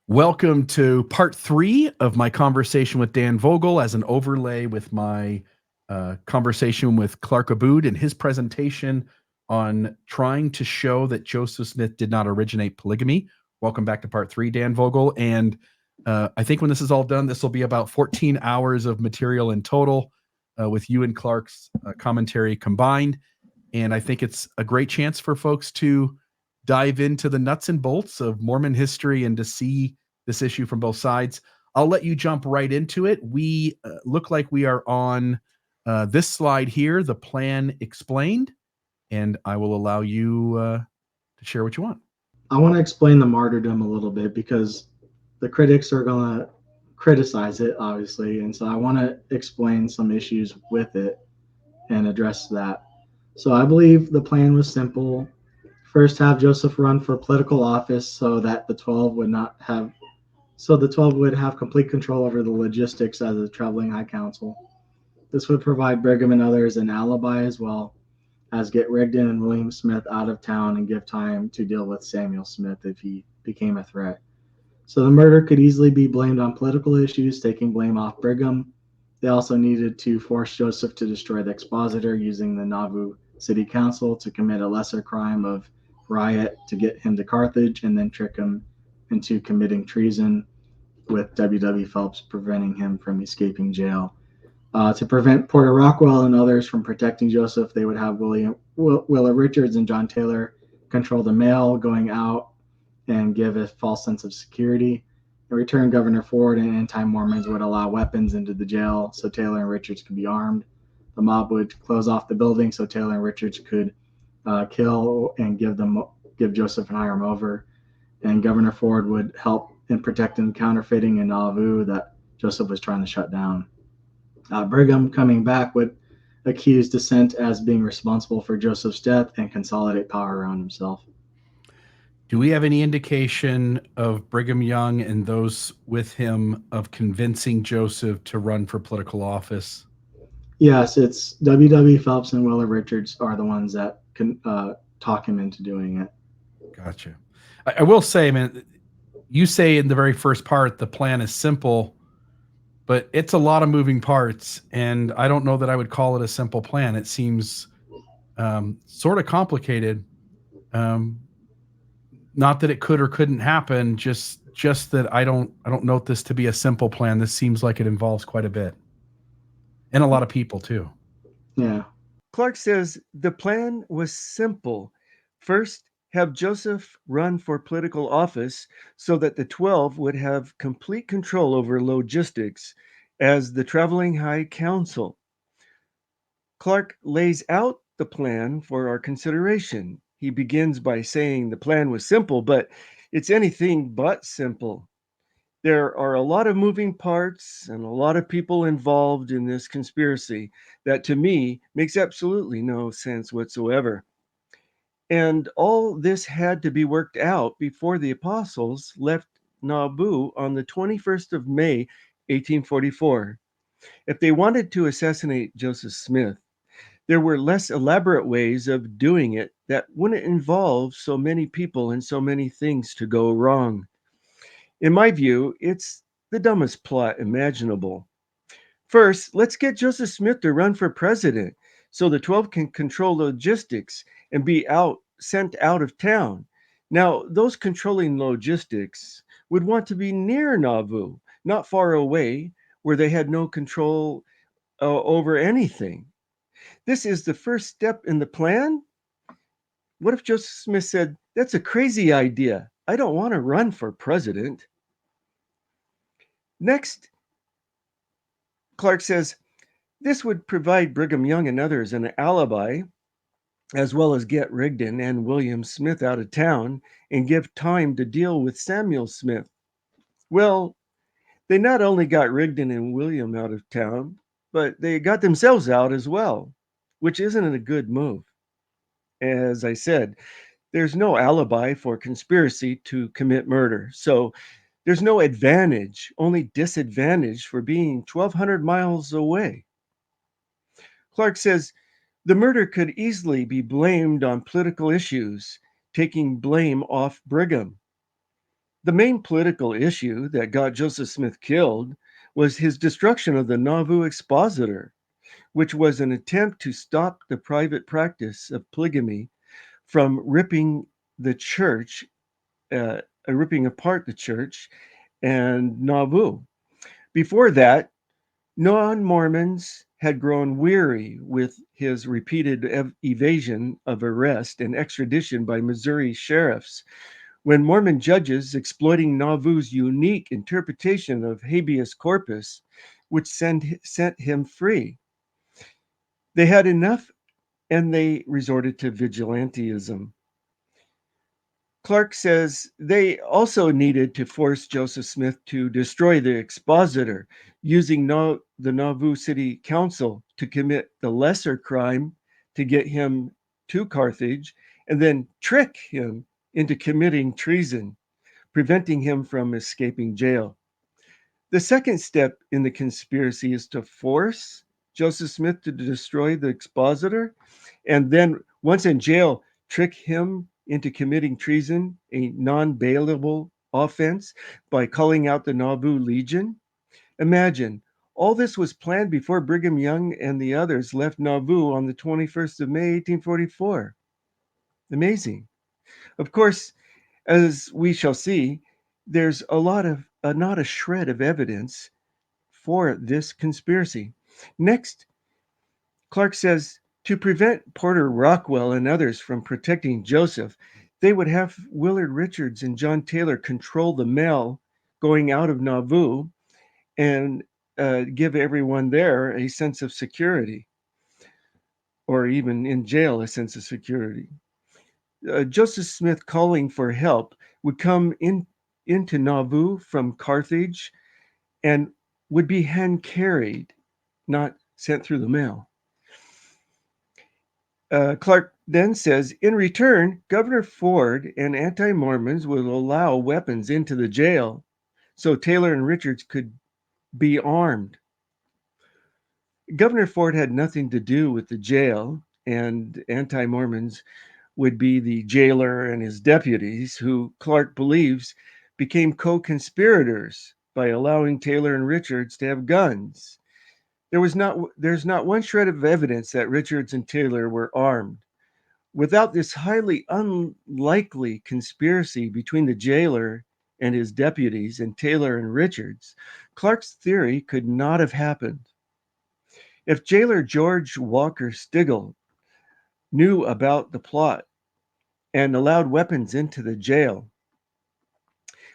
Welcome to part 3 of my conversation with Dan Vogel as an overlay with my conversation with Clark Aboud and his presentation on trying to show that Joseph Smith did not originate polygamy. Welcome back to part 3, Dan Vogel. And I think when this is all done, this will be about 14 hours of material in total with you and Clark's commentary combined. And I think it's a great chance for folks to dive into the nuts and bolts of Mormon history and to see this issue from both sides. I'll let you jump right into it. We look like we are on this slide here, the plan explained, and I will allow you to share what you want. I want to explain the martyrdom a little bit because the critics are going to criticize it, obviously, and so I want to explain some issues with it and address that. So I believe the plan was simple. First, have Joseph run for political office so that the 12 would have complete control over the logistics as a traveling high council. This would provide Brigham and others an alibi as well as get Rigdon and William Smith out of town and give time to deal with Samuel Smith if he became a threat. So the murder could easily be blamed on political issues, taking blame off Brigham. They also needed to force Joseph to destroy the Expositor using the Nauvoo City Council to commit a lesser crime of riot to get him to Carthage and then trick him into committing treason, with W. Phelps preventing him from escaping jail. To prevent Porter Rockwell and others from protecting Joseph, they would have Willa Richards and John Taylor control the mail going out and give a false sense of security. In return, Governor Ford and anti-Mormons would allow weapons into the jail so Taylor and Richards could be armed. The mob would close off the building so Taylor and Richards could kill and give Joseph and Hiram over. And Governor Ford would help in protecting counterfeiting in Nauvoo that Joseph was trying to shut down. Brigham, coming back, would accuse dissent as being responsible for Joseph's death and consolidate power around himself. Do we have any indication of Brigham Young and those with him of convincing Joseph to run for political office? Yes, it's W. Phelps and Willa Richards are the ones that can talk him into doing it. Gotcha. I will say, man, you say in the very first part the plan is simple, but it's a lot of moving parts, and I don't know that I would call it a simple plan. It seems sort of complicated. Not that it could or couldn't happen, just that I don't note this to be a simple plan. This seems like it involves quite a bit, and a lot of people too. Yeah. Clark says the plan was simple. First, have Joseph run for political office so that the 12 would have complete control over logistics as the traveling high council. Clark lays out the plan for our consideration. He begins by saying the plan was simple, but it's anything but simple. There are a lot of moving parts and a lot of people involved in this conspiracy that to me makes absolutely no sense whatsoever. And all this had to be worked out before the apostles left Nauvoo on the 21st of May, 1844. If they wanted to assassinate Joseph Smith, there were less elaborate ways of doing it that wouldn't involve so many people and so many things to go wrong. In my view, it's the dumbest plot imaginable. First, let's get Joseph Smith to run for president so the 12 can control logistics and be sent out of town. Now, those controlling logistics would want to be near Nauvoo, not far away where they had no control over anything. This is the first step in the plan. What if Joseph Smith said, "That's a crazy idea. I don't want to run for president"? Next, Clark says, this would provide Brigham Young and others an alibi, as well as get Rigdon and William Smith out of town and give time to deal with Samuel Smith. Well, they not only got Rigdon and William out of town, but they got themselves out as well, which isn't a good move. As I said, there's no alibi for conspiracy to commit murder. So there's no advantage, only disadvantage for being 1,200 miles away. Clark says the murder could easily be blamed on political issues, taking blame off Brigham. The main political issue that got Joseph Smith killed was his destruction of the Nauvoo Expositor, which was an attempt to stop the private practice of polygamy from ripping the church, ripping apart the church and Nauvoo. Before that, non-Mormons had grown weary with his repeated evasion of arrest and extradition by Missouri sheriffs, when Mormon judges, exploiting Nauvoo's unique interpretation of habeas corpus, would set him free. They had enough, and they resorted to vigilantism. Clark says they also needed to force Joseph Smith to destroy the Expositor, using the Nauvoo City Council to commit the lesser crime to get him to Carthage, and then trick him into committing treason, preventing him from escaping jail. The second step in the conspiracy is to force Joseph Smith to destroy the Expositor, and then, once in jail, trick him into committing treason, a non-bailable offense, by calling out the Nauvoo Legion. Imagine, all this was planned before Brigham Young and the others left Nauvoo on the 21st of May, 1844. Amazing. Of course, as we shall see, there's not a shred of evidence for this conspiracy. Next, Clark says to prevent Porter Rockwell and others from protecting Joseph, they would have Willard Richards and John Taylor control the mail going out of Nauvoo and give everyone there a sense of security, or even in jail a sense of security. Joseph Smith calling for help would come into Nauvoo from Carthage and would be hand carried, not sent through the mail. Clark then says, in return, Governor Ford and anti-Mormons will allow weapons into the jail so Taylor and Richards could be armed. Governor Ford had nothing to do with the jail, and anti-Mormons would be the jailer and his deputies, who Clark believes became co-conspirators by allowing Taylor and Richards to have guns. There's not one shred of evidence that Richards and Taylor were armed. Without this highly unlikely conspiracy between the jailer and his deputies and Taylor and Richards, Clark's theory could not have happened. If jailer George Walker Stigall knew about the plot and allowed weapons into the jail,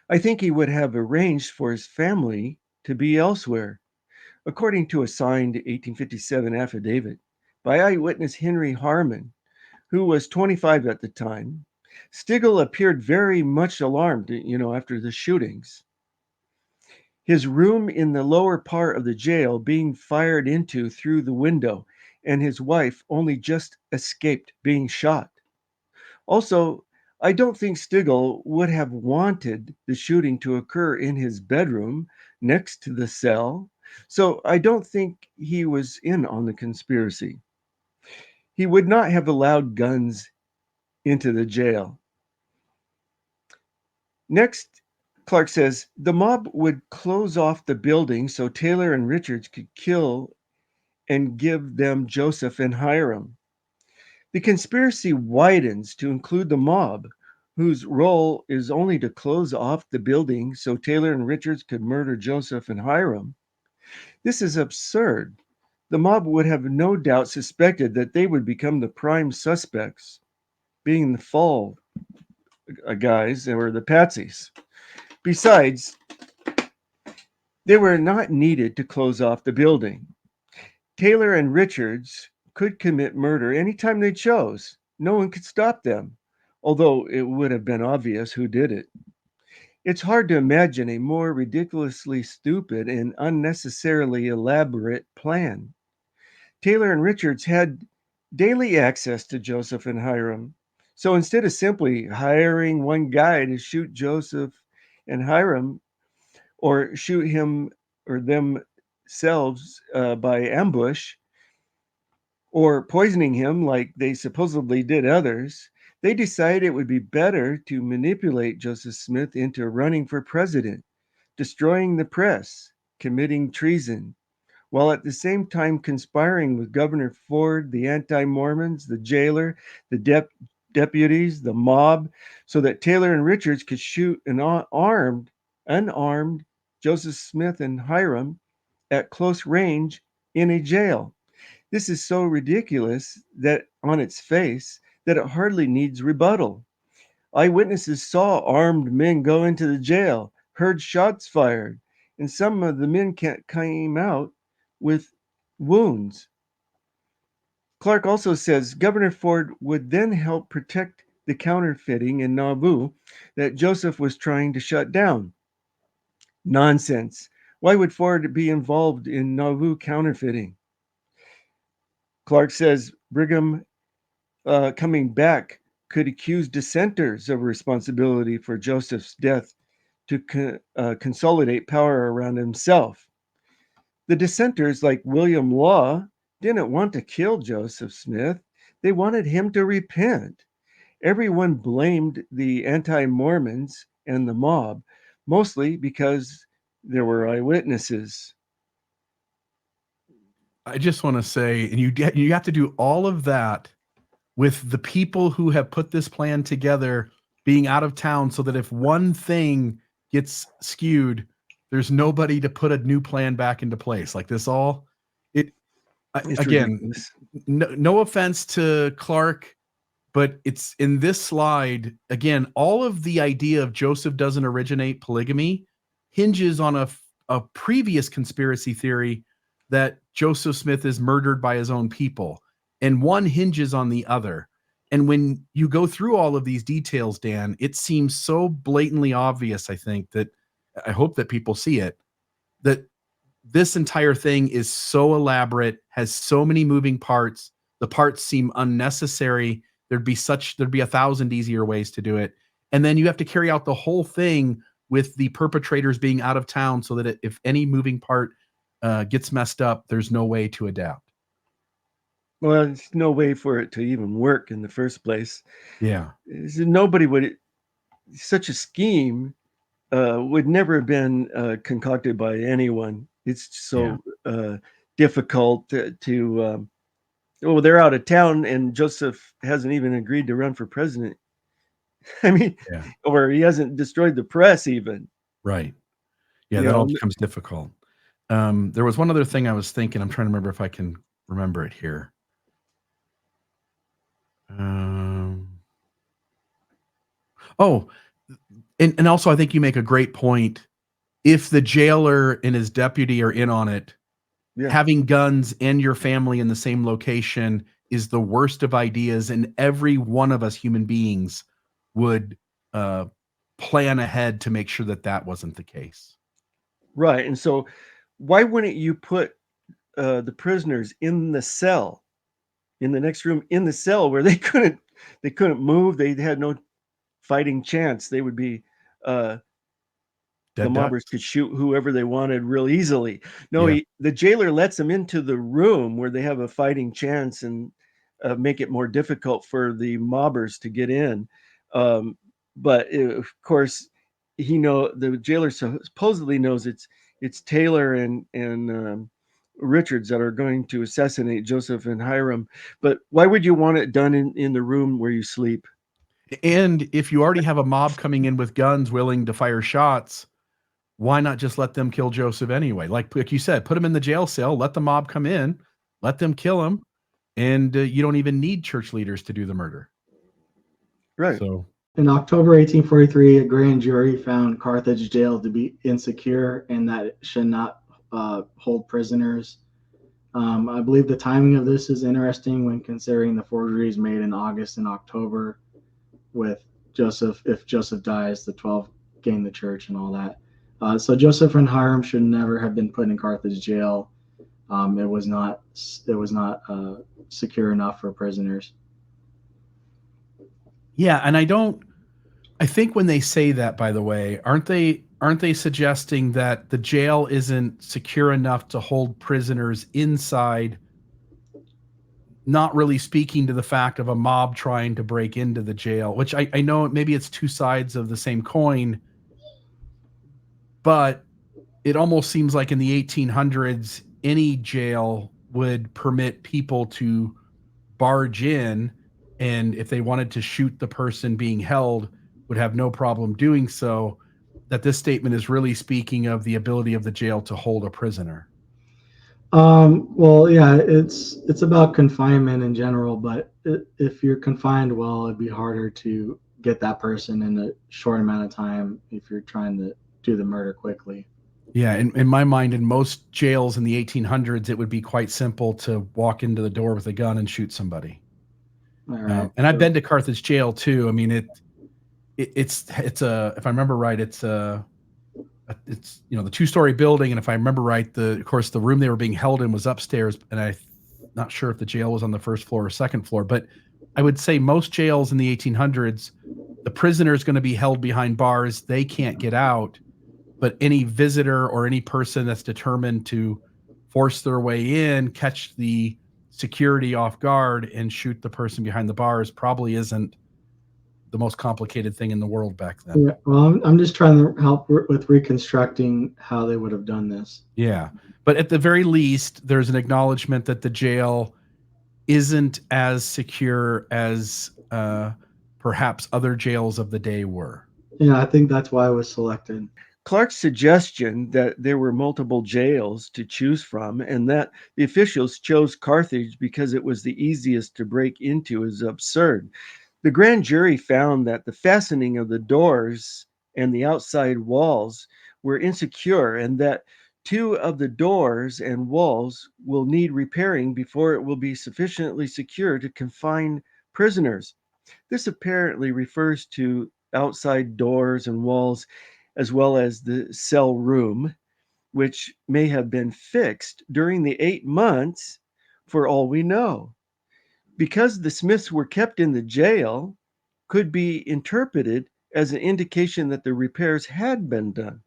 I think he would have arranged for his family to be elsewhere. According to a signed 1857 affidavit by eyewitness Henry Harmon, who was 25 at the time, Stigall appeared very much alarmed, after the shootings. His room in the lower part of the jail being fired into through the window, and his wife only just escaped being shot. Also, I don't think Stigall would have wanted the shooting to occur in his bedroom next to the cell, so I don't think he was in on the conspiracy. He would not have allowed guns into the jail. Next, Clark says the mob would close off the building so Taylor and Richards could kill and give them Joseph and Hiram. The conspiracy widens to include the mob, whose role is only to close off the building so Taylor and Richards could murder Joseph and Hiram. This is absurd. The mob would have no doubt suspected that they would become the prime suspects, being the fall guys or the patsies. Besides, they were not needed to close off the building. Taylor and Richards could commit murder anytime they chose. No one could stop them, although it would have been obvious who did it. It's hard to imagine a more ridiculously stupid and unnecessarily elaborate plan. Taylor and Richards had daily access to Joseph and Hiram. So instead of simply hiring one guy to shoot Joseph and Hiram, or shoot him or themselves by ambush, or poisoning him like they supposedly did others, They decided it would be better to manipulate Joseph Smith into running for president, destroying the press, committing treason, while at the same time conspiring with Governor Ford, the anti-Mormons, the jailer, the deputies, the mob, so that Taylor and Richards could shoot an unarmed Joseph Smith and Hiram at close range in a jail. This is so ridiculous that on its face that it hardly needs rebuttal. Eyewitnesses saw armed men go into the jail, heard shots fired, and some of the men came out with wounds. Clark also says Governor Ford would then help protect the counterfeiting in Nauvoo that Joseph was trying to shut down. Nonsense. Why would Ford be involved in Nauvoo counterfeiting? Clark says Brigham coming back could accuse dissenters of responsibility for Joseph's death to consolidate power around himself. The dissenters, like William Law, didn't want to kill Joseph Smith. They wanted him to repent. Everyone blamed the anti-Mormons and the mob, mostly because there were eyewitnesses. I just want to say, and you have to do all of that with the people who have put this plan together being out of town, so that if one thing gets skewed, there's nobody to put a new plan back into place. Like this all, It's again, ridiculous. no offense to Clark, but it's in this slide, again, all of the idea of Joseph doesn't originate polygamy hinges on a previous conspiracy theory that Joseph Smith is murdered by his own people. And one hinges on the other. And when you go through all of these details, Dan, it seems so blatantly obvious, I think, that I hope that people see it, that this entire thing is so elaborate, has so many moving parts. The parts seem unnecessary. There'd be 1,000 easier ways to do it. And then you have to carry out the whole thing with the perpetrators being out of town, so that if any moving part gets messed up, there's no way to adapt. Well, there's no way for it to even work in the first place. Yeah. Nobody would, such a scheme would never have been concocted by anyone. It's so difficult to they're out of town and Joseph hasn't even agreed to run for president. I mean, or he hasn't destroyed the press even. Right. Yeah, that all becomes difficult. There was one other thing I was thinking. I'm trying to remember if I can remember it here. And also I think you make a great point. If the jailer and his deputy are in on it, having guns and your family in the same location is the worst of ideas, and every one of us human beings would plan ahead to make sure that that wasn't the case. Right. And so why wouldn't you put the prisoners in the cell, in the next room, in the cell where they couldn't move? They had no fighting chance. They would be the mobbers could shoot whoever they wanted real easily. No, the jailer lets them into the room where they have a fighting chance and make it more difficult for the mobbers to get in. But of course, the jailer supposedly knows it's Taylor and Richards that are going to assassinate Joseph and Hiram. But why would you want it done in the room where you sleep? And if you already have a mob coming in with guns willing to fire shots, why not just let them kill Joseph anyway? Like you said, put him in the jail cell, let the mob come in, let them kill him, and you don't even need church leaders to do the murder. Right. So in October 1843, a grand jury found Carthage jail to be insecure and that it should not hold prisoners. I believe the timing of this is interesting when considering the forgeries made in August and October with Joseph. If Joseph dies, the 12 gain the church and all that. So Joseph and Hiram should never have been put in Carthage jail. It was not secure enough for prisoners. Yeah, and I think when they say that, by the way, aren't they suggesting that the jail isn't secure enough to hold prisoners inside not really speaking to the fact of a mob trying to break into the jail, which I know maybe it's two sides of the same coin, but it almost seems like in the 1800s, any jail would permit people to barge in, and if they wanted to shoot the person being held, would have no problem doing so. That this statement is really speaking of the ability of the jail to hold a prisoner. Well, yeah, it's about confinement in general, but if you're confined well, it'd be harder to get that person in a short amount of time if you're trying to do the murder quickly. Yeah, in my mind, in most jails in the 1800s, it would be quite simple to walk into the door with a gun and shoot somebody. All right. And I've been to Carthage jail too. I mean, it's a, if I remember right, it's the 2-story building, and if I remember right, of course the room they were being held in was upstairs, and I'm not sure if the jail was on the first floor or second floor, but I would say most jails in the 1800s, the prisoner is going to be held behind bars. They can't get out, but any visitor or any person that's determined to force their way in, catch the security off guard, and shoot the person behind the bars probably isn't the most complicated thing in the world back then. Yeah, well, I'm just trying to help with reconstructing how they would have done this. Yeah. But at the very least, there's an acknowledgement that the jail isn't as secure as perhaps other jails of the day were. Yeah, I think that's why it was selected. Clark's suggestion that there were multiple jails to choose from and that the officials chose Carthage because it was the easiest to break into is absurd. The grand jury found that the fastening of the doors and the outside walls were insecure and that 2 of the doors and walls will need repairing before it will be sufficiently secure to confine prisoners. This apparently refers to outside doors and walls as well as the cell room, which may have been fixed during the 8 months for all we know. Because the Smiths were kept in the jail, could be interpreted as an indication that the repairs had been done.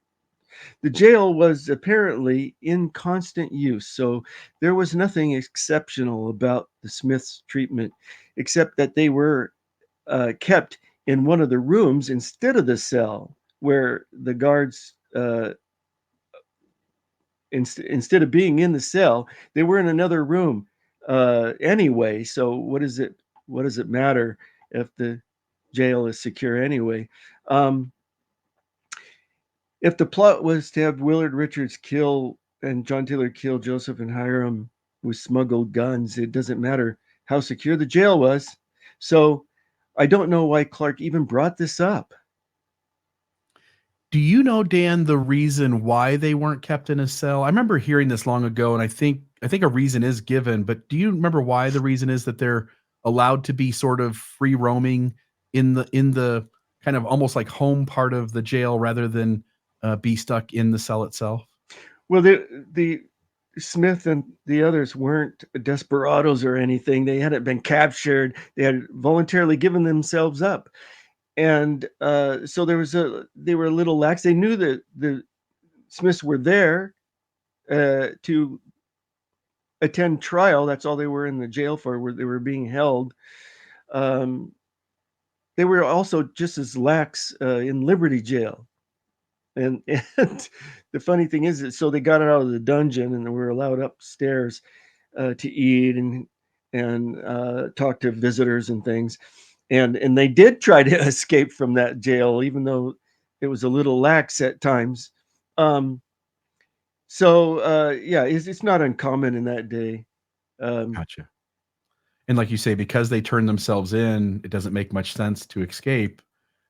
The jail was apparently in constant use, so there was nothing exceptional about the Smiths' treatment, except that they were kept in one of the rooms instead of the cell where the guards, instead of being in the cell, they were in another room anyway. So what does it matter if the jail is secure anyway? If the plot was to have Willard Richards kill and John Taylor kill Joseph and Hiram with smuggled guns, it doesn't matter how secure the jail was. So I don't know why Clark even brought this up. Do you know, Dan, the reason why they weren't kept in a cell? I remember hearing this long ago, and I think a reason is given, but do you remember why the reason is that they're allowed to be sort of free roaming in the kind of almost like home part of the jail rather than be stuck in the cell itself? Well, the Smith and the others weren't desperados or anything. They hadn't been captured. They had voluntarily given themselves up. And so they were a little lax. They knew that the Smiths were there to attend trial. That's all they were in the jail for, where they were being held. They were also just as lax in Liberty Jail. And the funny thing is that so they got out of the dungeon and they were allowed upstairs to eat and talk to visitors and things. And they did try to escape from that jail, even though it was a little lax at times. It's not uncommon in that day. Gotcha. And like you say, because they turned themselves in, it doesn't make much sense to escape.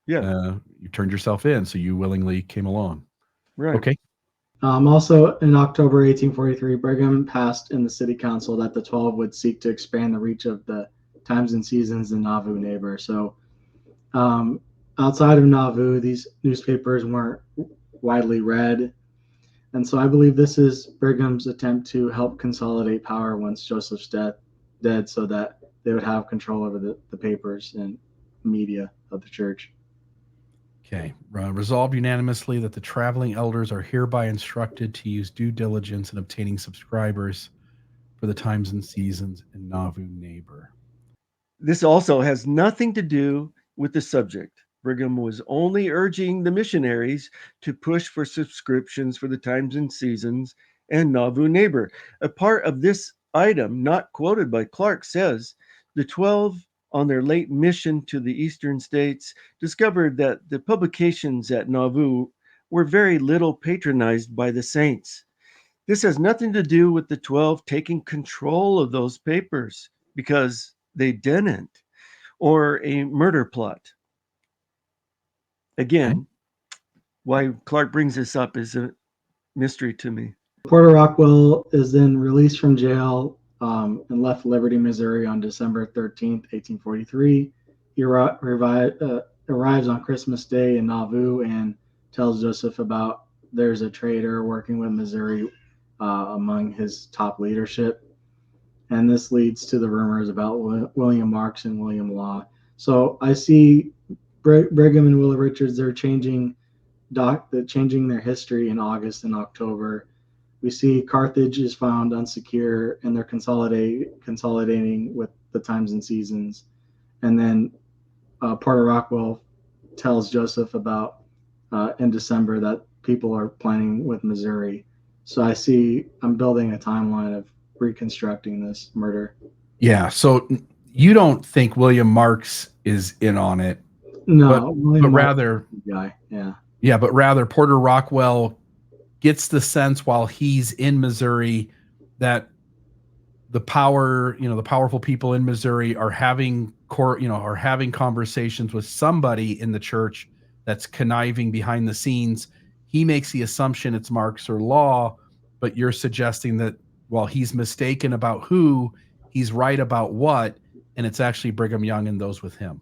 Yeah. You turned yourself in, so you willingly came along. Right. Okay. Also, in October 1843, Brigham passed in the city council that the 12 would seek to expand the reach of the Times and Seasons and Nauvoo neighbor. So, outside of Nauvoo, these newspapers weren't widely read. And so I believe this is Brigham's attempt to help consolidate power once Joseph's dead so that they would have control over the papers and media of the church. Okay. Resolved unanimously that the traveling elders are hereby instructed to use due diligence in obtaining subscribers for for the times and seasons in Nauvoo neighbor. This also has nothing to do with the subject. Brigham was only urging the missionaries to push for subscriptions for the times and seasons and Nauvoo neighbor. A part of this item, not quoted by Clark, says the 12 on their late mission to the eastern states discovered that the publications at Nauvoo were very little patronized by the saints. This has nothing to do with the 12 taking control of those papers, because they didn't, or a murder plot. Again, why Clark brings this up is a mystery to me. Porter Rockwell is then released from jail and left Liberty, Missouri on December 13th, 1843. He arrives on Christmas Day in Nauvoo and tells Joseph about there's a traitor working with Missouri among his top leadership. And this leads to the rumors about William Marks and William Law. So I see Brigham and Willa Richards, they're changing their history in August and October. We see Carthage is found unsecure, and they're consolidating with the times and seasons. And then Porter Rockwell tells Joseph about in December that people are planning with Missouri. So I'm building a timeline of reconstructing this murder. Yeah. So you don't think William Marks is in on it? No, but rather, guy. Yeah. Yeah, but rather Porter Rockwell gets the sense while he's in Missouri that the powerful people in Missouri are having conversations with somebody in the church that's conniving behind the scenes. He makes the assumption it's Marks or Law, but you're suggesting that while he's mistaken about who, he's right about what, and it's actually Brigham Young and those with him.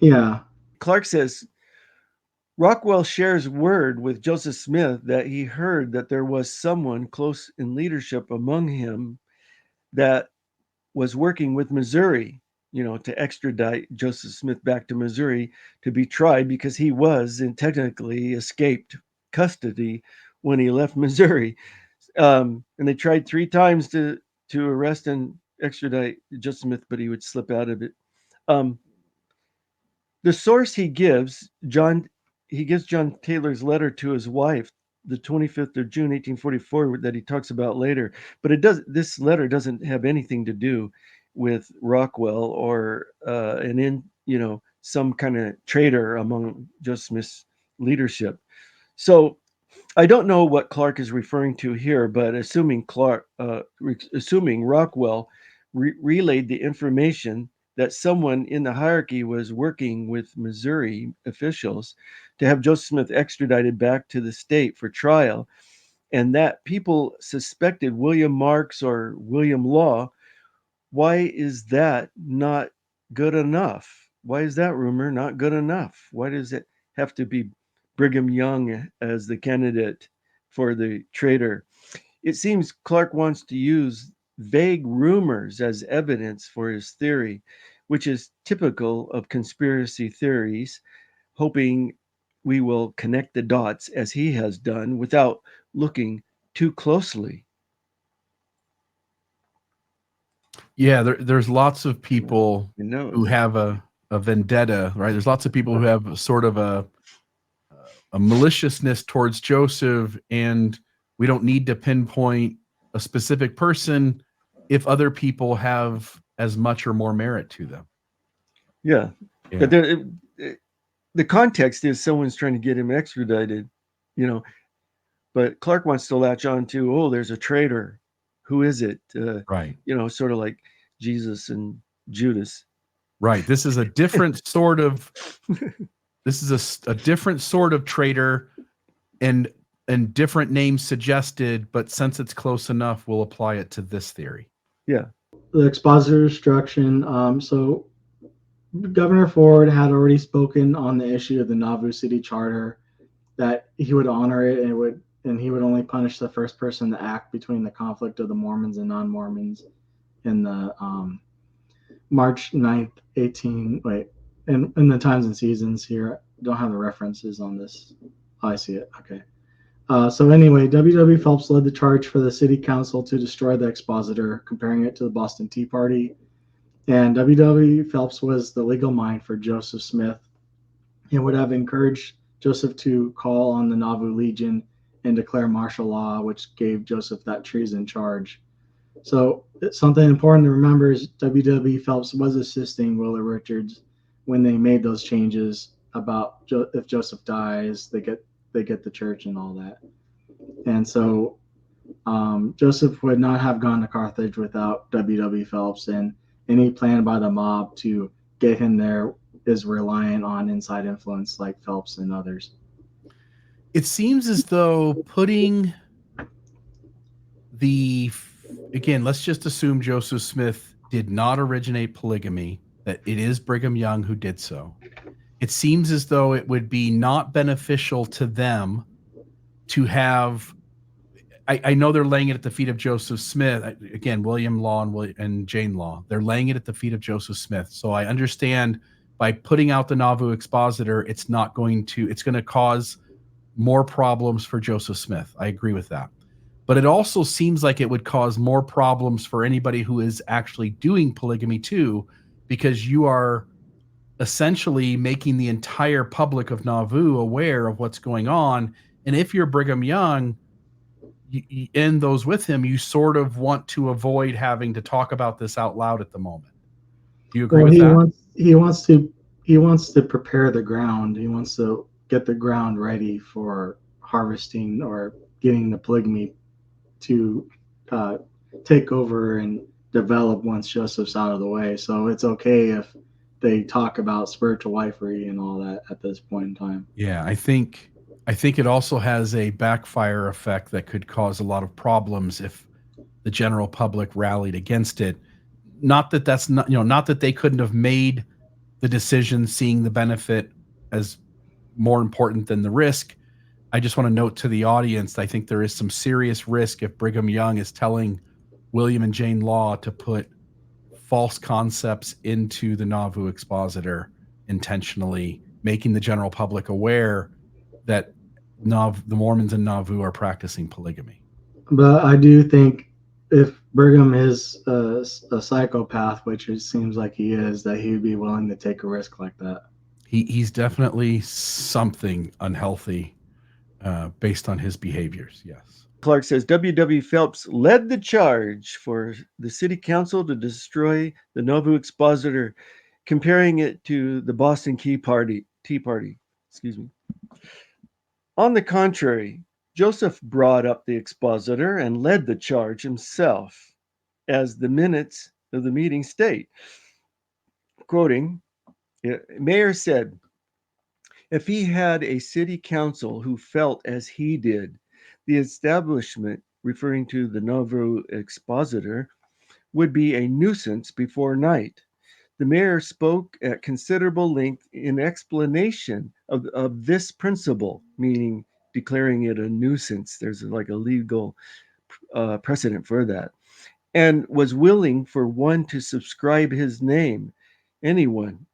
Yeah. Clark says Rockwell shares word with Joseph Smith that he heard that there was someone close in leadership among him that was working with Missouri, to extradite Joseph Smith back to Missouri to be tried, because he was and technically escaped custody when he left Missouri. And they tried 3 times to arrest and extradite Joseph Smith, but he would slip out of it. The source he gives John Taylor's letter to his wife, the 25th of June, 1844, that he talks about later. But this letter doesn't have anything to do with Rockwell or some kind of traitor among Joseph Smith's leadership. So I don't know what Clark is referring to here, but assuming Rockwell relayed the information that someone in the hierarchy was working with Missouri officials to have Joseph Smith extradited back to the state for trial, and that people suspected William Marks or William Law, why is that not good enough? Why is that rumor not good enough? Why does it have to be Brigham Young as the candidate for the traitor? It seems Clark wants to use vague rumors as evidence for his theory, which is typical of conspiracy theories, hoping we will connect the dots as he has done without looking too closely. Yeah, there's lots of people who have a vendetta, right? There's lots of people who have sort of a maliciousness towards Joseph, and we don't need to pinpoint a specific person if other people have as much or more merit to them. Yeah. But the context is someone's trying to get him extradited, but Clark wants to latch on to, there's a traitor. Who is it? Right. Sort of like Jesus and Judas. Right. This is a different sort of a different sort of traitor, and different names suggested, but since it's close enough, we'll apply it to this theory. Yeah. The Expositor instruction. So Governor Ford had already spoken on the issue of the Nauvoo City Charter, that he would honor it and he would only punish the first person to act between the conflict of the Mormons and non-Mormons in the March 9th, in the times and seasons here. I don't have the references on this. Oh, I see it. Okay. So anyway, W.W. Phelps led the charge for the city council to destroy the Expositor, comparing it to the Boston Tea Party. And W.W. Phelps was the legal mind for Joseph Smith and would have encouraged Joseph to call on the Nauvoo Legion and declare martial law, which gave Joseph that treason charge. So something important to remember is W.W. Phelps was assisting Willard Richards when they made those changes about if Joseph dies, they get the church and all that. And so Joseph would not have gone to Carthage without W.W. Phelps, and any plan by the mob to get him there is reliant on inside influence like Phelps and others. It seems as though putting again, let's just assume Joseph Smith did not originate polygamy, that it is Brigham Young who did so. It seems as though it would be not beneficial to them to have, I know they're laying it at the feet of Joseph Smith. Again, William Law and Jane Law, they're laying it at the feet of Joseph Smith. So I understand by putting out the Nauvoo Expositor, it's going to cause more problems for Joseph Smith. I agree with that. But it also seems like it would cause more problems for anybody who is actually doing polygamy too, because you are essentially making the entire public of Nauvoo aware of what's going on. And if you're Brigham Young and those with him, you sort of want to avoid having to talk about this out loud at the moment. Do you agree with that? He wants to prepare the ground. He wants to get the ground ready for harvesting or getting the polygamy to take over and develop once Joseph's out of the way. So it's okay if they talk about spiritual wifery and all that at this point in time. Yeah, I think it also has a backfire effect that could cause a lot of problems if the general public rallied against it. Not that they couldn't have made the decision seeing the benefit as more important than the risk. I just want to note to the audience, I think there is some serious risk if Brigham Young is telling William and Jane Law to put false concepts into the Nauvoo Expositor intentionally, making the general public aware that the Mormons in Nauvoo are practicing polygamy. But I do think if Brigham is a psychopath, which it seems like he is, that he would be willing to take a risk like that. He's definitely something unhealthy based on his behaviors, yes. Clark says W.W. Phelps led the charge for the city council to destroy the Nauvoo Expositor, comparing it to the Boston Tea Party. On the contrary, Joseph brought up the Expositor and led the charge himself, as the minutes of the meeting state. Quoting, Mayor said, if he had a city council who felt as he did, the establishment, referring to the Nauvoo Expositor, would be a nuisance before night. The mayor spoke at considerable length in explanation of this principle, meaning declaring it a nuisance. There's like a legal precedent for that, and was willing for one to subscribe his name, anyone,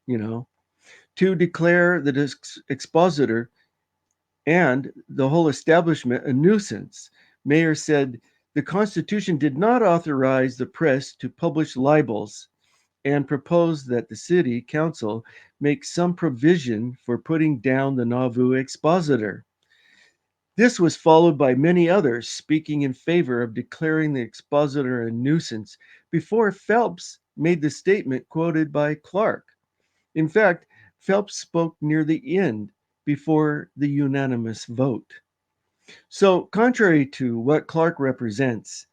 to declare the Expositor and the whole establishment a nuisance. Mayer said the Constitution did not authorize the press to publish libels and proposed that the city council make some provision for putting down the Nauvoo Expositor. This was followed by many others speaking in favor of declaring the Expositor a nuisance before Phelps made the statement quoted by Clark. In fact, Phelps spoke near the end before the unanimous vote. So, contrary to what Clark represents,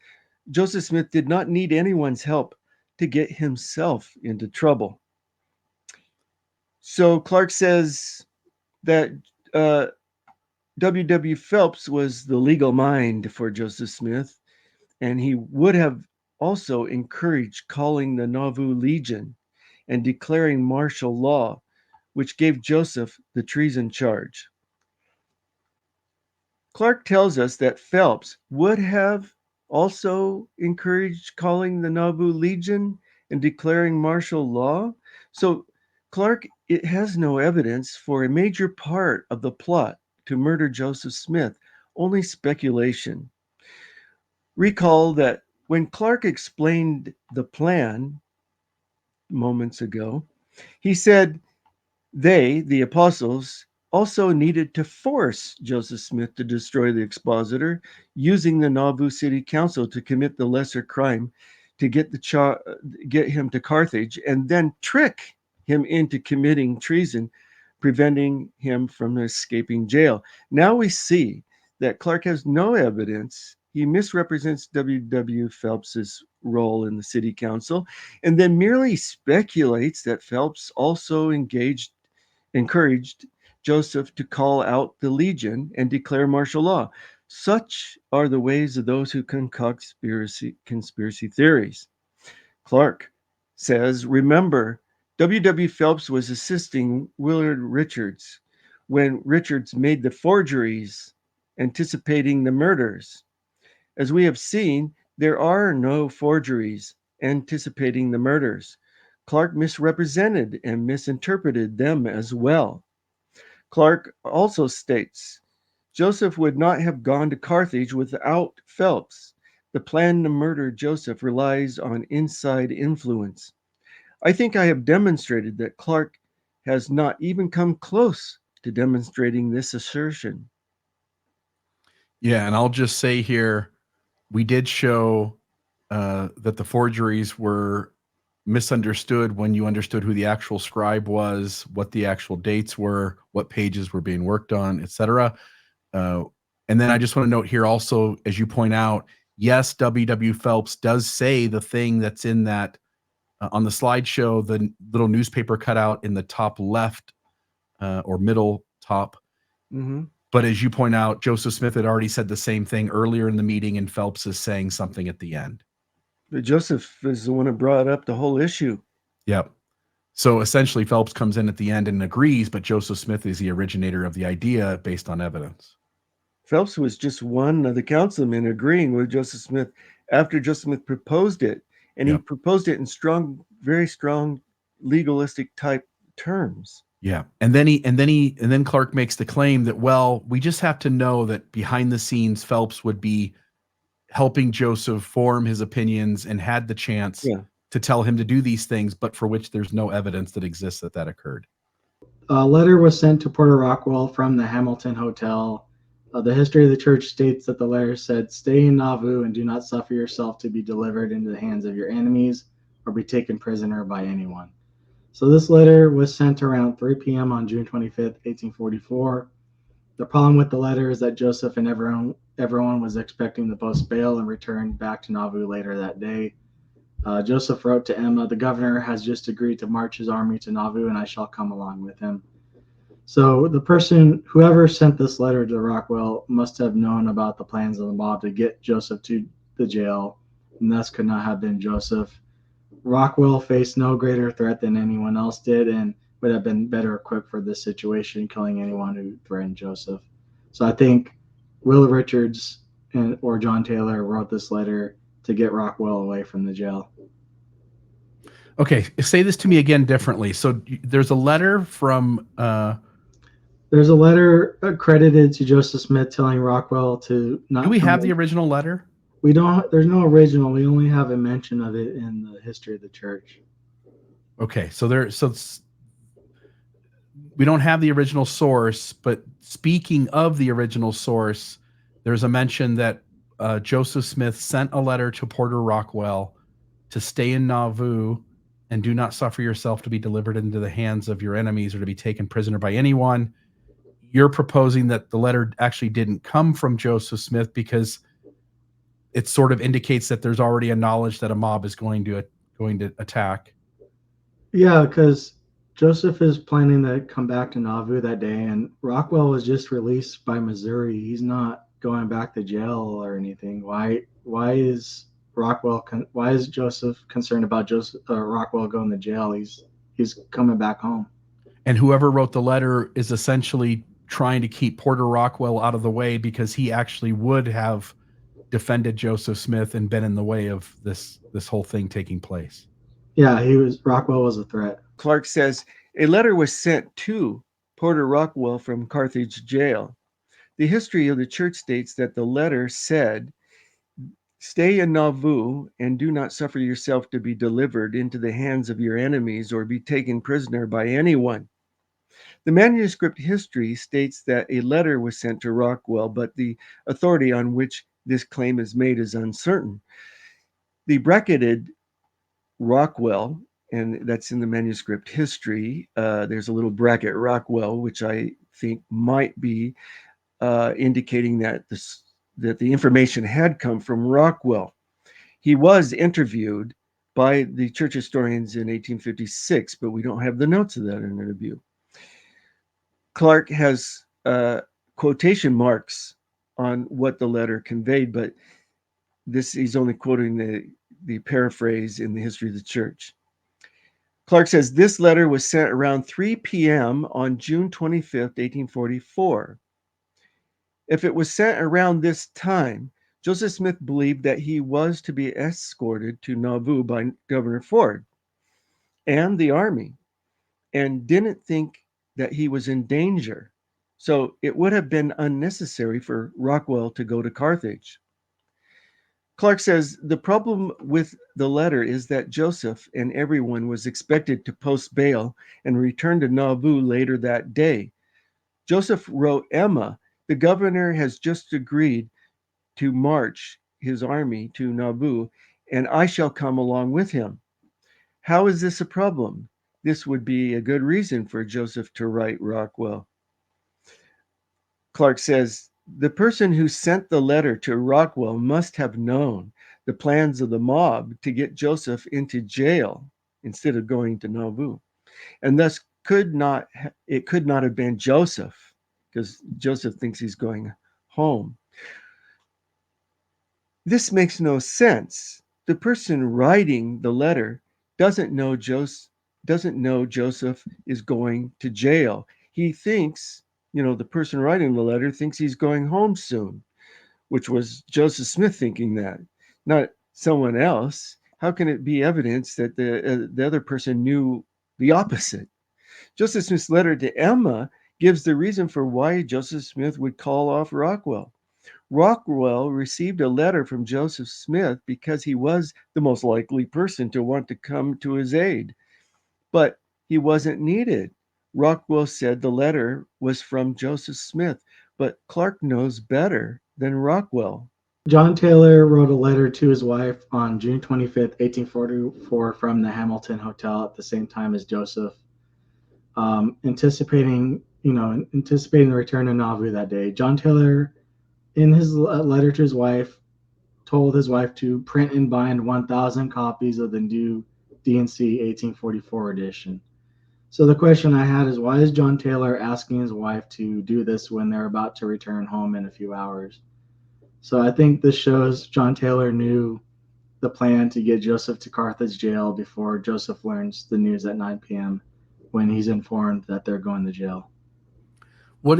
Joseph Smith did not need anyone's help to get himself into trouble. So, Clark says that W.W. Phelps was the legal mind for Joseph Smith, and he would have also encouraged calling the Nauvoo Legion and declaring martial law, which gave Joseph the treason charge. Clark tells us that Phelps would have also encouraged calling the Nauvoo Legion and declaring martial law. So Clark, it has no evidence for a major part of the plot to murder Joseph Smith only speculation. Recall that when Clark explained the plan moments ago, he said they, the apostles, also needed to force Joseph Smith to destroy the expositor, using the Nauvoo City Council to commit the lesser crime, to get him to Carthage, and then trick him into committing treason, preventing him from escaping jail. Now we see that Clark has no evidence. He misrepresents W. Phelps's role in the city council, and then merely speculates that Phelps also encouraged Joseph to call out the legion and declare martial law. Such are the ways of those who concoct conspiracy theories. Clark says, remember, W. Phelps was assisting Willard Richards when Richards made the forgeries anticipating the murders. As we have seen, there are no forgeries anticipating the murders. Clark misrepresented and misinterpreted them as well. Clark also states Joseph would not have gone to Carthage without Phelps. The plan to murder Joseph relies on inside influence. I think I have demonstrated that Clark has not even come close to demonstrating this assertion. Yeah, and I'll just say here, we did show that the forgeries were misunderstood when you understood who the actual scribe was, what the actual dates were, what pages were being worked on, etc. And then I just want to note here also, as you point out, yes, W. Phelps does say the thing that's in that on the slideshow, the little newspaper cutout in the top left or middle top. Mm-hmm. But as you point out, Joseph Smith had already said the same thing earlier in the meeting, and Phelps is saying something at the end. But Joseph is the one who brought up the whole issue. Yep. So essentially, Phelps comes in at the end and agrees, but Joseph Smith is the originator of the idea based on evidence. Phelps was just one of the councilmen agreeing with Joseph Smith after Joseph Smith proposed it. And he proposed it in very strong legalistic type terms. Yeah. And then Clark makes the claim that, well, we just have to know that behind the scenes, Phelps would be helping Joseph form his opinions and had the chance to tell him to do these things, but for which there's no evidence that exists that occurred. A letter was sent to Porter Rockwell from the Hamilton Hotel. The history of the church states that the letter said, "Stay in Nauvoo and do not suffer yourself to be delivered into the hands of your enemies or be taken prisoner by anyone." So this letter was sent around 3 p.m. on June 25th, 1844. The problem with the letter is that Joseph and everyone was expecting to post bail and return back to Nauvoo later that day. Joseph wrote to Emma, "The governor has just agreed to march his army to Nauvoo, and I shall come along with him." So whoever sent this letter to Rockwell must have known about the plans of the mob to get Joseph to the jail, and thus could not have been Joseph. Rockwell faced no greater threat than anyone else did and would have been better equipped for this situation, killing anyone who threatened Joseph. So I think Will Richards or John Taylor wrote this letter to get Rockwell away from the jail. Okay, say this to me again differently. So there's a letter from... There's a letter accredited to Joseph Smith telling Rockwell to not... Do we have the original letter? We don't. There's no original. We only have a mention of it in the history of the church. Okay, so we don't have the original source, but speaking of the original source, there's a mention that Joseph Smith sent a letter to Porter Rockwell to stay in Nauvoo and do not suffer yourself to be delivered into the hands of your enemies or to be taken prisoner by anyone. You're proposing that the letter actually didn't come from Joseph Smith because it sort of indicates that there's already a knowledge that a mob is going to attack. Yeah, because Joseph is planning to come back to Nauvoo that day, and Rockwell was just released by Missouri. He's not going back to jail or anything. Why is Joseph concerned about Rockwell going to jail? He's coming back home. And whoever wrote the letter is essentially trying to keep Porter Rockwell out of the way because he actually would have defended Joseph Smith and been in the way of this whole thing taking place. Yeah, Rockwell was a threat. Clark says a letter was sent to Porter Rockwell from Carthage jail. The history of the church states that the letter said, "Stay in Nauvoo and do not suffer yourself to be delivered into the hands of your enemies or be taken prisoner by anyone." The manuscript history states that a letter was sent to Rockwell, but the authority on which this claim is made is uncertain. The bracketed Rockwell, and that's in the manuscript history. There's a little bracket Rockwell, which I think might be indicating that the information had come from Rockwell. He was interviewed by the church historians in 1856, but we don't have the notes of that interview. Clark has quotation marks on what the letter conveyed, but he's only quoting the paraphrase in the history of the church. Clark says this letter was sent around 3 p.m. on June 25th, 1844. If it was sent around this time, Joseph Smith believed that he was to be escorted to Nauvoo by Governor Ford and the army, and didn't think that he was in danger. So it would have been unnecessary for Rockwell to go to Carthage. Clark says the problem with the letter is that Joseph and everyone was expected to post bail and return to Nauvoo later that day. Joseph wrote Emma, "The governor has just agreed to march his army to Nauvoo, and I shall come along with him." How is this a problem? This would be a good reason for Joseph to write Rockwell. Clark says, the person who sent the letter to Rockwell must have known the plans of the mob to get Joseph into jail instead of going to Nauvoo. And thus it could not have been Joseph, because Joseph thinks he's going home. This makes no sense. The person writing the letter doesn't know Joseph is going to jail. He thinks, the person writing the letter thinks he's going home soon, which was Joseph Smith thinking that, not someone else. How can it be evidence that the other person knew the opposite? Joseph Smith's letter to Emma gives the reason for why Joseph Smith would call off Rockwell. Rockwell received a letter from Joseph Smith because he was the most likely person to want to come to his aid. But he wasn't needed. Rockwell said the letter was from Joseph Smith, but Clark knows better than Rockwell. John Taylor wrote a letter to his wife on June 25th, 1844, from the Hamilton Hotel at the same time as Joseph, anticipating the return to Nauvoo that day. John Taylor, in his letter to his wife, told his wife to print and bind 1,000 copies of the new D&C 1844 edition. So the question I had is, why is John Taylor asking his wife to do this when they're about to return home in a few hours? So I think this shows John Taylor knew the plan to get Joseph to Carthage jail before Joseph learns the news at 9 p.m. when he's informed that they're going to jail. All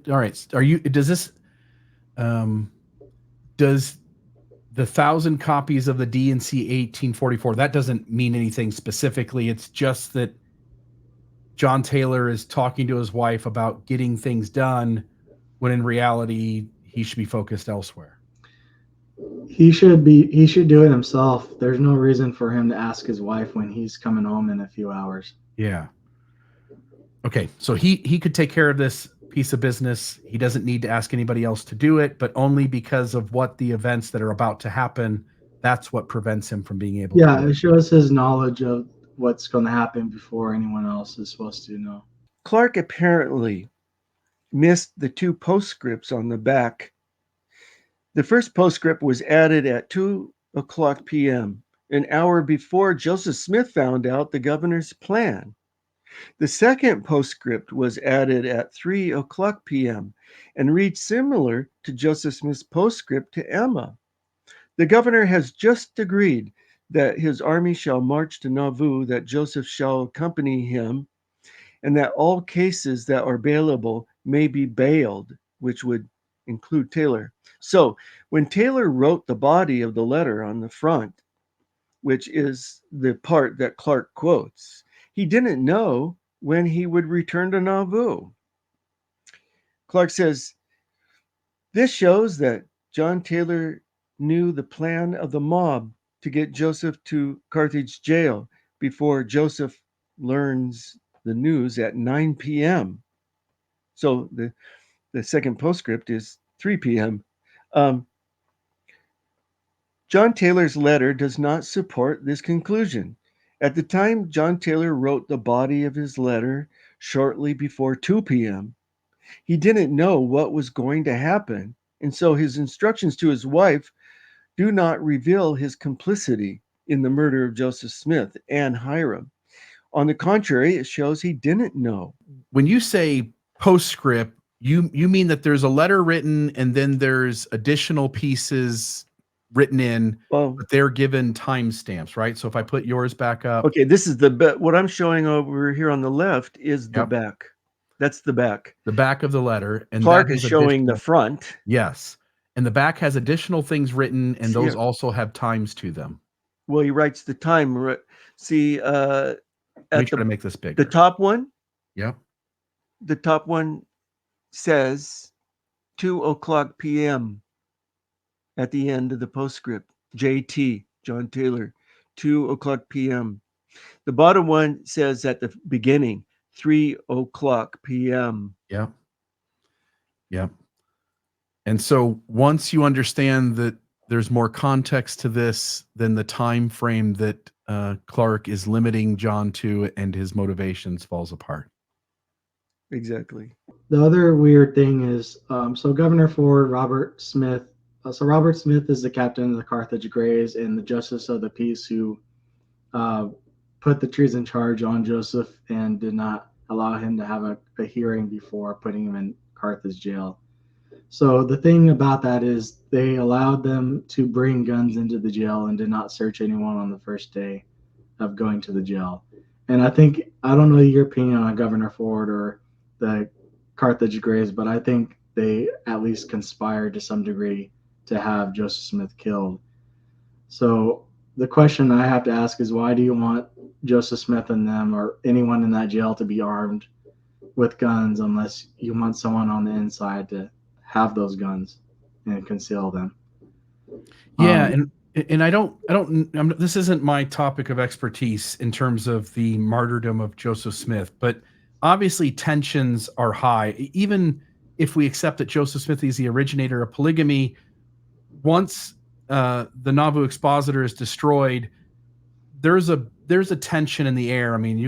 right. Does the 1,000 copies of the D&C 1844, that doesn't mean anything specifically. It's just that John Taylor is talking to his wife about getting things done when in reality he should be focused elsewhere. He should do it himself. There's no reason for him to ask his wife when he's coming home in a few hours. Yeah. Okay, so he could take care of this piece of business. He doesn't need to ask anybody else to do it, but only because of what the events that are about to happen, that's what prevents him from being able to do it. It shows his knowledge of what's going to happen before anyone else is supposed to know. Clark apparently missed the two postscripts on the back. The first postscript was added at 2:00 p.m., an hour before Joseph Smith found out the governor's plan. The second postscript was added at 3:00 p.m. and reads similar to Joseph Smith's postscript to Emma. The governor has just agreed that his army shall march to Nauvoo, that Joseph shall accompany him, and that all cases that are bailable may be bailed, which would include Taylor. So when Taylor wrote the body of the letter on the front, which is the part that Clark quotes, he didn't know when he would return to Nauvoo. Clark says, This shows that John Taylor knew the plan of the mob to get Joseph to Carthage jail before Joseph learns the news at 9 p.m. So the second postscript is 3 p.m. John Taylor's letter does not support this conclusion. At the time John Taylor wrote the body of his letter shortly before 2 p.m., he didn't know what was going to happen, and so his instructions to his wife do not reveal his complicity in the murder of Joseph Smith and Hiram. On the contrary, it shows he didn't know. When you say postscript, you mean that there's a letter written and then there's additional pieces written in, but they're given timestamps, right? So if I put yours back up. Okay, this is what I'm showing over here on the left is the back. That's the back. The back of the letter. And Clark is showing the front. Yes. And the back has additional things written, and those also have times to them. Well, he writes the time. See, let me try to make this bigger. The top one? Yep. The top one says 2:00 p.m. at the end of the postscript. JT, John Taylor, 2:00 p.m. The bottom one says at the beginning, 3:00 p.m. Yep. Yep. And so once you understand that there's more context to this than the time frame that Clark is limiting John to, and his motivations falls apart. Exactly. The other weird thing is, so Governor Ford, Robert Smith. So Robert Smith is the captain of the Carthage Greys and the justice of the peace who put the treason charge on Joseph and did not allow him to have a hearing before putting him in Carthage jail. So the thing about that is they allowed them to bring guns into the jail and did not search anyone on the first day of going to the jail. And I don't know your opinion on Governor Ford or the Carthage Greys, but I think they at least conspired to some degree to have Joseph Smith killed. So the question I have to ask is, why do you want Joseph Smith and them or anyone in that jail to be armed with guns unless you want someone on the inside to have those guns and conceal them? Yeah, and this isn't my topic of expertise in terms of the martyrdom of Joseph Smith, but obviously tensions are high. Even if we accept that Joseph Smith is the originator of polygamy, once the Nauvoo Expositor is destroyed, there's a tension in the air. I mean,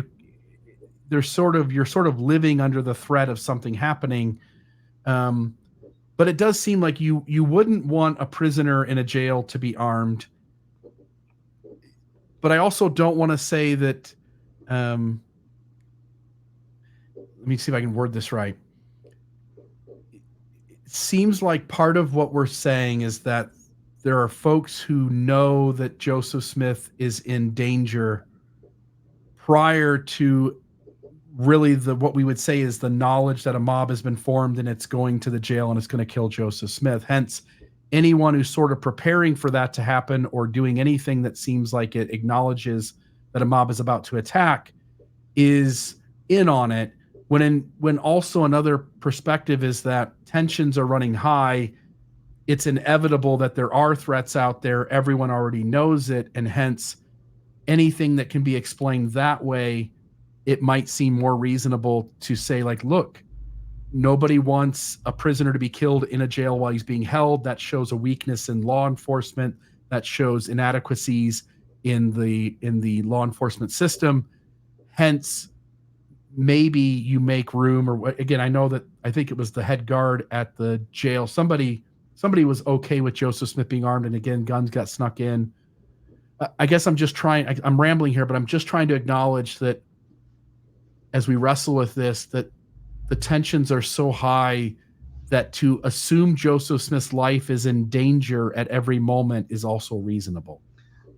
you're sort of living under the threat of something happening. But it does seem like you wouldn't want a prisoner in a jail to be armed. But I also don't want to say that. Let me see if I can word this right. It seems like part of what we're saying is that there are folks who know that Joseph Smith is in danger prior to really what we would say is the knowledge that a mob has been formed and it's going to the jail and it's going to kill Joseph Smith. Hence, anyone who's sort of preparing for that to happen or doing anything that seems like it acknowledges that a mob is about to attack is in on it. When also another perspective is that tensions are running high, it's inevitable that there are threats out there. Everyone already knows it, and hence anything that can be explained that way, it might seem more reasonable to say, like, look, nobody wants a prisoner to be killed in a jail while he's being held. That shows a weakness in law enforcement. That shows inadequacies in the law enforcement system. Hence, maybe you make room, or again, I think it was the head guard at the jail. Somebody was okay with Joseph Smith being armed, and again, guns got snuck in. I guess I'm rambling here, but I'm just trying to acknowledge that as we wrestle with this, that the tensions are so high that to assume Joseph Smith's life is in danger at every moment is also reasonable.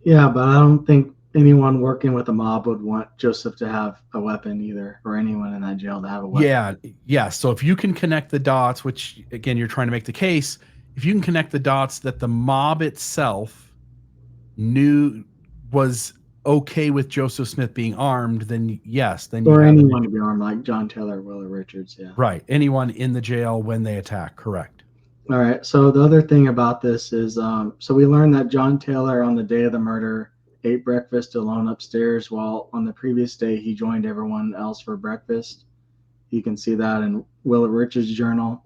Yeah, but I don't think anyone working with a mob would want Joseph to have a weapon either, or anyone in that jail to have a weapon. Yeah. So if you can connect the dots, which again, you're trying to make the case, if you can connect the dots that the mob itself was okay with Joseph Smith being armed, then yes. Or anyone to be armed, like John Taylor, Willie Richards, yeah. Right. Anyone in the jail when they attack, correct. All right. So the other thing about this is, so we learned that John Taylor on the day of the murder ate breakfast alone upstairs, while on the previous day he joined everyone else for breakfast. You can see that in Willett Rich's journal.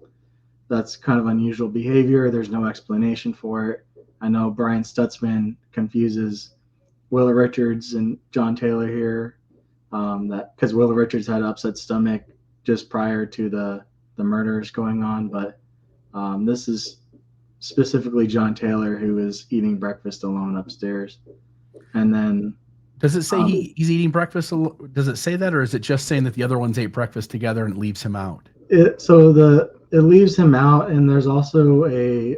That's kind of unusual behavior. There's no explanation for it. I know Brian Stutzman confuses Willett Richards and John Taylor here, that because Willett Richards had upset stomach just prior to the murders going on, but this is specifically John Taylor who is eating breakfast alone upstairs. And then does it say he's eating breakfast? Does it say that, or is it just saying that the other ones ate breakfast together and it leaves him out? It leaves him out, and there's also a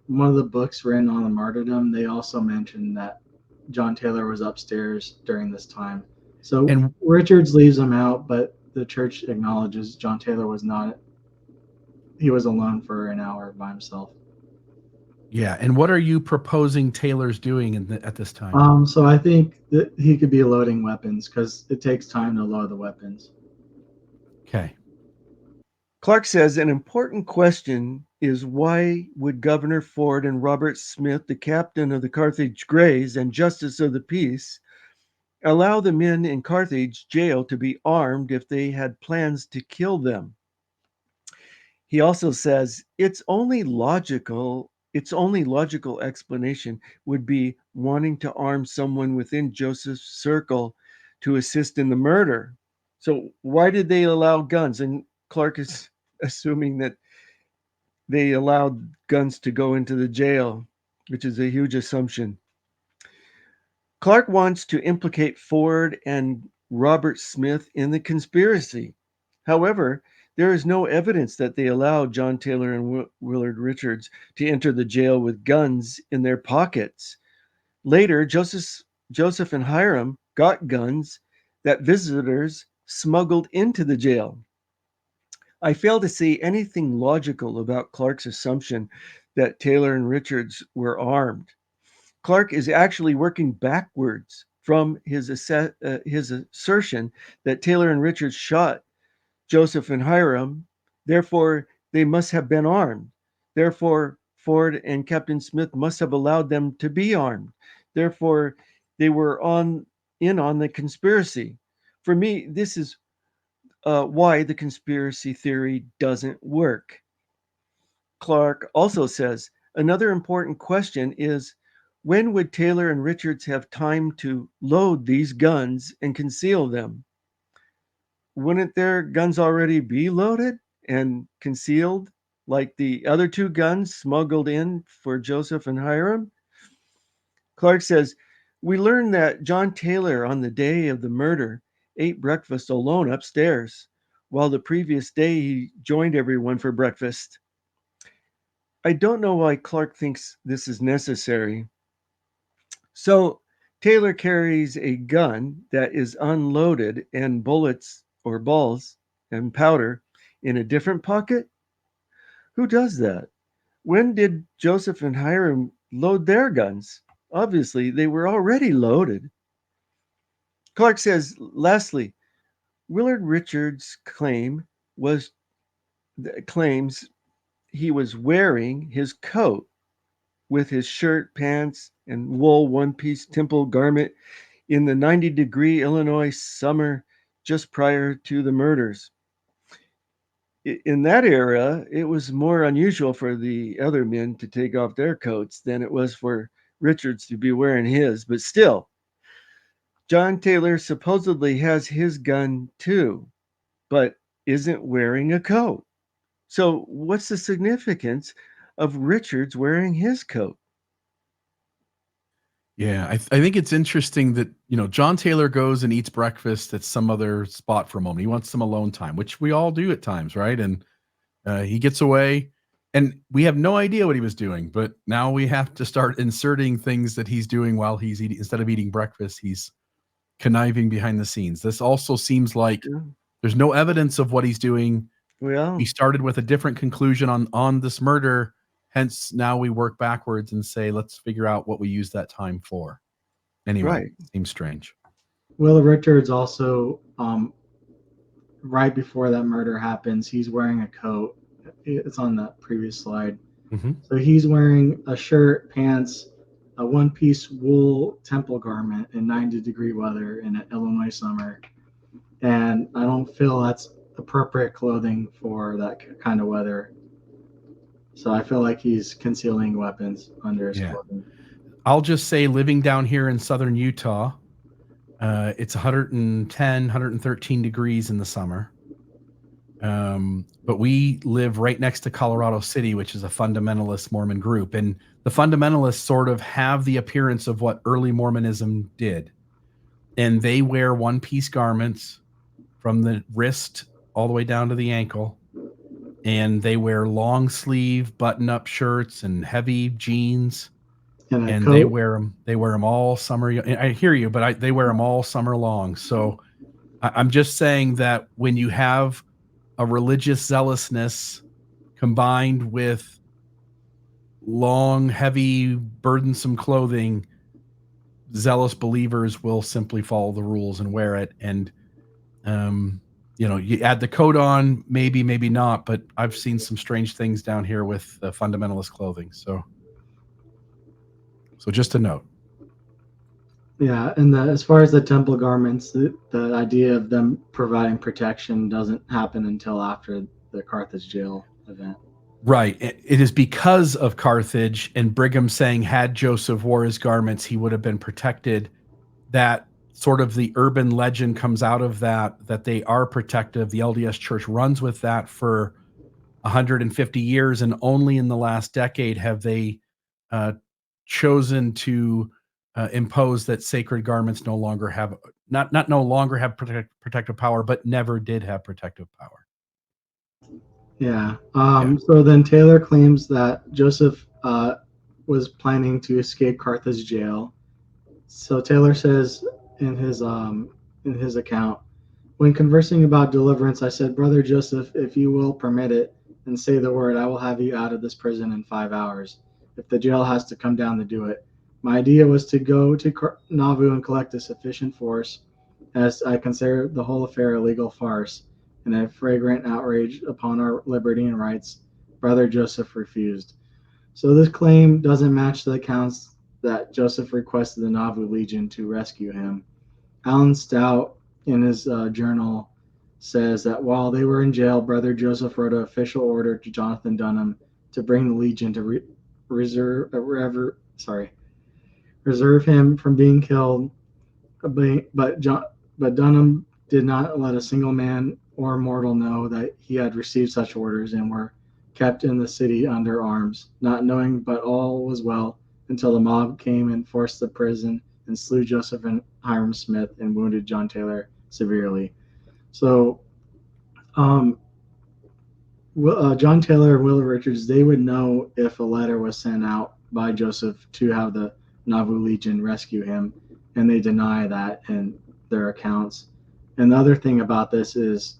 one of the books written on the martyrdom. They also mentioned that John Taylor was upstairs during this time. So and Richards leaves him out, but the church acknowledges John Taylor was not. He was alone for an hour by himself. Yeah, and what are you proposing Taylor's doing at this time? So I think that he could be loading weapons because it takes time to load the weapons. Okay. Clark says an important question is why would Governor Ford and Robert Smith, the captain of the Carthage Greys and justice of the peace, allow the men in Carthage jail to be armed if they had plans to kill them? He also says its only logical explanation would be wanting to arm someone within Joseph's circle to assist in the murder. So why did they allow guns? And Clark is assuming that they allowed guns to go into the jail, which is a huge assumption. Clark wants to implicate Ford and Robert Smith in the conspiracy. However, there is no evidence that they allowed John Taylor and Willard Richards to enter the jail with guns in their pockets. Later, Joseph and Hiram got guns that visitors smuggled into the jail. I fail to see anything logical about Clark's assumption that Taylor and Richards were armed. Clark is actually working backwards from his assertion that Taylor and Richards shot Joseph and Hiram, therefore they must have been armed. Therefore, Ford and Captain Smith must have allowed them to be armed. Therefore, they were in on the conspiracy. For me, this is why the conspiracy theory doesn't work. Clark also says another important question is when would Taylor and Richards have time to load these guns and conceal them? Wouldn't their guns already be loaded and concealed like the other two guns smuggled in for Joseph and Hiram? Clark says, we learned that John Taylor on the day of the murder ate breakfast alone upstairs, while the previous day he joined everyone for breakfast. I don't know why Clark thinks this is necessary. So Taylor carries a gun that is unloaded and bullets or balls and powder in a different pocket? Who does that? When did Joseph and Hiram load their guns? Obviously, they were already loaded. Clark says, lastly, Willard Richards' claims he was wearing his coat with his shirt, pants, and wool one-piece temple garment in the 90-degree Illinois summer just prior to the murders. In that era, it was more unusual for the other men to take off their coats than it was for Richards to be wearing his. But still, John Taylor supposedly has his gun too, but isn't wearing a coat. So what's the significance of Richards wearing his coat? Yeah, I think it's interesting that, John Taylor goes and eats breakfast at some other spot for a moment. He wants some alone time, which we all do at times, right? And he gets away, and we have no idea what he was doing, but now we have to start inserting things that he's doing while he's eating. Instead of eating breakfast, he's conniving behind the scenes. This also seems like there's no evidence of what he's doing. Well, we started with a different conclusion on this murder. Hence, now we work backwards and say, let's figure out what we use that time for. Anyway, right. Seems strange. Will Richards also, right before that murder happens, he's wearing a coat It's on that previous slide. Mhm. So he's wearing a shirt, pants, a one-piece wool temple garment in 90-degree weather in an Illinois summer. And I don't feel that's appropriate clothing for that kind of weather. So I feel like he's concealing weapons under his Yeah. clothing. I'll just say, living down here in southern Utah, it's 110, 113 degrees in the summer. But we live right next to Colorado City, which is a fundamentalist Mormon group. And the fundamentalists sort of have the appearance of what early Mormonism did. And they wear one-piece garments from the wrist all the way down to the ankle. And they wear long sleeve button-up shirts and heavy jeans. And a And coat. they wear them all summer. I hear you, but they wear them all summer long. So I'm just saying that when you have a religious zealousness combined with long, heavy, burdensome clothing, zealous believers will simply follow the rules and wear it. And you add the coat on, maybe not, but I've seen some strange things down here with the fundamentalist clothing. So just a note. Yeah, and as far as the temple garments, the idea of them providing protection doesn't happen until after the Carthage jail event. Right. It is because of Carthage and Brigham saying, had Joseph wore his garments, he would have been protected, that sort of the urban legend comes out of that they are protective. The LDS Church runs with that for 150 years, and only in the last decade have they chosen to impose that sacred garments no longer have protective power, but never did have protective power. Yeah. So then Taylor claims that Joseph was planning to escape Carthage jail. So Taylor says in his account, when conversing about deliverance, I said, "Brother Joseph, if you will permit it and say the word, I will have you out of this prison in 5 hours, if the jail has to come down to do it." My idea was to go to Nauvoo and collect a sufficient force, as I consider the whole affair a legal farce and a flagrant outrage upon our liberty and rights. Brother Joseph refused. So this claim doesn't match the accounts that Joseph requested the Nauvoo Legion to rescue him. Alan Stout, in his journal, says that while they were in jail, Brother Joseph wrote an official order to Jonathan Dunham to bring the Legion to reserve him from being killed. But Dunham did not let a single man or mortal know that he had received such orders, and were kept in the city under arms, not knowing but all was well, until the mob came and forced the prison and slew Joseph and Hiram Smith and wounded John Taylor severely. So John Taylor and Will Richards, they would know if a letter was sent out by Joseph to have the Nauvoo Legion rescue him, and they deny that in their accounts. And the other thing about this is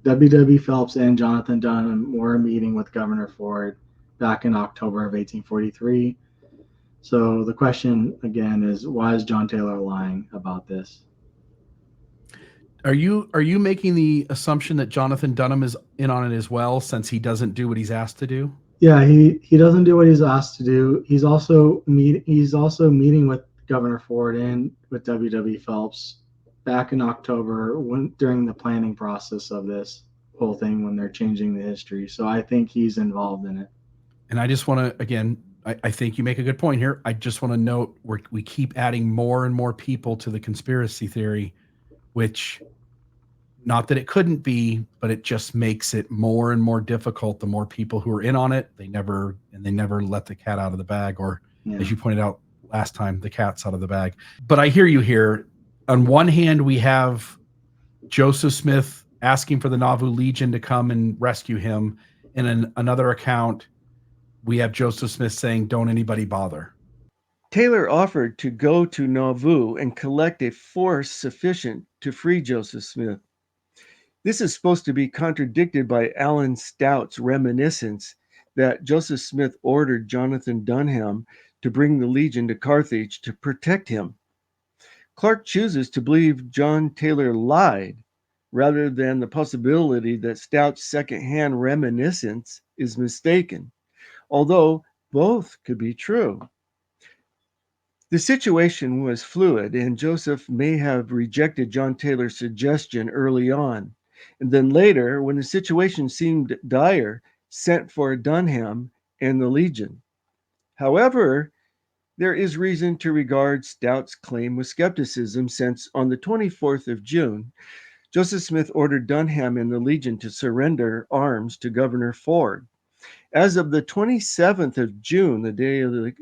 W.W. Phelps and Jonathan Dunham were meeting with Governor Ford back in October of 1843. So the question again is, why is John Taylor lying about this? Are you making the assumption that Jonathan Dunham is in on it as well, since he doesn't do what he's asked to do? Yeah, he doesn't do what he's asked to do. He's also meeting with Governor Ford and with W.W. Phelps back in October during the planning process of this whole thing, when they're changing the history. So I think he's involved in it. And I just want to, again, I think you make a good point here. I just want to note we keep adding more and more people to the conspiracy theory, which, not that it couldn't be, but it just makes it more and more difficult. The more people who are in on it, they never let the cat out of the bag, or as you pointed out last time, the cat's out of the bag. But I hear you here. On one hand, we have Joseph Smith asking for the Nauvoo Legion to come and rescue him. And in another account, we have Joseph Smith saying, "Don't anybody bother." Taylor offered to go to Nauvoo and collect a force sufficient to free Joseph Smith. This is supposed to be contradicted by Alan Stout's reminiscence that Joseph Smith ordered Jonathan Dunham to bring the Legion to Carthage to protect him. Clark chooses to believe John Taylor lied rather than the possibility that Stout's secondhand reminiscence is mistaken, although both could be true. The situation was fluid, and Joseph may have rejected John Taylor's suggestion early on, and then later, when the situation seemed dire, sent for Dunham and the Legion. However, there is reason to regard Stout's claim with skepticism, since on the 24th of June, Joseph Smith ordered Dunham and the Legion to surrender arms to Governor Ford. As of the 27th of June, the day of the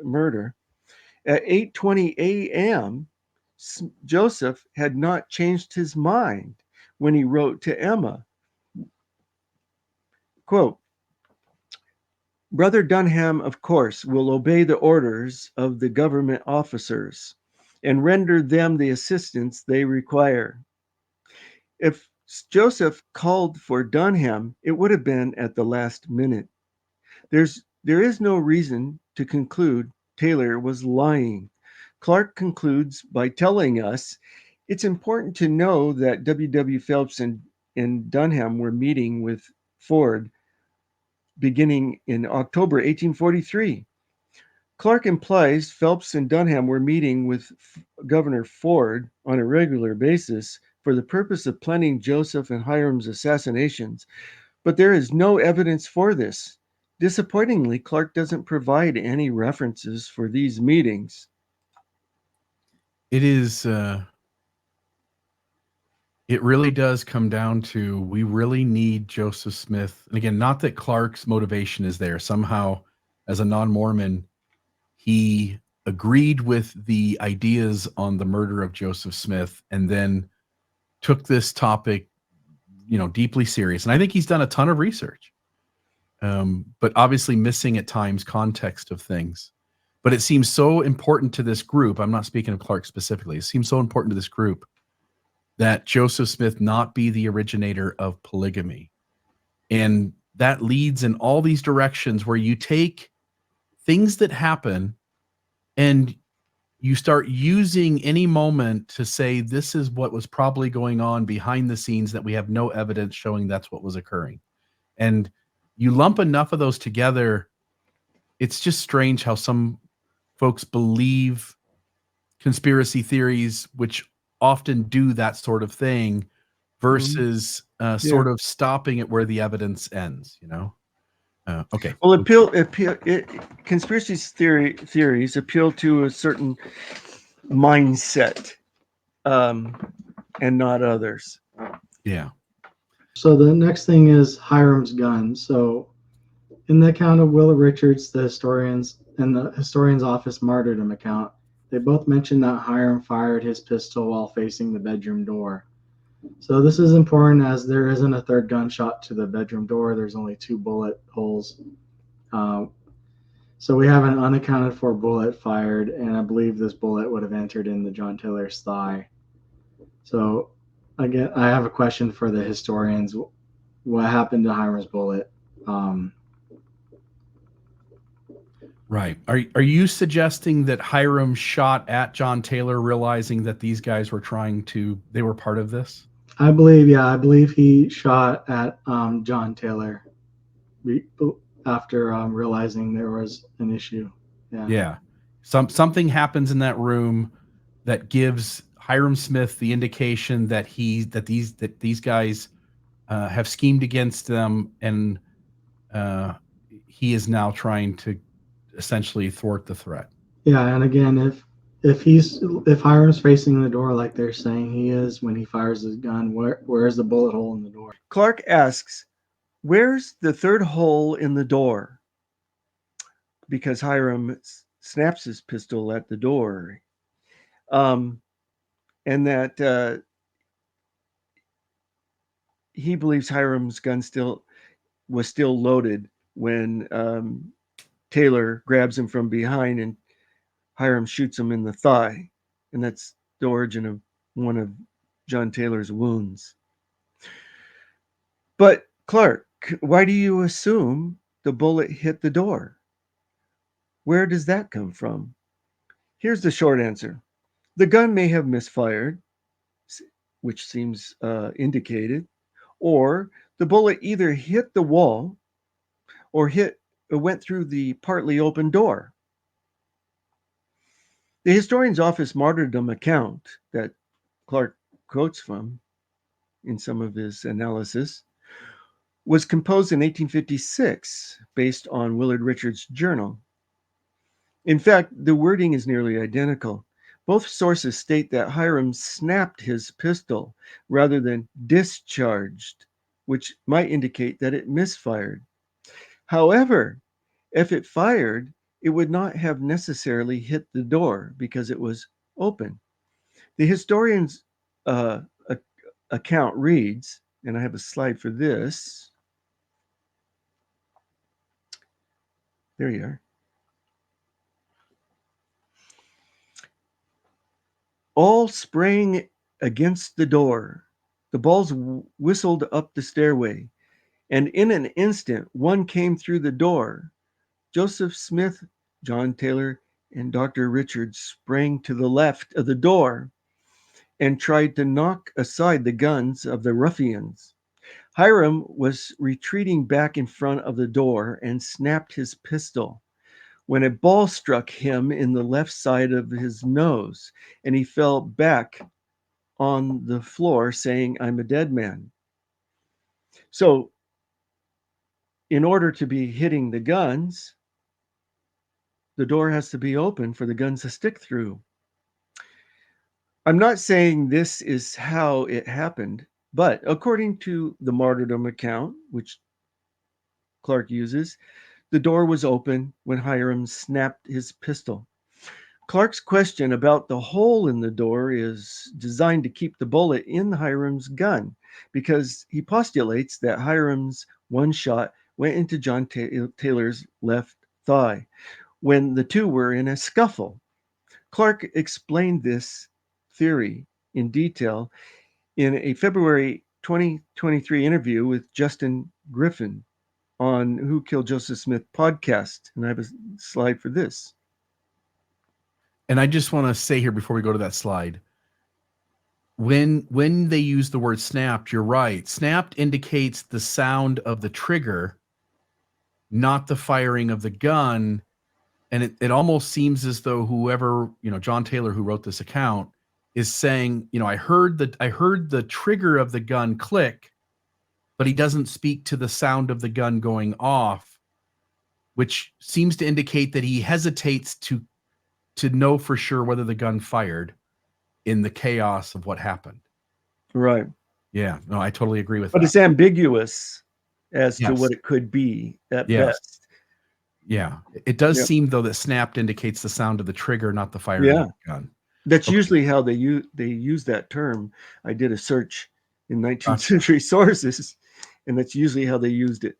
murder, at 8:20 a.m., Joseph had not changed his mind when he wrote to Emma, quote, "Brother Dunham, of course, will obey the orders of the government officers and render them the assistance they require." If Joseph called for Dunham, it would have been at the last minute. There is no reason to conclude Taylor was lying. Clark concludes by telling us it's important to know that W. Phelps and Dunham were meeting with Ford beginning in October 1843. Clark implies Phelps and Dunham were meeting with Governor Ford on a regular basis for the purpose of planning Joseph and Hiram's assassinations, but there is no evidence for this. Disappointingly, Clark doesn't provide any references for these meetings. It is, it really does come down to, we really need Joseph Smith. And again, not that Clark's motivation is there. Somehow, as a non-Mormon, he agreed with the ideas on the murder of Joseph Smith and then took this topic, deeply serious. And I think he's done a ton of research, but obviously missing at times context of things. But it seems so important to this group. I'm not speaking of Clark specifically. It seems so important to this group that Joseph Smith not be the originator of polygamy. And that leads in all these directions where you take things that happen and you start using any moment to say, this is what was probably going on behind the scenes that we have no evidence showing that's what was occurring. And you lump enough of those together, it's just strange how some folks believe conspiracy theories, which often do that sort of thing, versus sort of stopping it where the evidence ends, Okay. Well, conspiracy theories appeal to a certain mindset, and not others. Yeah. So the next thing is Hiram's gun. So in the account of Will Richards, the historian's office martyrdom account, they both mention that Hiram fired his pistol while facing the bedroom door. So this is important as there isn't a third gunshot to the bedroom door. There's only 2 bullet holes. So we have an unaccounted for bullet fired, and I believe this bullet would have entered into John Taylor's thigh. So again, I have a question for the historians. What happened to Hiram's bullet? Right. Are you suggesting that Hiram shot at John Taylor, realizing that these guys were they were part of this? I believe he shot at John Taylor after realizing there was an issue. Yeah. Something happens in that room that gives Hiram Smith the indication that these guys have schemed against them, and he is now trying to essentially thwart the threat. Yeah, and again, if Hiram's facing the door like they're saying he is when he fires his gun, where is the bullet hole in the door? Clark asks, "Where's the third hole in the door?" Because Hiram snaps his pistol at the door, and that he believes Hiram's gun was still loaded when Taylor grabs him from behind and Hiram shoots him in the thigh, and that's the origin of one of John Taylor's wounds. But Clark, why do you assume the bullet hit the door? Where does that come from? Here's the short answer. The gun may have misfired, which seems indicated, or the bullet either hit the wall or went through the partly open door. The historian's office martyrdom account that Clark quotes from in some of his analysis was composed in 1856 based on Willard Richards' journal. In fact, the wording is nearly identical. Both sources state that Hiram snapped his pistol rather than discharged, which might indicate that it misfired. However, if it fired, it would not have necessarily hit the door because it was open. The historian's account reads, and I have a slide for this. There you are. All sprang against the door. The balls whistled up the stairway, and in an instant one came through the door. Joseph Smith, John Taylor, and Dr. Richards sprang to the left of the door and tried to knock aside the guns of the ruffians. Hiram was retreating back in front of the door and snapped his pistol when a ball struck him in the left side of his nose, and he fell back on the floor saying, "I'm a dead man." So, in order to be hitting the guns, the door has to be open for the guns to stick through. I'm not saying this is how it happened, but according to the martyrdom account, which Clark uses, the door was open when Hiram snapped his pistol. Clark's question about the hole in the door is designed to keep the bullet in Hiram's gun because he postulates that Hiram's one shot went into John Taylor's left thigh when the two were in a scuffle. Clark explained this theory in detail in a February 2023 interview with Justin Griffin on Who Killed Joseph Smith podcast. And I have a slide for this. And I just want to say here before we go to that slide, when they use the word snapped, you're right. Snapped indicates the sound of the trigger, not the firing of the gun. And it almost seems as though whoever, John Taylor, who wrote this account, is saying, I heard the trigger of the gun click, but he doesn't speak to the sound of the gun going off, which seems to indicate that he hesitates to know for sure whether the gun fired in the chaos of what happened. Right. Yeah, no, I totally agree with that. But it's ambiguous as to what it could be at best. Yeah. It does seem, though, that snapped indicates the sound of the trigger, not the firing of the gun. That's usually how they use that term. I did a search in 19th century sources, and that's usually how they used it.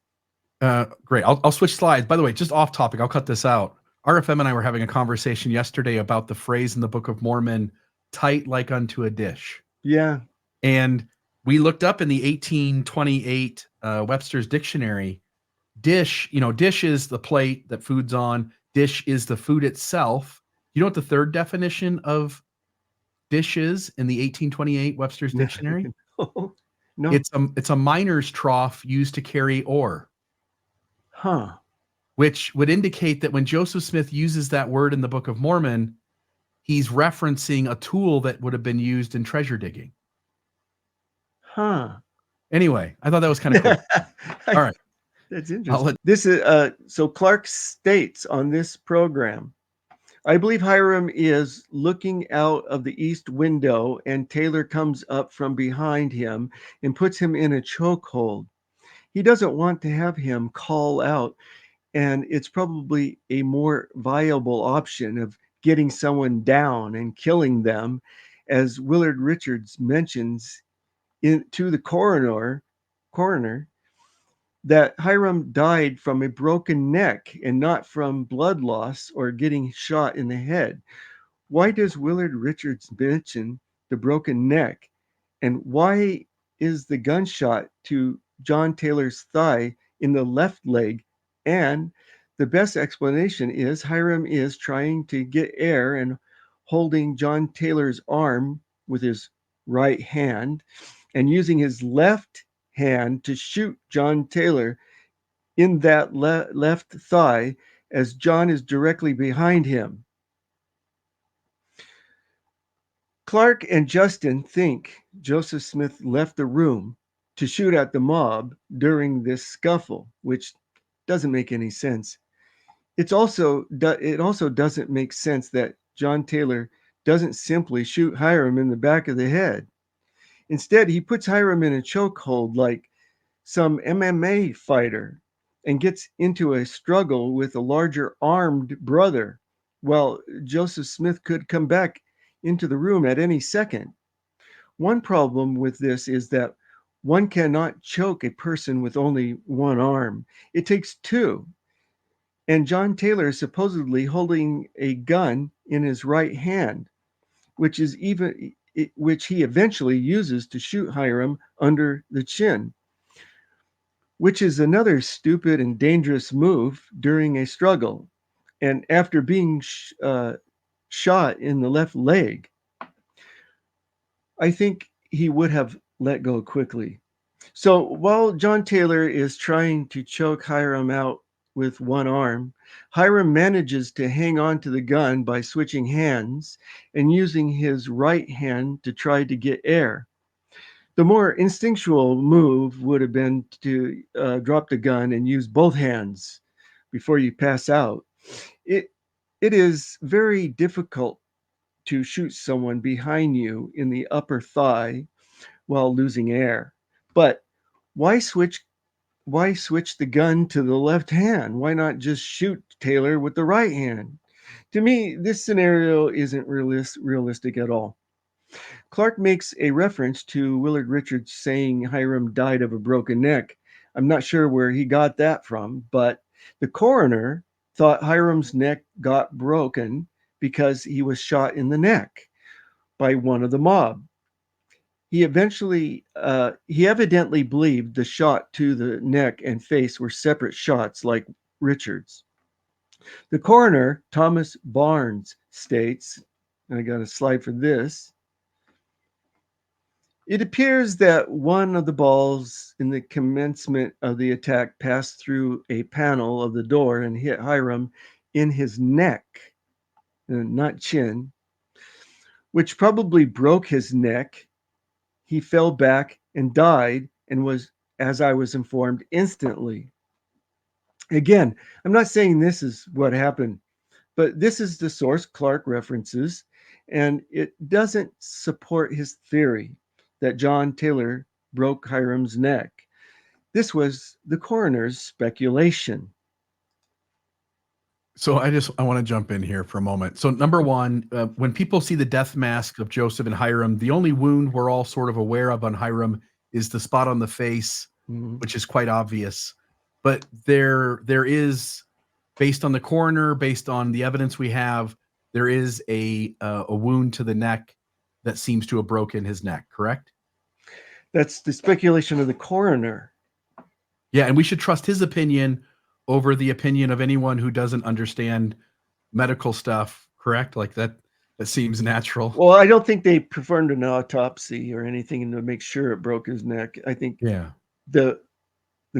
Great. I'll switch slides. By the way, just off topic, I'll cut this out. RFM and I were having a conversation yesterday about the phrase in the Book of Mormon, tight like unto a dish. Yeah. And we looked up in the 1828 Webster's Dictionary, dish, dish is the plate that food's on. Dish is the food itself. You know what the third definition of dish is in the 1828 Webster's Dictionary? No. It's a miner's trough used to carry ore. Huh. Which would indicate that when Joseph Smith uses that word in the Book of Mormon, he's referencing a tool that would have been used in treasure digging. Huh. Anyway, I thought that was kind of cool. All right. That's interesting. This is so Clark states on this program, I believe Hiram is looking out of the east window and Taylor comes up from behind him and puts him in a chokehold. He doesn't want to have him call out, and it's probably a more viable option of getting someone down and killing them, as Willard Richards mentions to the coroner that Hiram died from a broken neck and not from blood loss or getting shot in the head. Why does Willard Richards mention the broken neck? And why is the gunshot to John Taylor's thigh in the left leg? And the best explanation is Hiram is trying to get air and holding John Taylor's arm with his right hand and using his left hand to shoot John Taylor in that left thigh as John is directly behind him. Clark and Justin think Joseph Smith left the room to shoot at the mob during this scuffle, which doesn't make any sense. It also doesn't make sense that John Taylor doesn't simply shoot Hiram in the back of the head. Instead, he puts Hiram in a chokehold like some MMA fighter and gets into a struggle with a larger armed brother. Well, Joseph Smith could come back into the room at any second. One problem with this is that one cannot choke a person with only one arm. It takes two. And John Taylor is supposedly holding a gun in his right hand, which he eventually uses to shoot Hiram under the chin, which is another stupid and dangerous move during a struggle. And after being shot in the left leg, I think he would have let go quickly. So while John Taylor is trying to choke Hiram out with one arm, Hiram manages to hang on to the gun by switching hands and using his right hand to try to get air. The more instinctual move would have been to drop the gun and use both hands before you pass out. It is very difficult to shoot someone behind you in the upper thigh while losing air. But why switch the gun to the left hand? Why not just shoot Taylor with the right hand? To me, this scenario isn't realistic at all. Clark makes a reference to Willard Richards saying Hiram died of a broken neck. I'm not sure where he got that from, but the coroner thought Hiram's neck got broken because he was shot in the neck by one of the mob. He evidently believed the shot to the neck and face were separate shots like Richards. The coroner, Thomas Barnes, states, and I got a slide for this, it appears that one of the balls in the commencement of the attack passed through a panel of the door and hit Hiram in his neck, not chin, which probably broke his neck. He fell back and died and was, as I was informed, instantly. Again, I'm not saying this is what happened, but this is the source Clark references, and it doesn't support his theory that John Taylor broke Hiram's neck. This was the coroner's speculation. So I want to jump in here for a moment. So number one, when people see the death mask of Joseph and Hiram, the only wound we're all sort of aware of on Hiram is the spot on the face, which is quite obvious. But there is, based on the coroner, based on the evidence we have, there is a wound to the neck that seems to have broken his neck, correct? That's the speculation of the coroner. Yeah, and we should trust his opinion over the opinion of anyone who doesn't understand medical stuff, correct? Like that seems natural. Well, I don't think they performed an autopsy or anything to make sure it broke his neck. I think the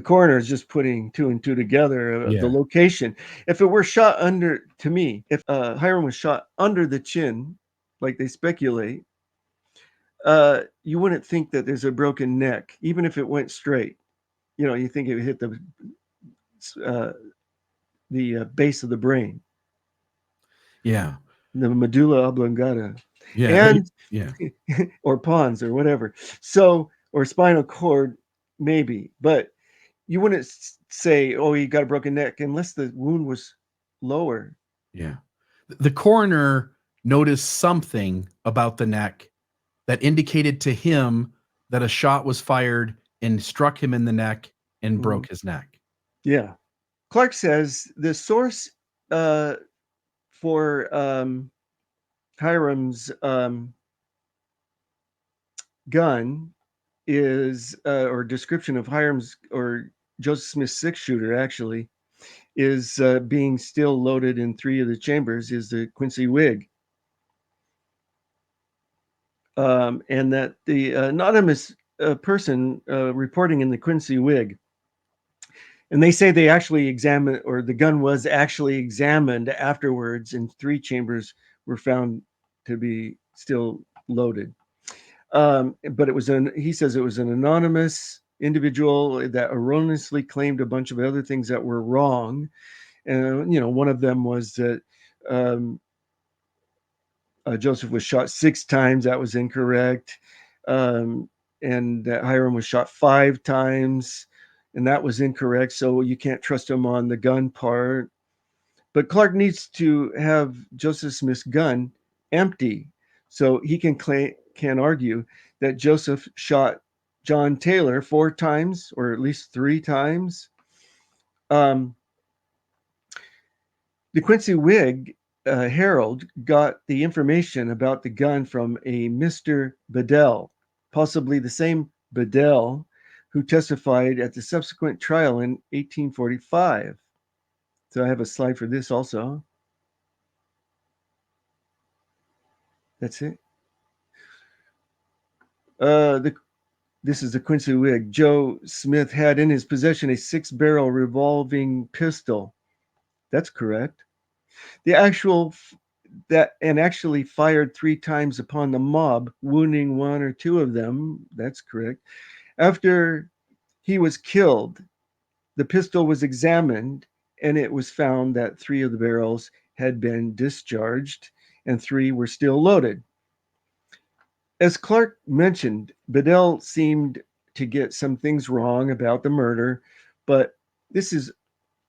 coroner is just putting two and two together of the location. If it were shot under, to me, if Hiram was shot under the chin, like they speculate, you wouldn't think that there's a broken neck, even if it went straight. You know, you think it would hit the base of the brain. Yeah. The medulla oblongata. Yeah. And or pons or whatever. So, or spinal cord, maybe. But you wouldn't say, oh, he got a broken neck unless the wound was lower. Yeah. The coroner noticed something about the neck that indicated to him that a shot was fired and struck him in the neck and broke his neck. Yeah. Clark says the source for Hiram's gun is, or description of Hiram's or Joseph Smith's six-shooter actually, is being still loaded in 3 of the chambers is the Quincy Wig. and that the anonymous person reporting in the Quincy Whig, and they say they actually examined, or the gun was actually examined afterwards, and 3 chambers were found to be still loaded. But he says it was an anonymous individual that erroneously claimed a bunch of other things that were wrong. And, one of them was that Joseph was shot 6 times. That was incorrect. And that Hiram was shot 5 times, and that was incorrect. So you can't trust him on the gun part. But Clark needs to have Joseph Smith's gun empty so he can argue that Joseph shot John Taylor 4 times, or at least 3 times. The Quincy Whig Herald got the information about the gun from a Mr. Bedell, possibly the same Bedell who testified at the subsequent trial in 1845. So I have a slide for this also. That's it. This is the Quincy Whig. Joe Smith had in his possession a 6-barrel revolving pistol. That's correct. Actually fired 3 times upon the mob, wounding 1 or 2 of them. That's correct. After he was killed, the pistol was examined, and it was found that 3 of the barrels had been discharged and 3 were still loaded. As Clark mentioned, Bedell seemed to get some things wrong about the murder, but this is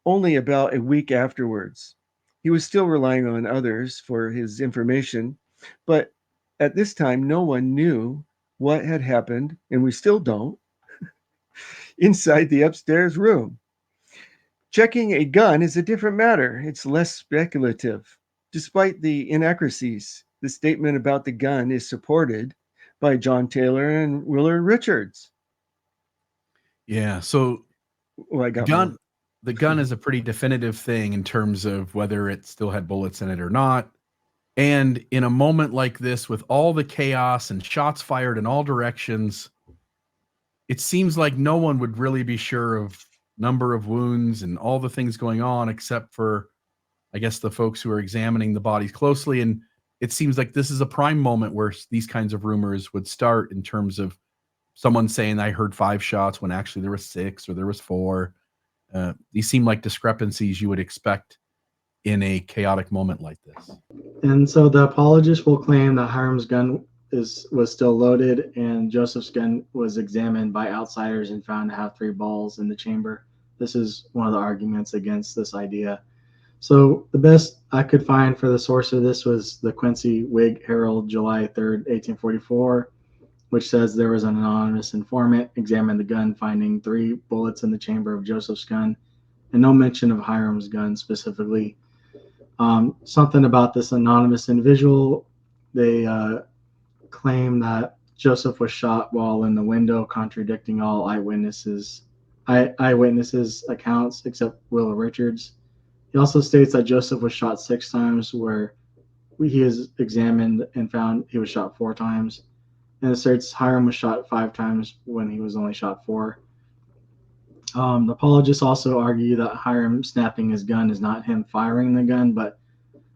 only about a week afterwards. He was still relying on others for his information, but at this time, no one knew what had happened, and we still don't, inside the upstairs room. Checking a gun is a different matter. It's less speculative. Despite the inaccuracies, the statement about the gun is supported by John Taylor and Willard Richards. Yeah, so I got the gun is a pretty definitive thing in terms of whether it still had bullets in it or not. And in a moment like this, with all the chaos and shots fired in all directions, it seems like no one would really be sure of number of wounds and all the things going on, except for, I guess, the folks who are examining the bodies closely. And it seems like this is a prime moment where these kinds of rumors would start, in terms of someone saying, I heard 5 shots when actually there was 6 or there was 4. These seem like discrepancies you would expect in a chaotic moment like this. And so the apologist will claim that Hiram's gun was still loaded, and Joseph's gun was examined by outsiders and found to have 3 balls in the chamber. This is one of the arguments against this idea. So the best I could find for the source of this was the Quincy Whig Herald, July 3rd, 1844, which says there was an anonymous informant examined the gun, finding 3 bullets in the chamber of Joseph's gun, and no mention of Hiram's gun specifically. Something about this anonymous individual, they claim that Joseph was shot while in the window, contradicting all eyewitnesses' accounts except Will Richards. He also states that Joseph was shot 6 times, where he is examined and found he was shot 4 times, and asserts Hiram was shot 5 times when he was only shot 4. The apologists also argue that Hiram snapping his gun is not him firing the gun, but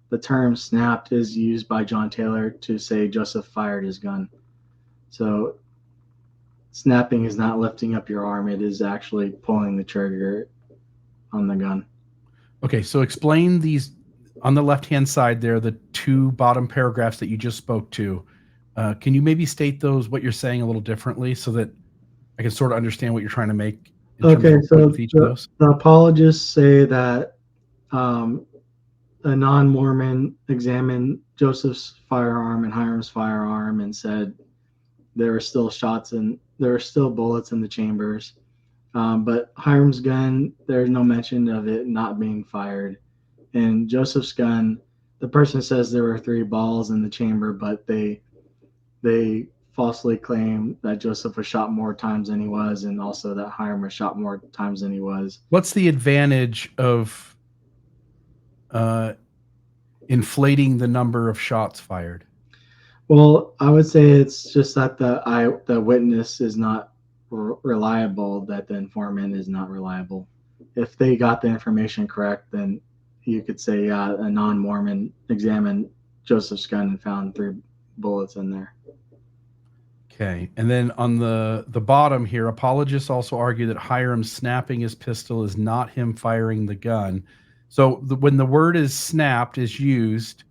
the term snapped is used by John Taylor to say Joseph fired his gun. So snapping is not lifting up your arm, it is actually pulling the trigger on the gun. Okay, so explain these on the left-hand side there, the 2 bottom paragraphs that you just spoke to. Can you maybe state those, what you're saying, a little differently, so that I can sort of understand what you're trying to make in terms of so with each of those? The apologists say that a non-Mormon examined Joseph's firearm and Hiram's firearm and said there were still bullets in the chambers. But Hiram's gun, there's no mention of it not being fired. And Joseph's gun, the person says there were 3 balls in the chamber, but they falsely claim that Joseph was shot more times than he was, and also that Hiram was shot more times than he was. What's the advantage of inflating the number of shots fired? Well, I would say it's just that the witness is not reliable, that the informant is not reliable. If they got the information correct, then you could say, yeah, a non-Mormon examined Joseph's gun and found 3 bullets in there. Okay. And then on the bottom here, apologists also argue that Hiram snapping his pistol is not him firing the gun. So when the word is snapped is used,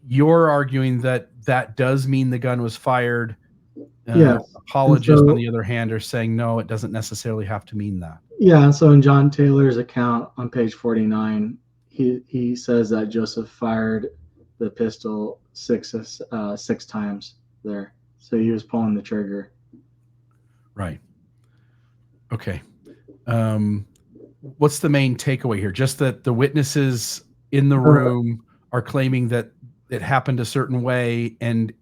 you're arguing that that does mean the gun was fired. Yes. And Apologists, on so, the other hand, are saying no, it doesn't necessarily have to mean that. yeah, and so in John Taylor's account on page 49, he says that Joseph fired the pistol six times there. So he was pulling the trigger. Right. Okay. What's the main takeaway here? Just that the witnesses in the room are claiming that it happened a certain way, and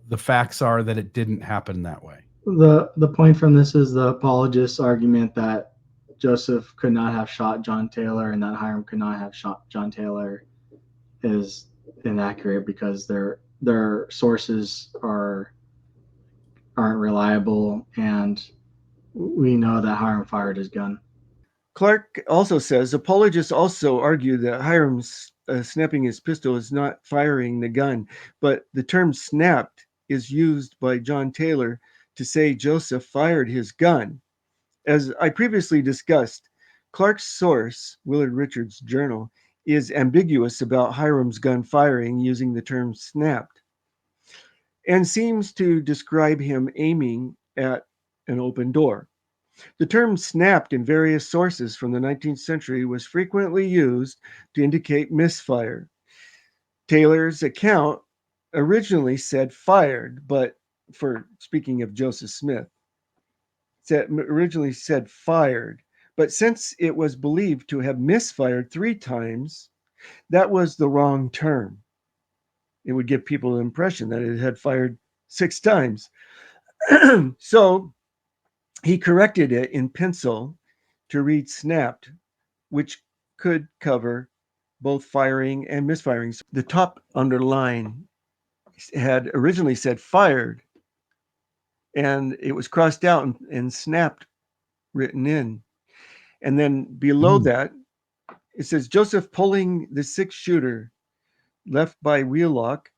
the facts are that it didn't happen that way. The point from this is the apologist's argument that Joseph could not have shot John Taylor and that Hiram could not have shot John Taylor is inaccurate because their sources aren't reliable, and we know that Hiram fired his gun. Clark also says apologists also argue that Hiram's snapping his pistol is not firing the gun, but the term snapped is used by John Taylor to say Joseph fired his gun. As I previously discussed, Clark's source, Willard Richards' journal, is ambiguous about Hiram's gun firing using the term snapped and seems to describe him aiming at an open door. The term snapped in various sources from the 19th century was frequently used to indicate misfire. Taylor's account originally said fired, but for speaking of Joseph Smith, originally said fired, but since it was believed to have misfired 3 times, that was the wrong term. It would give people the impression that it had fired 6 times. So he corrected it in pencil to read snapped, which could cover both firing and misfiring. So the top underline had originally said fired, and it was crossed out and snapped written in. And then below that, it says Joseph pulling the 6-shooter left by Wheelock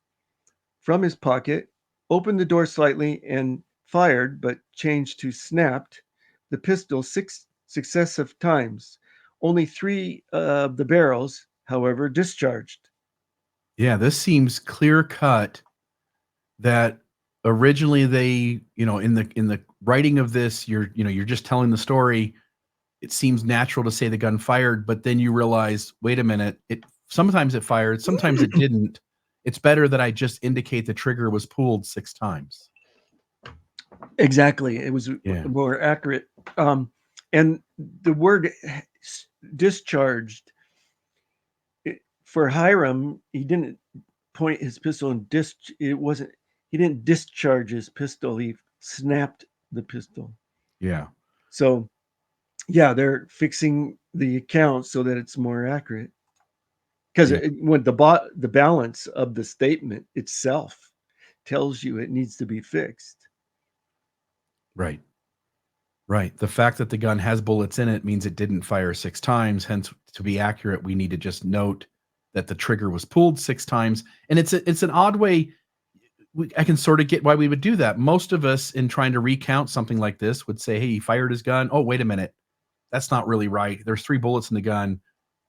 from his pocket, opened the door slightly and fired, but changed to snapped the pistol 6 successive times. Only 3 of the barrels, however, discharged. Yeah, this seems clear cut that originally they, in the writing of this, you're just telling the story. It seems natural to say the gun fired, but then you realize, wait a minute, sometimes it fired, sometimes it didn't. It's better that I just indicate the trigger was pulled 6 times. Exactly. It was more accurate. And the word discharged, for Hiram, he didn't point his pistol and he didn't discharge his pistol. He snapped the pistol. Yeah. So, yeah, they're fixing the account so that it's more accurate. Because when the balance of the statement itself tells you it needs to be fixed. Right. Right. The fact that the gun has bullets in it means it didn't fire 6 times. Hence, to be accurate, we need to just note that the trigger was pulled 6 times. And it's an odd way. I can sort of get why we would do that. Most of us, in trying to recount something like this, would say, hey, he fired his gun. Oh, wait a minute. That's not really right. There's 3 bullets in the gun.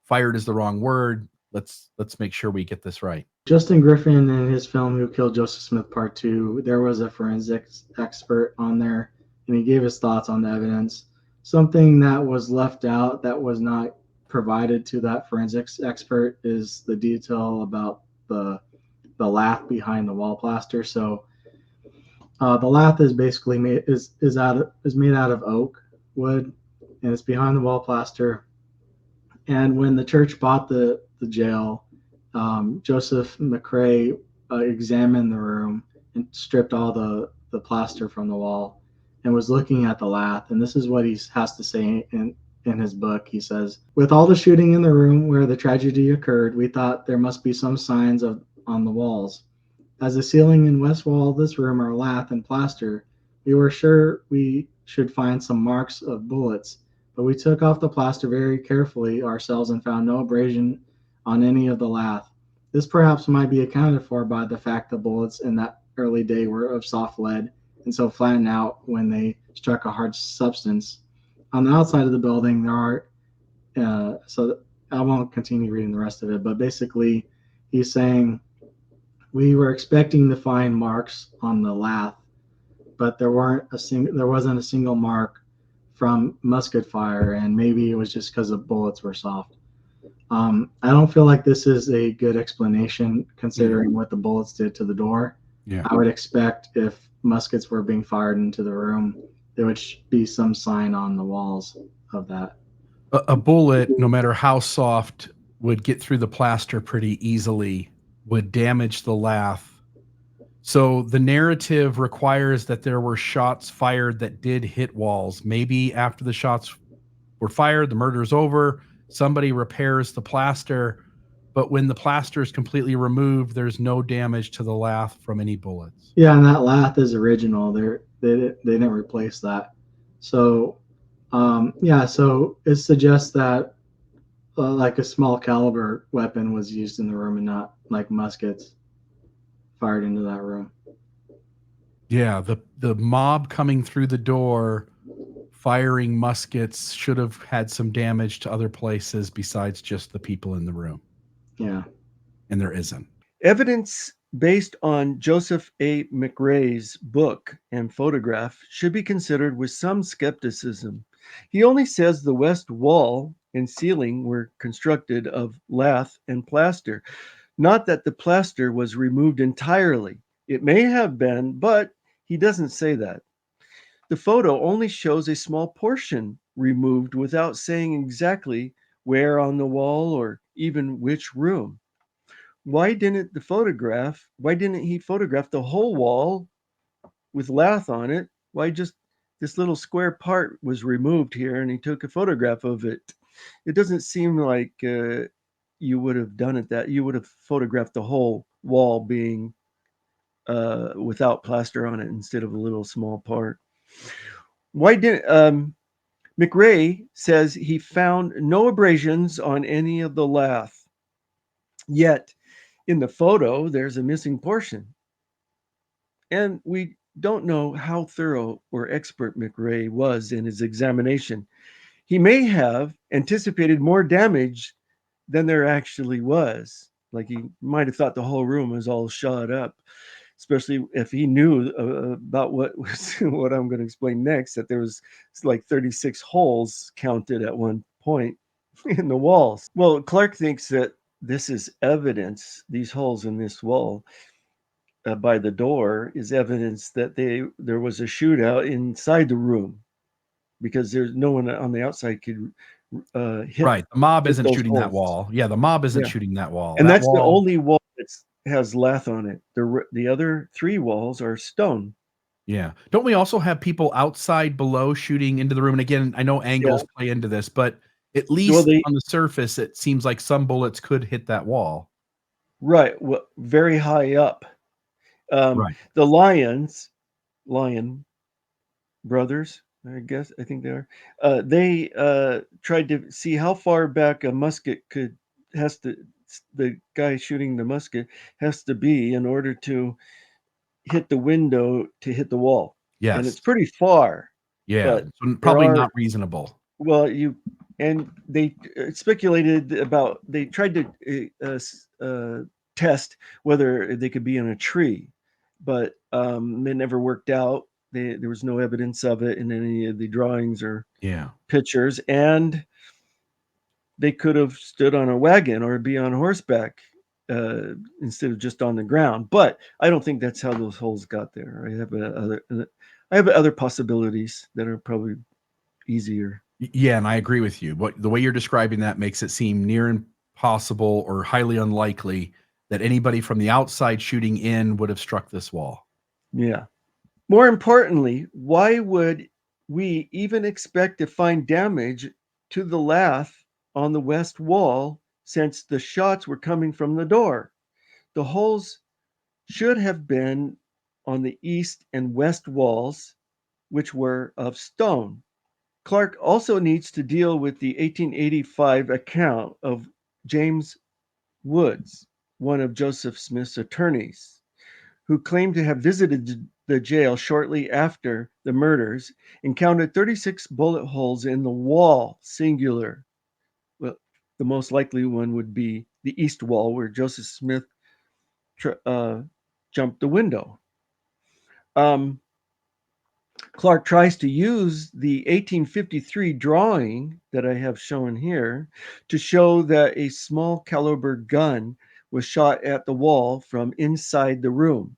Fired is the wrong word. Let's make sure we get this right. Justin Griffin, in his film Who Killed Joseph Smith Part 2, there was a forensics expert on there, and he gave his thoughts on the evidence. Something that was left out, that was not provided to that forensics expert, is the detail about the lath behind the wall plaster. So the lath is basically made out of oak wood, and it's behind the wall plaster. And when the church bought the jail, Joseph McCrae examined the room and stripped all the plaster from the wall and was looking at the lath. And this is what he has to say in his book. He says, with all the shooting in the room where the tragedy occurred, we thought there must be some signs on the walls. As the ceiling and west wall of this room are lath and plaster, we were sure we should find some marks of bullets, but we took off the plaster very carefully ourselves and found no abrasion on any of the lath. This perhaps might be accounted for by the fact the bullets in that early day were of soft lead and so flattened out when they struck a hard substance. On the outside of the building, there are, so I won't continue reading the rest of it, but basically he's saying we were expecting to find marks on the lath, but there wasn't a single mark from musket fire, and maybe it was just because the bullets were soft. I don't feel like this is a good explanation considering what the bullets did to the door. Yeah. I would expect if muskets were being fired into the room, there would be some sign on the walls of that. A bullet, no matter how soft, would get through the plaster pretty easily, would damage the lath. So the narrative requires that there were shots fired that did hit walls. Maybe after the shots were fired, the murder's over, somebody repairs the plaster, but when the plaster is completely removed, there's no damage to the lath from any bullets. Yeah, and that lath is original. They didn't replace that. So so it suggests that like a small caliber weapon was used in the room and not like muskets fired into that room. Yeah, the mob coming through the door firing muskets should have had some damage to other places besides just the people in the room. Yeah. And there isn't. Evidence based on Joseph A. McRae's book and photograph should be considered with some skepticism. He only says the west wall and ceiling were constructed of lath and plaster, not that the plaster was removed entirely. It may have been, but he doesn't say that. The photo only shows a small portion removed without saying exactly where on the wall or even which room. Why didn't he photograph the whole wall with lath on it? Why just this little square part was removed here and he took a photograph of it? It doesn't seem like you would have done it that you would have photographed the whole wall being without plaster on it instead of a little small part. Why didn't McRae says he found no abrasions on any of the lath, yet in the photo there's a missing portion, and we don't know how thorough or expert McRae was in his examination. He may have anticipated more damage than there actually was. Like he might have thought the whole room was all shot up, especially if he knew about what I'm going to explain next, that there was like 36 holes counted at one point in the walls. Well, Clark thinks that this is evidence, these holes in this wall by the door is evidence that there was a shootout inside the room, because there's no one on the outside could hit. Right. The mob hit isn't those shooting that holes. wall. Yeah, the mob isn't Yeah. shooting that wall. And That that's the wall- only wall that has lath on it. The other three walls are stone. Yeah. Don't we also have people outside below shooting into the room? And again, I know angles play into this, but at least on the surface, it seems like some bullets could hit that wall. Right. Well, very high up. Right. The Lion brothers, I think they are. They tried to see how far back a musket the guy shooting the musket has to be in order to hit the window to hit the wall. Yes. And it's pretty far. Yeah. But So probably not reasonable. Well, they speculated about, they tried to test whether they could be in a tree, but it never worked out. There was no evidence of it in any of the drawings or pictures, and they could have stood on a wagon or be on horseback instead of just on the ground. But I don't think that's how those holes got there. I have other possibilities that are probably easier. Yeah, and I agree with you. The way you're describing that makes it seem near impossible or highly unlikely that anybody from the outside shooting in would have struck this wall. Yeah. More importantly, why would we even expect to find damage to the lath on the west wall since the shots were coming from the door? The holes should have been on the east and west walls, which were of stone. Clark also needs to deal with the 1885 account of James Woods, one of Joseph Smith's attorneys, who claimed to have visited the jail shortly after the murders and counted 36 bullet holes in the wall, singular. Well, the most likely one would be the east wall where Joseph Smith jumped the window. Clark tries to use the 1853 drawing that I have shown here to show that a small caliber gun was shot at the wall from inside the room.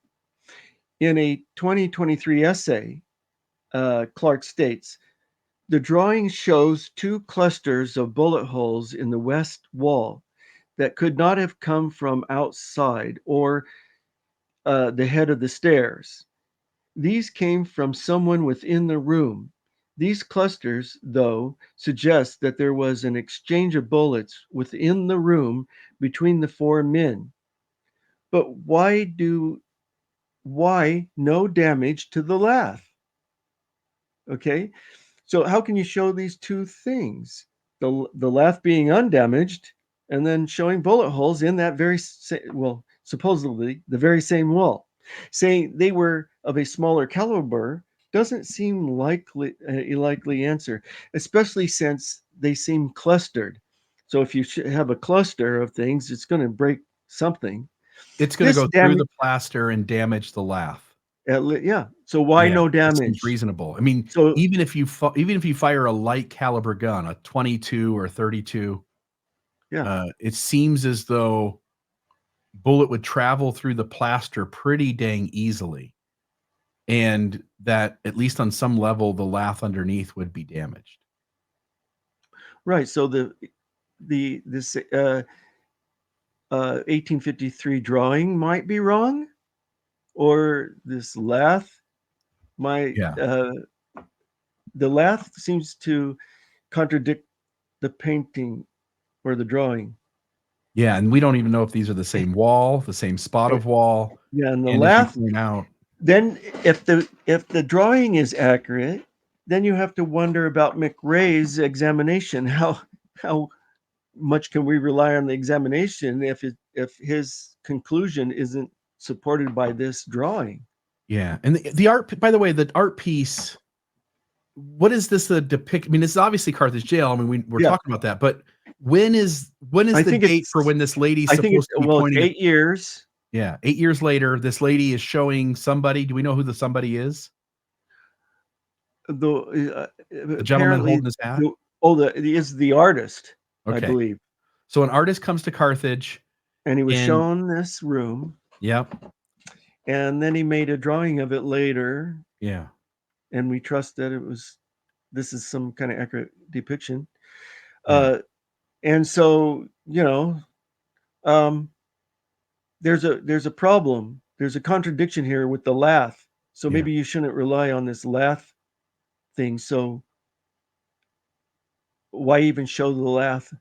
In a 2023 essay, Clark states, the drawing shows two clusters of bullet holes in the west wall that could not have come from outside or the head of the stairs. These came from someone within the room. These clusters, though, suggest that there was an exchange of bullets within the room between the four men. But why no damage to the lath? Okay, so how can you show these two things? The lath being undamaged and then showing bullet holes in that very, supposedly the very same wall. Saying they were of a smaller caliber doesn't seem a likely answer, especially since they seem clustered. So if you have a cluster of things, it's going to break something. It's going to go through the plaster and damage the lath. Yeah. So why no damage? That seems reasonable. I mean, so even if you fire a light caliber gun, a 22 or 32, it seems as though bullet would travel through the plaster pretty dang easily, and that at least on some level the lath underneath would be damaged. Right. So this 1853 drawing might be wrong, or this lath might. The lath seems to contradict the painting or the drawing. Yeah, and we don't even know if these are the same wall, the same spot of wall. Yeah, and the lath. Then, if the drawing is accurate, then you have to wonder about McRae's examination. How much can we rely on the examination if his conclusion isn't supported by this drawing? Yeah, and the art. By the way, the art piece. What is this a depict? I mean, it's obviously Carthage jail. I mean, we're talking about that, but when is the date for when this lady's supposed to be pointing? 8 years. Yeah, 8 years later, this lady is showing somebody. Do we know who the somebody is? The gentleman holding his hat. Is the artist, I believe. So an artist comes to Carthage, and he was shown this room. Yep. And then he made a drawing of it later. Yeah. And we trust that this is some kind of accurate depiction. Yeah. And so, there's a problem. There's a contradiction here with the lath. So maybe you shouldn't rely on this lath thing. So why even show the lath?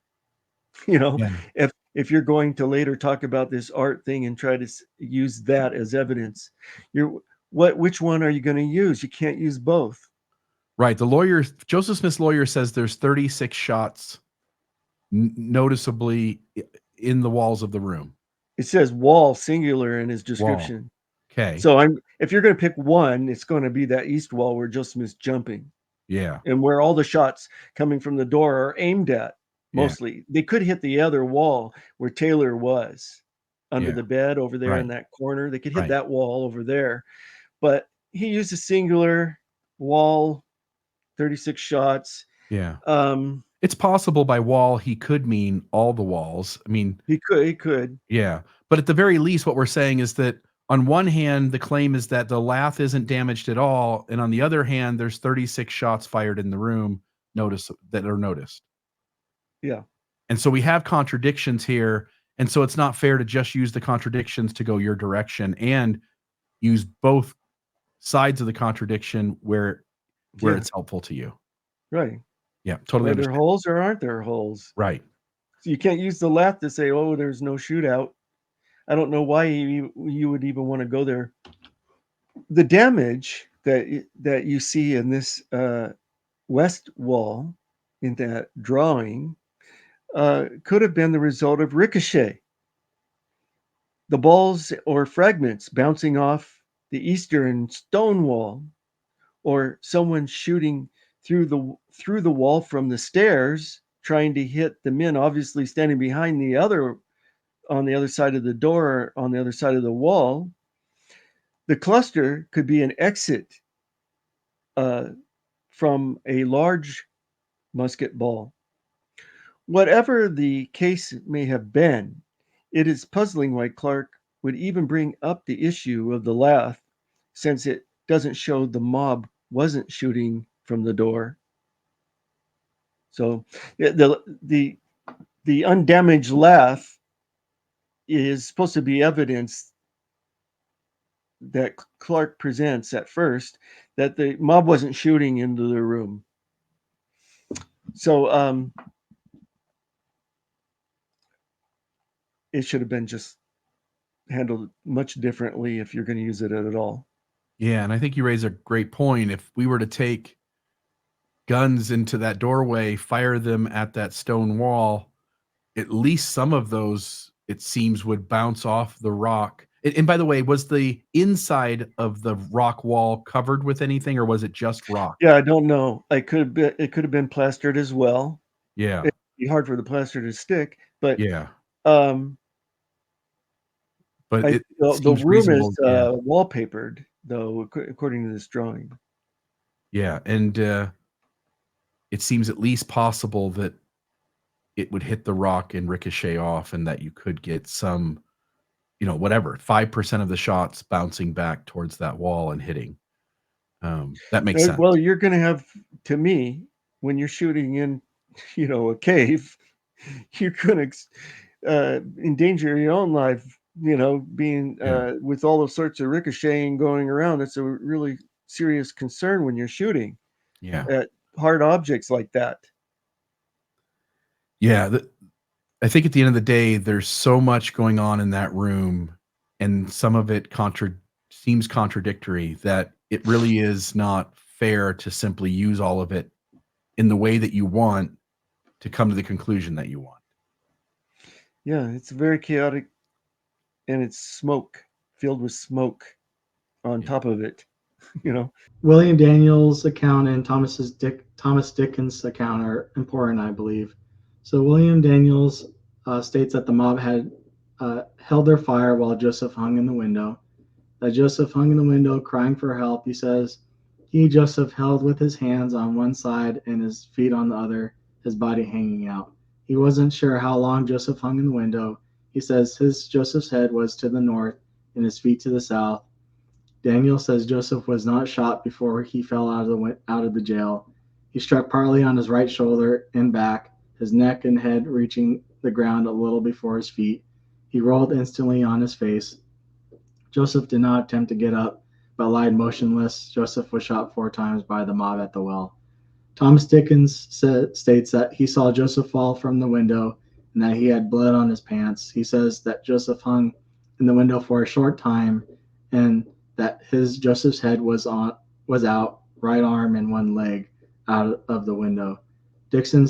If you're going to later talk about this art thing and try to use that as evidence, which one are you going to use? You can't use both. Right. The lawyer, Joseph Smith's lawyer, says there's 36 shots noticeably in the walls of the room. It says wall singular in his description. Wall. Okay. So if you're going to pick one, it's going to be that east wall where Joseph Smith's jumping. Yeah. And where all the shots coming from the door are aimed at. Mostly. Yeah. They could hit the other wall where Taylor was under the bed over there in that corner. They could hit that wall over there. But he used a singular wall, 36 shots. Yeah. It's possible by wall he could mean all the walls. I mean, he could. Yeah. But at the very least, what we're saying is that on one hand, the claim is that the lath isn't damaged at all. And on the other hand, there's 36 shots fired in the room that are noticed. Yeah. And so we have contradictions here. And so it's not fair to just use the contradictions to go your direction and use both sides of the contradiction where it's helpful to you. Right. Yeah, totally. Are there holes or aren't there holes? Right. So you can't use the lath to say, oh, there's no shootout. I don't know why you would even want to go there. The damage that you see in this west wall in that drawing could have been the result of ricochet. The balls or fragments bouncing off the eastern stone wall, or someone shooting through the wall from the stairs, trying to hit the men obviously standing behind on the other side of the door, on the other side of the wall. The cluster could be an exit from a large musket ball. Whatever the case may have been, it is puzzling why Clark would even bring up the issue of the lath, since it doesn't show the mob wasn't shooting from the door. So the undamaged lath is supposed to be evidence that Clark presents at first that the mob wasn't shooting into the room. So it should have been just handled much differently if you're going to use it at all. Yeah, and I think you raise a great point. If we were to take guns into that doorway, fire them at that stone wall, at least some of those, it seems, would bounce off the rock. And by the way, was the inside of the rock wall covered with anything, or was it just rock? Yeah, I don't know. It could have been plastered as well. Yeah. It'd be hard for the plaster to stick, but Yeah. um, But it the seems room is reasonable. Yeah. wallpapered, though, according to this drawing. Yeah. And it seems at least possible that it would hit the rock and ricochet off, and that you could get some, whatever, 5% of the shots bouncing back towards that wall and hitting. That makes sense. Well, you're going to have, to me, when you're shooting in, a cave, you're going to endanger your own life, being with all those sorts of ricocheting going around. It's a really serious concern when you're shooting at hard objects like that. Yeah. I think at the end of the day, there's so much going on in that room, and some of it seems contradictory, that it really is not fair to simply use all of it in the way that you want to come to the conclusion that you want. Yeah, it's very chaotic, and it's filled with smoke on top of it, William Daniels' account and Thomas Dickens' account are important, I believe. So William Daniels states that the mob had held their fire while Joseph hung in the window. That Joseph hung in the window crying for help. He says, Joseph, held with his hands on one side and his feet on the other, his body hanging out. He wasn't sure how long Joseph hung in the window. He says Joseph's head was to the north and his feet to the south. Daniel says Joseph was not shot before he fell out of the jail. He struck partly on his right shoulder and back, his neck and head reaching the ground a little before his feet. He rolled instantly on his face. Joseph did not attempt to get up, but lied motionless. Joseph was shot 4 times by the mob at the well. Thomas Dickens states that he saw Joseph fall from the window and that he had blood on his pants. He says that Joseph hung in the window for a short time and that Joseph's head was out, right arm and one leg out of the window. Dixon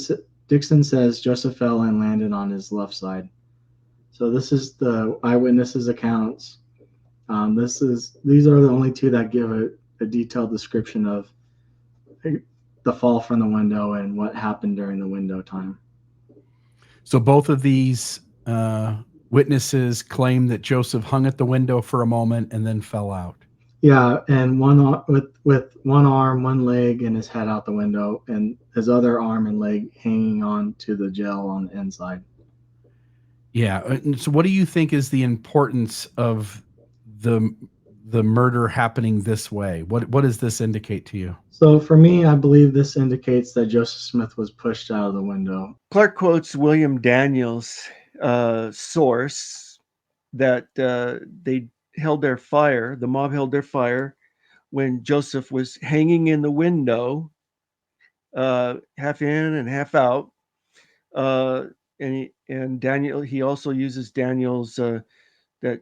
says Joseph fell and landed on his left side. So this is the eyewitnesses' accounts. These are the only 2 that give a detailed description of the fall from the window and what happened during the window time. So both of these witnesses claim that Joseph hung at the window for a moment and then fell out. Yeah, and with one arm, one leg, and his head out the window, and his other arm and leg hanging on to the jail on the inside. Yeah. So what do you think is the importance of the murder happening this way? What does this indicate to you? So for me, I believe this indicates that Joseph Smith was pushed out of the window. Clark quotes William Daniels' source that they held their fire, the mob held their fire when Joseph was hanging in the window, half in and half out. And Daniel, he also uses Daniel's that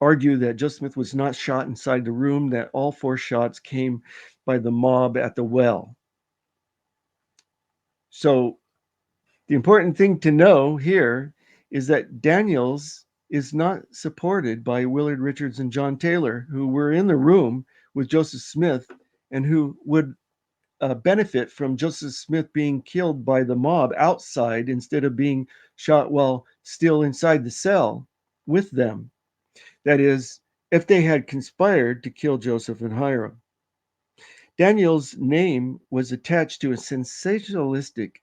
argue that Joseph Smith was not shot inside the room, that all 4 shots came by the mob at the well. So the important thing to know here is that Daniels is not supported by Willard Richards and John Taylor, who were in the room with Joseph Smith and who would benefit from Joseph Smith being killed by the mob outside instead of being shot while still inside the cell with them. That is, if they had conspired to kill Joseph and Hiram. Daniel's name was attached to a sensationalistic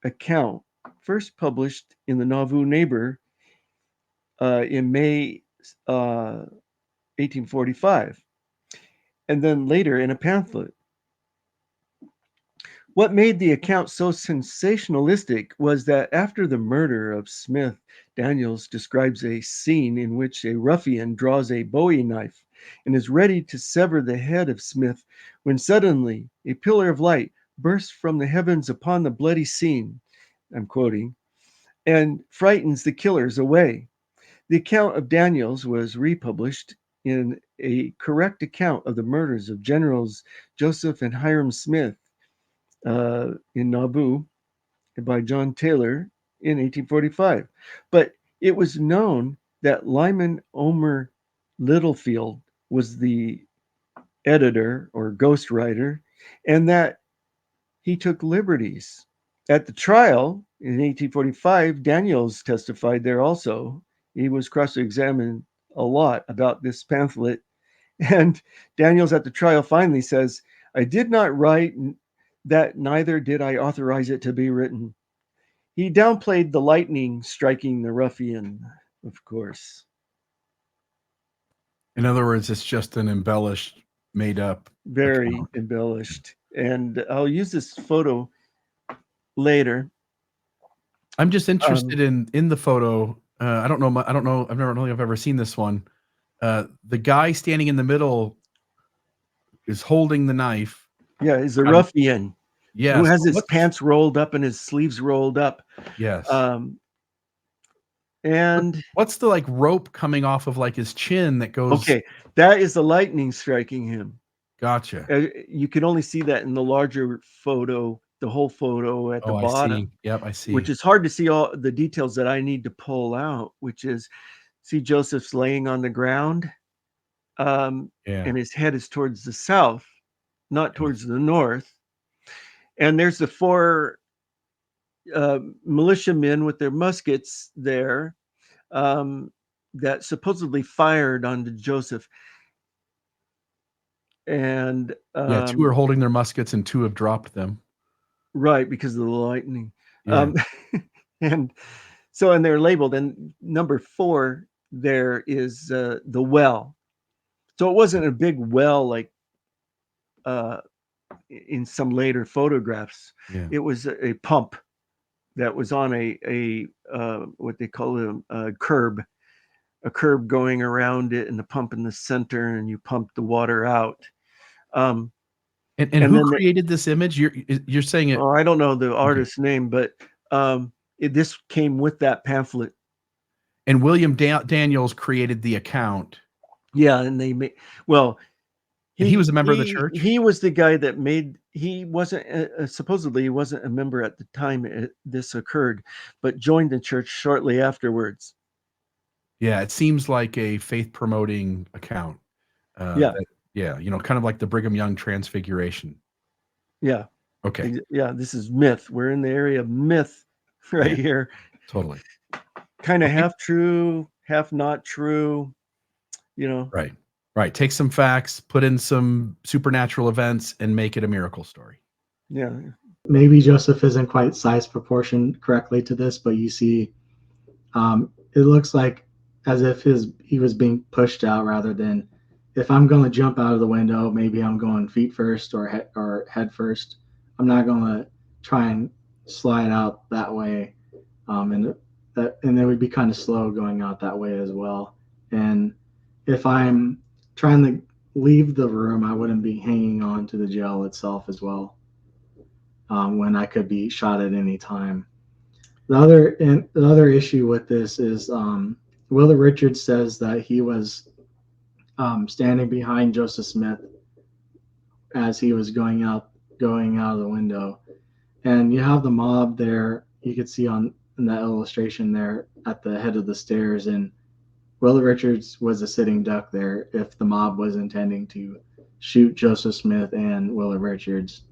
account first published in the Nauvoo Neighbor in May 1845, and then later in a pamphlet. What made the account so sensationalistic was that after the murder of Smith, Daniels describes a scene in which a ruffian draws a Bowie knife and is ready to sever the head of Smith when suddenly a pillar of light bursts from the heavens upon the bloody scene, I'm quoting, and frightens the killers away. The account of Daniels was republished in a correct account of the murders of Generals Joseph and Hiram Smith in Nauvoo by John Taylor in 1845. But it was known that Lyman Omer Littlefield was the editor or ghostwriter, and that he took liberties. At the trial in 1845, Daniels testified there also. He was cross-examined a lot about this pamphlet. And Daniels at the trial finally says, "I did not write that, neither did I authorize it to be written." He downplayed the lightning striking the ruffian, of course. In other words, it's just an embellished, made up. Very account. embellished. And I'll use this photo later. I'm just interested in the photo. I don't know. I've never really ever seen this one. The guy standing in the middle is holding the knife. Yeah, he's a ruffian. Yes. Who has his pants rolled up and his sleeves rolled up. Yes. And what's the like rope coming off of like his chin that goes? Okay, that is the lightning striking him. Gotcha. You can only see that in the larger photo, the whole photo at the bottom. I see. Yep, I see. Which is hard to see all the details that I need to pull out, which is, see Joseph's laying on the ground, and his head is towards the south, not towards the north. And there's the 4 militiamen with their muskets there that supposedly fired onto Joseph. And 2 are holding their muskets and 2 have dropped them. Right, because of the lightning. Yeah. And so, and they're labeled. And number 4 there is the well. So it wasn't a big well like in some later photographs. Yeah. It was a pump that was on a what they call a curb going around it, and the pump in the center, and you pump the water out. And who created this image? You're saying it? Oh, I don't know the artist's name, but this came with that pamphlet. And William Daniels created the account. Yeah, and they made he was a member of the church. He was the guy that made. He wasn't supposedly he wasn't a member at the time this occurred, but joined the church shortly afterwards. Yeah, it seems like a faith promoting account. Yeah, kind of like the Brigham Young Transfiguration. Yeah. Okay. Yeah, this is myth. We're in the area of myth right here. Totally. Kind of half true, half not true. Right. Take some facts, put in some supernatural events, and make it a miracle story. Yeah. Maybe Joseph isn't quite size proportioned correctly to this, but you see, it looks like as if he was being pushed out rather than, if I'm going to jump out of the window, maybe I'm going feet first or head first. I'm not going to try and slide out that way, and it would be kind of slow going out that way as well. And if I'm trying to leave the room, I wouldn't be hanging on to the jail itself as well, when I could be shot at any time. The other issue with this is Willa Richards says that he was standing behind Joseph Smith as he was going out of the window, and you have the mob there. You could see in that illustration there at the head of the stairs, and Willa Richards was a sitting duck there if the mob was intending to shoot Joseph Smith and Willa Richards.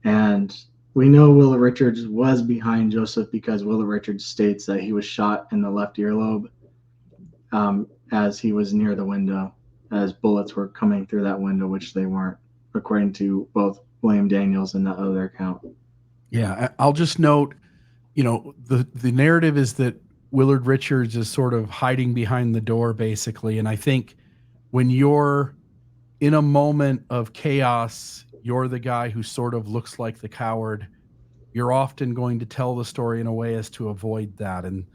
And we know Willa Richards was behind Joseph because Willa Richards states that he was shot in the left earlobe as he was near the window, as bullets were coming through that window, which they weren't, according to both William Daniels and that other account. Yeah, I'll just note, the narrative is that Willard Richards is sort of hiding behind the door, basically. And I think when you're in a moment of chaos, you're the guy who sort of looks like the coward. You're often going to tell the story in a way as to avoid that. And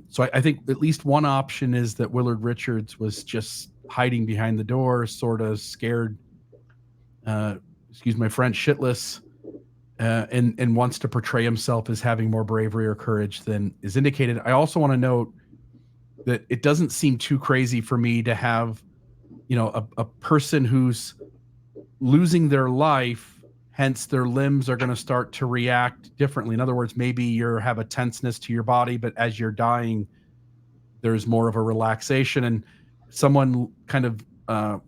so I think at least one option is that Willard Richards was just hiding behind the door, sort of scared, excuse my French, shitless, and wants to portray himself as having more bravery or courage than is indicated. I also want to note that it doesn't seem too crazy for me to have, a person who's losing their life, hence their limbs are going to start to react differently. In other words, maybe you have a tenseness to your body, but as you're dying, there's more of a relaxation. And someone kind of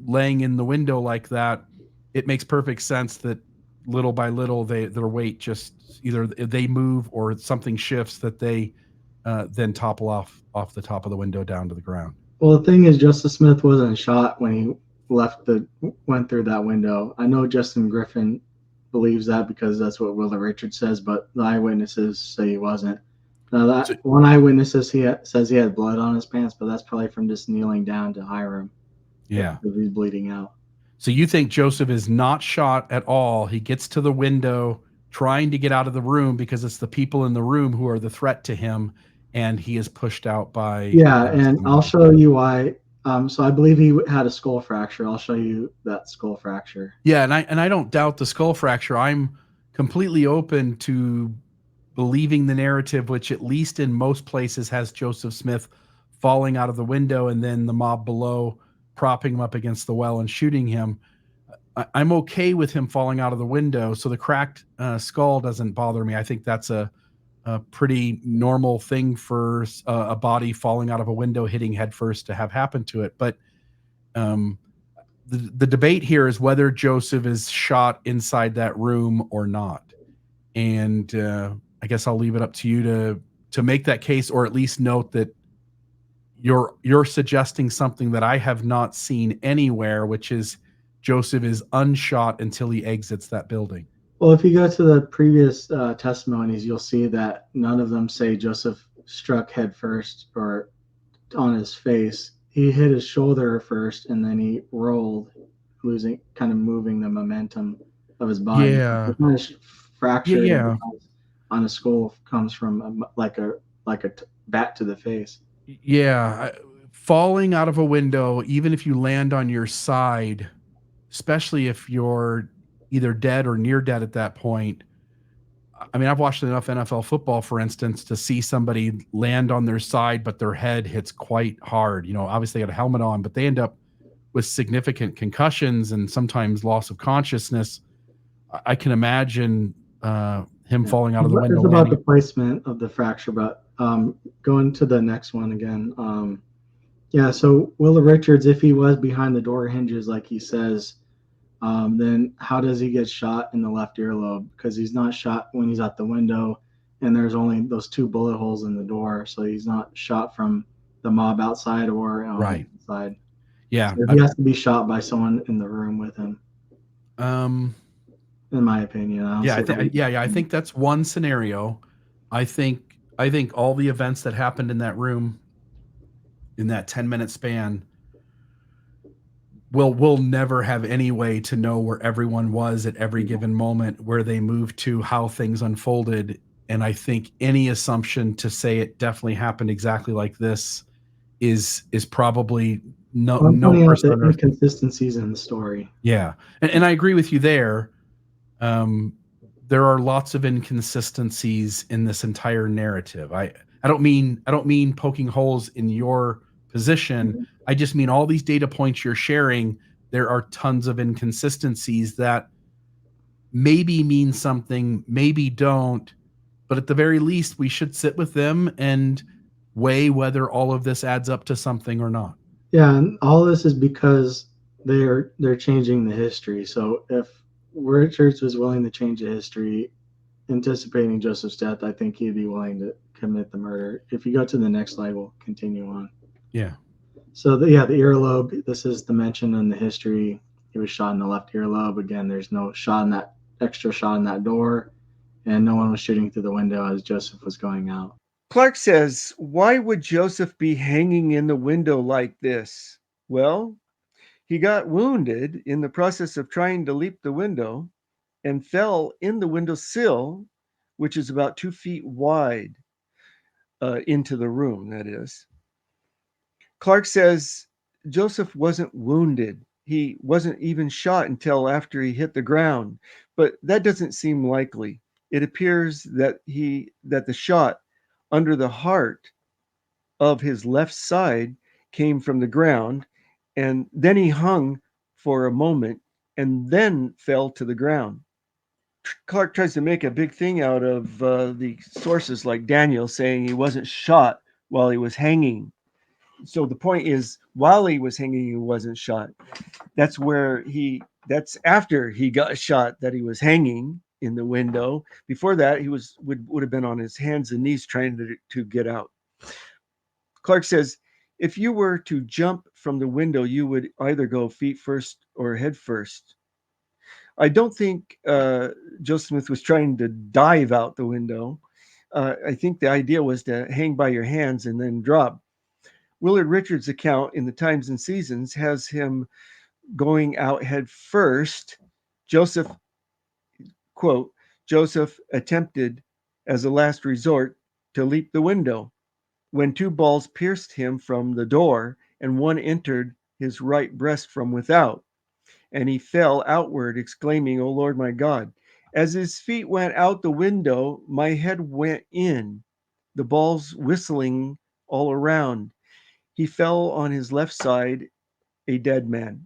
laying in the window like that, it makes perfect sense that little by little their weight just either they move or something shifts that they then topple off the top of the window down to the ground. Well, the thing is, Joseph Smith wasn't shot when he went through that window. I know Justin Griffin believes that because that's what Willa Richards says, but the eyewitnesses say he wasn't. Now, one eyewitness says he had blood on his pants, but that's probably from just kneeling down to Hiram. Yeah, because he's bleeding out. So you think Joseph is not shot at all? He gets to the window, trying to get out of the room because it's the people in the room who are the threat to him, and he is pushed out by. Yeah, and I'll show you why. So I believe he had a skull fracture. I'll show you that skull fracture. Yeah, and I don't doubt the skull fracture. I'm completely open to believing the narrative, which at least in most places has Joseph Smith falling out of the window and then the mob below propping him up against the well and shooting him. I'm okay with him falling out of the window, so the cracked skull doesn't bother me. I think that's a pretty normal thing for a body falling out of a window, hitting headfirst to have happened to it. But the debate here is whether Joseph is shot inside that room or not. And I guess I'll leave it up to you to make that case, or at least note that you're suggesting something that I have not seen anywhere, which is Joseph is unshot until he exits that building. Well, if you go to the previous testimonies, you'll see that none of them say Joseph struck head first or on his face. He hit his shoulder first, and then he rolled, kind of moving the momentum of his body. Yeah. The kind of fracture on his skull comes from like a bat to the face. Yeah. Falling out of a window, even if you land on your side, especially if you're either dead or near dead at that point. I mean, I've watched enough NFL football, for instance, to see somebody land on their side, but their head hits quite hard. Obviously they got a helmet on, but they end up with significant concussions and sometimes loss of consciousness. I can imagine him falling out of the window. It's about the placement of the fracture, but going to the next one again. So Willa Richards, if he was behind the door hinges like he says, then how does he get shot in the left earlobe? Because he's not shot when he's at the window, and there's only those 2 bullet holes in the door, so he's not shot from the mob outside or right inside. Yeah, so he has to be shot by someone in the room with him. In my opinion, I think that's one scenario. I think all the events that happened in that room in that 10-minute span. We'll never have any way to know where everyone was at every given moment, where they moved to, how things unfolded. And I think any assumption to say it definitely happened exactly like this is probably no person on earth. Inconsistencies in the story. Yeah. And I agree with you there. there are lots of inconsistencies in this entire narrative. I don't mean poking holes in your position. Mhm. I just mean all these data points you're sharing, there are tons of inconsistencies that maybe mean something, maybe don't, but at the very least we should sit with them and weigh whether all of this adds up to something or not. Yeah, and all this is because they're changing the history. So if Richards was willing to change the history, anticipating Joseph's death, I think he'd be willing to commit the murder. If you go to the next slide, we'll continue on. Yeah. So the earlobe. This is the mention in the history. He was shot in the left earlobe. Again, there's no extra shot in that door, and no one was shooting through the window as Joseph was going out. Clark says, why would Joseph be hanging in the window like this? Well, he got wounded in the process of trying to leap the window and fell in the window sill, which is about 2 feet wide, into the room, that is. Clark says Joseph wasn't wounded. He wasn't even shot until after he hit the ground, but that doesn't seem likely. It appears that the shot under the heart of his left side came from the ground, and then he hung for a moment and then fell to the ground. Clark tries to make a big thing out of the sources like Daniel saying he wasn't shot while he was hanging. So the point is, while he was hanging, he wasn't shot. That's after he got shot that he was hanging in the window. Before that, he would have been on his hands and knees trying to get out. Clark says, if you were to jump from the window, you would either go feet first or head first. I don't think Joseph Smith was trying to dive out the window. I think the idea was to hang by your hands and then drop. Willard Richards' account in the Times and Seasons has him going out head first. Joseph, quote, Joseph attempted as a last resort to leap the window when 2 balls pierced him from the door and one entered his right breast from without. And he fell outward, exclaiming, O Lord my God. As his feet went out the window, my head went in, the balls whistling all around. He fell on his left side, a dead man.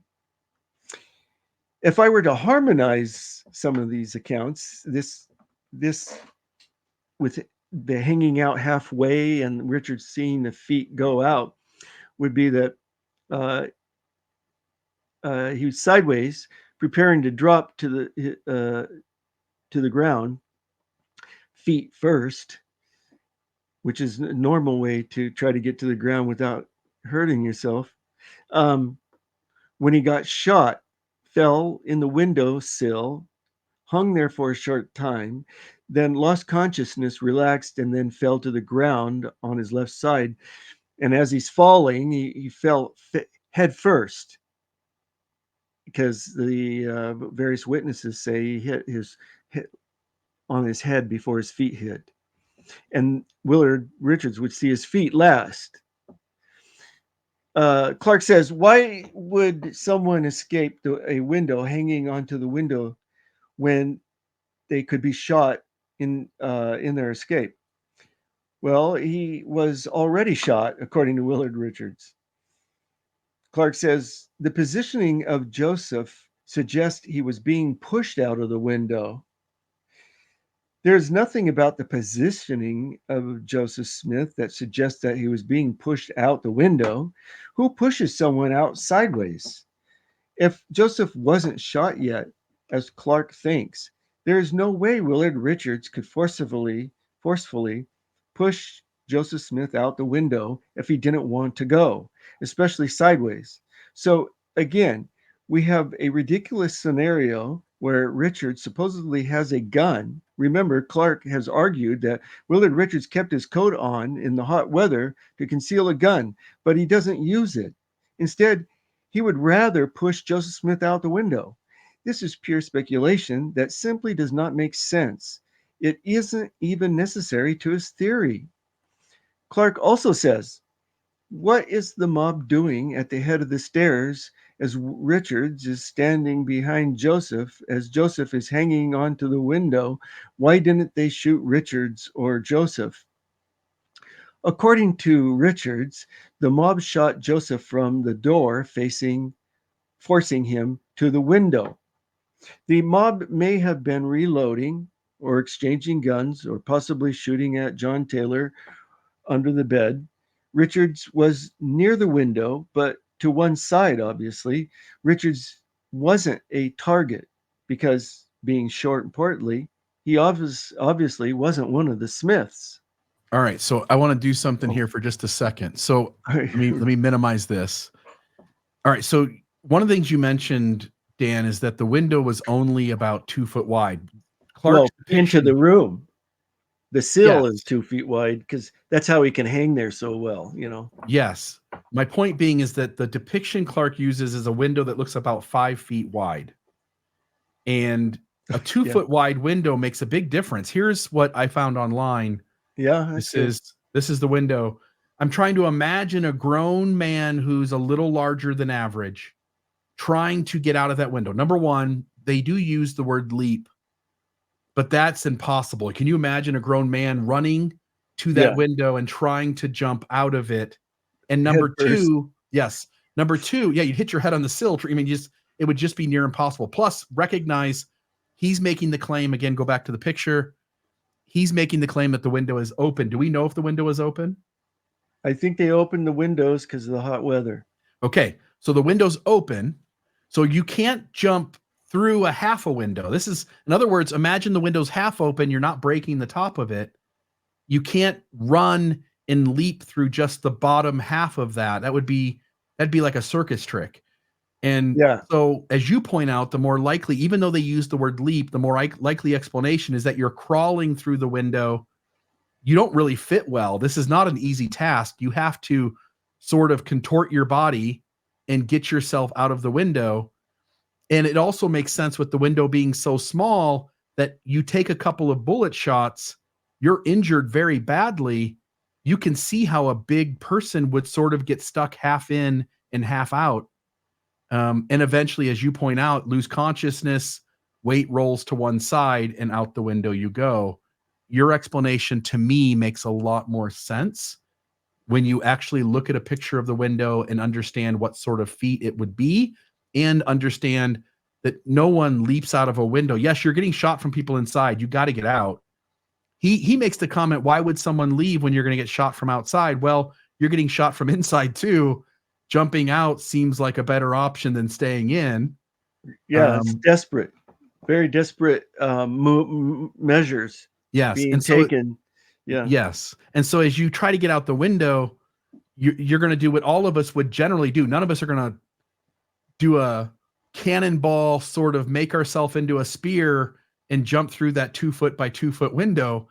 If I were to harmonize some of these accounts, this with the hanging out halfway and Richard seeing the feet go out would be that he was sideways, preparing to drop to the ground, feet first, which is a normal way to try to get to the ground without hurting yourself. When he got shot, fell in the window sill, hung there for a short time, then lost consciousness, relaxed, and then fell to the ground on his left side. And as he's falling, he fell head first, because the various witnesses say he hit on his head before his feet hit. And Willard Richards would see his feet last. Clark says, why would someone escape a window hanging onto the window when they could be shot in their escape? Well, he was already shot, according to Willard Richards. Clark says, the positioning of Joseph suggests he was being pushed out of the window. There's nothing about the positioning of Joseph Smith that suggests that he was being pushed out the window. Who pushes someone out sideways? If Joseph wasn't shot yet, as Clark thinks, there is no way Willard Richards could forcefully push Joseph Smith out the window if he didn't want to go, especially sideways. So again, we have a ridiculous scenario where Richards supposedly has a gun. Remember, Clark has argued that Willard Richards kept his coat on in the hot weather to conceal a gun, but he doesn't use it. Instead, he would rather push Joseph Smith out the window. This is pure speculation that simply does not make sense. It isn't even necessary to his theory. Clark also says, what is the mob doing at the head of the stairs as Richards is standing behind Joseph, as Joseph is hanging onto the window. Why didn't they shoot Richards or Joseph? According to Richards, the mob shot Joseph from the door, forcing him to the window. The mob may have been reloading or exchanging guns or possibly shooting at John Taylor under the bed. Richards was near the window, but to one side, obviously. Richards wasn't a target because, being short and portly, he obviously wasn't one of the Smiths. All right, so I want to do something here for just a second. So let me minimize this. All right, so one of the things you mentioned, Dan, is that the window was only about 2 foot wide. Well, into the room. The sill is Yes. 2 feet wide because that's how he can hang there so well, you know. Yes. My point being is that the depiction Clark uses is a window that looks about 5 feet wide. And a 2 foot wide window makes a big difference. Here's what I found online. Yeah, This is the window. I'm trying to imagine a grown man who's a little larger than average trying to get out of that window. Number one, they do use the word leap, but that's impossible. Can you imagine a grown man running to that window and trying to jump out of it? And number two, you'd hit your head on the sill. I mean, it would just be near impossible. Plus, recognize he's making the claim, again, go back to the picture. He's making the claim that the window is open. Do we know if the window is open? I think they opened the windows because of the hot weather. Okay, so the window's open. So you can't jump through a half a window. This is, in other words, imagine the window's half open. You're not breaking the top of it. You can't run and leap through just the bottom half of that. That'd be like a circus trick. And so as you point out, the more likely, even though they use the word leap, the more likely explanation is that you're crawling through the window. You don't really fit well. This is not an easy task. You have to sort of contort your body and get yourself out of the window. And it also makes sense with the window being so small that you take a couple of bullet shots, you're injured very badly. You can see how a big person would sort of get stuck half in and half out. And eventually, as you point out, lose consciousness, weight rolls to one side, and out the window you go. Your explanation to me makes a lot more sense when you actually look at a picture of the window and understand what sort of feet it would be, and understand that no one leaps out of a window. Yes, you're getting shot from people inside. You got to get out. He makes the comment, why would someone leave when you're going to get shot from outside? Well, you're getting shot from inside too. Jumping out seems like a better option than staying in. Yeah, it's desperate. Very desperate measures being taken. Yes. And so as you try to get out the window, you're going to do what all of us would generally do. None of us are going to do a cannonball, sort of make ourselves into a spear and jump through that 2 foot by 2 foot window.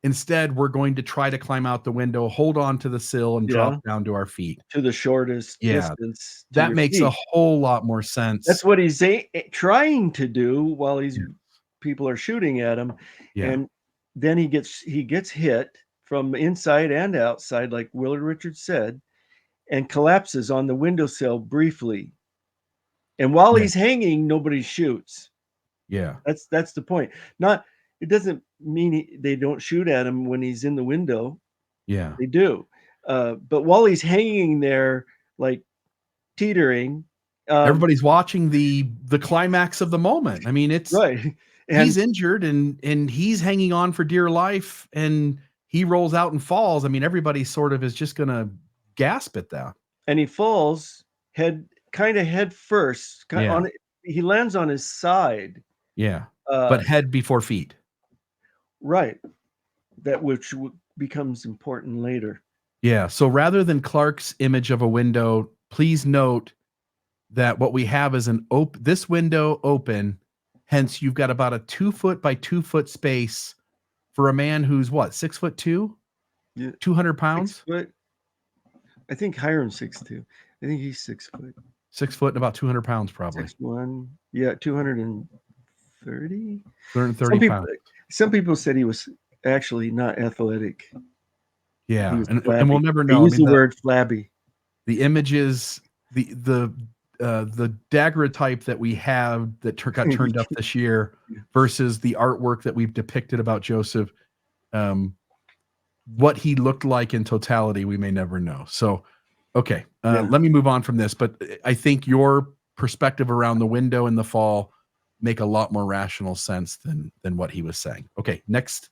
Instead, we're going to try to climb out the window, hold on to the sill, and drop down to our feet. To the shortest distance. That makes a whole lot more sense. That's what he's trying to do while people are shooting at him. Yeah. And then he gets hit from inside and outside, like Willard Richards said, and collapses on the windowsill briefly. And while he's hanging, nobody shoots. Yeah. That's the point. It doesn't mean they don't shoot at him when he's in the window. Yeah. They do. But while he's hanging there, like teetering, everybody's watching the climax of the moment. I mean, it's right. And he's injured and he's hanging on for dear life, and he rolls out and falls. I mean, everybody sort of is just going to gasp at that. And he falls head first. He lands on his side. Yeah. But head before feet. Right. That which becomes important later. Yeah. So rather than Clark's image of a window, please note that what we have is this window open. Hence, you've got about a 2 foot by 2 foot space for a man who's what, 6'2", 200 pounds. 6 foot. I think Hiram's 6'2". I think he's 6 foot. 6 foot and about 200 pounds, probably. 6'1". Yeah, 230. 230 pounds. Some people said he was actually not athletic. Yeah, and we'll never know. They use the word flabby. The images, the daguerreotype that we have that got turned up this year versus the artwork that we've depicted about Joseph, what he looked like in totality, we may never know. So, okay, let me move on from this. But I think your perspective around the window in the fall make a lot more rational sense than what he was saying. Okay, next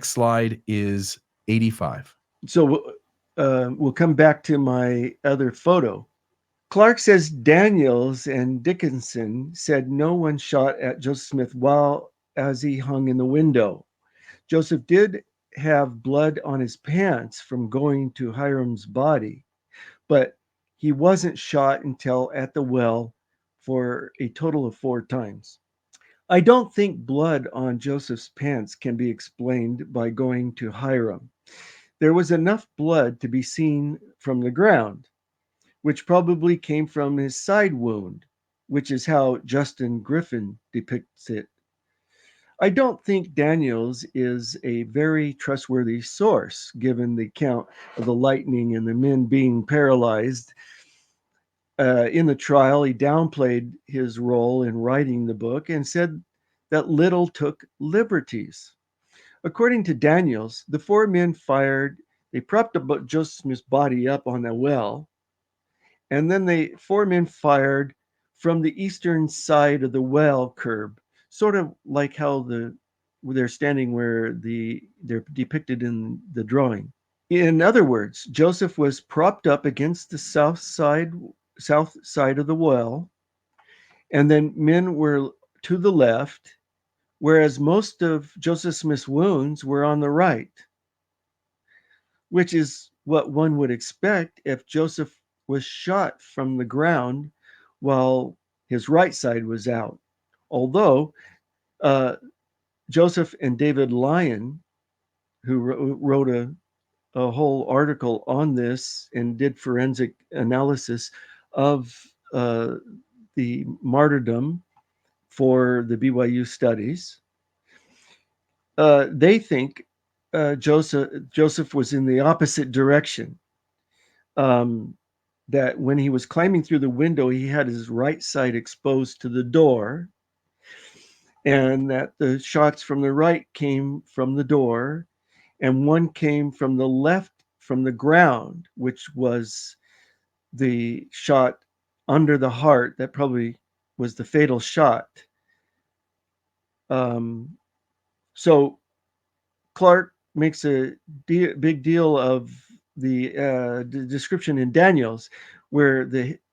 slide is 85. So we'll come back to my other photo. Clark says Daniels and Dickinson said no one shot at Joseph Smith while as he hung in the window. Joseph did have blood on his pants from going to Hiram's body, but he wasn't shot until at the well for a total of 4 times. I don't think blood on Joseph's pants can be explained by going to Hiram. There was enough blood to be seen from the ground, which probably came from his side wound, which is how Justin Griffin depicts it. I don't think Daniels is a very trustworthy source, given the account of the lightning and the men being paralyzed. In the trial, he downplayed his role in writing the book and said that Little took liberties. According to Daniels, the 4 men fired. They propped Joseph Smith's body up on the well, and then the 4 men fired from the eastern side of the well curb, sort of like how they're standing where they're depicted in the drawing. In other words, Joseph was propped up against the south side of the well, and then men were to the left, whereas most of Joseph Smith's wounds were on the right, which is what one would expect if Joseph was shot from the ground while his right side was out. Although Joseph and David Lyon, who wrote a whole article on this and did forensic analysis of the martyrdom for the BYU studies, they think Joseph was in the opposite direction. That when he was climbing through the window, he had his right side exposed to the door, and that the shots from the right came from the door, and one came from the left from the ground, which was the shot under the heart that probably was the fatal shot. So Clark makes a big deal of the description in Daniels, where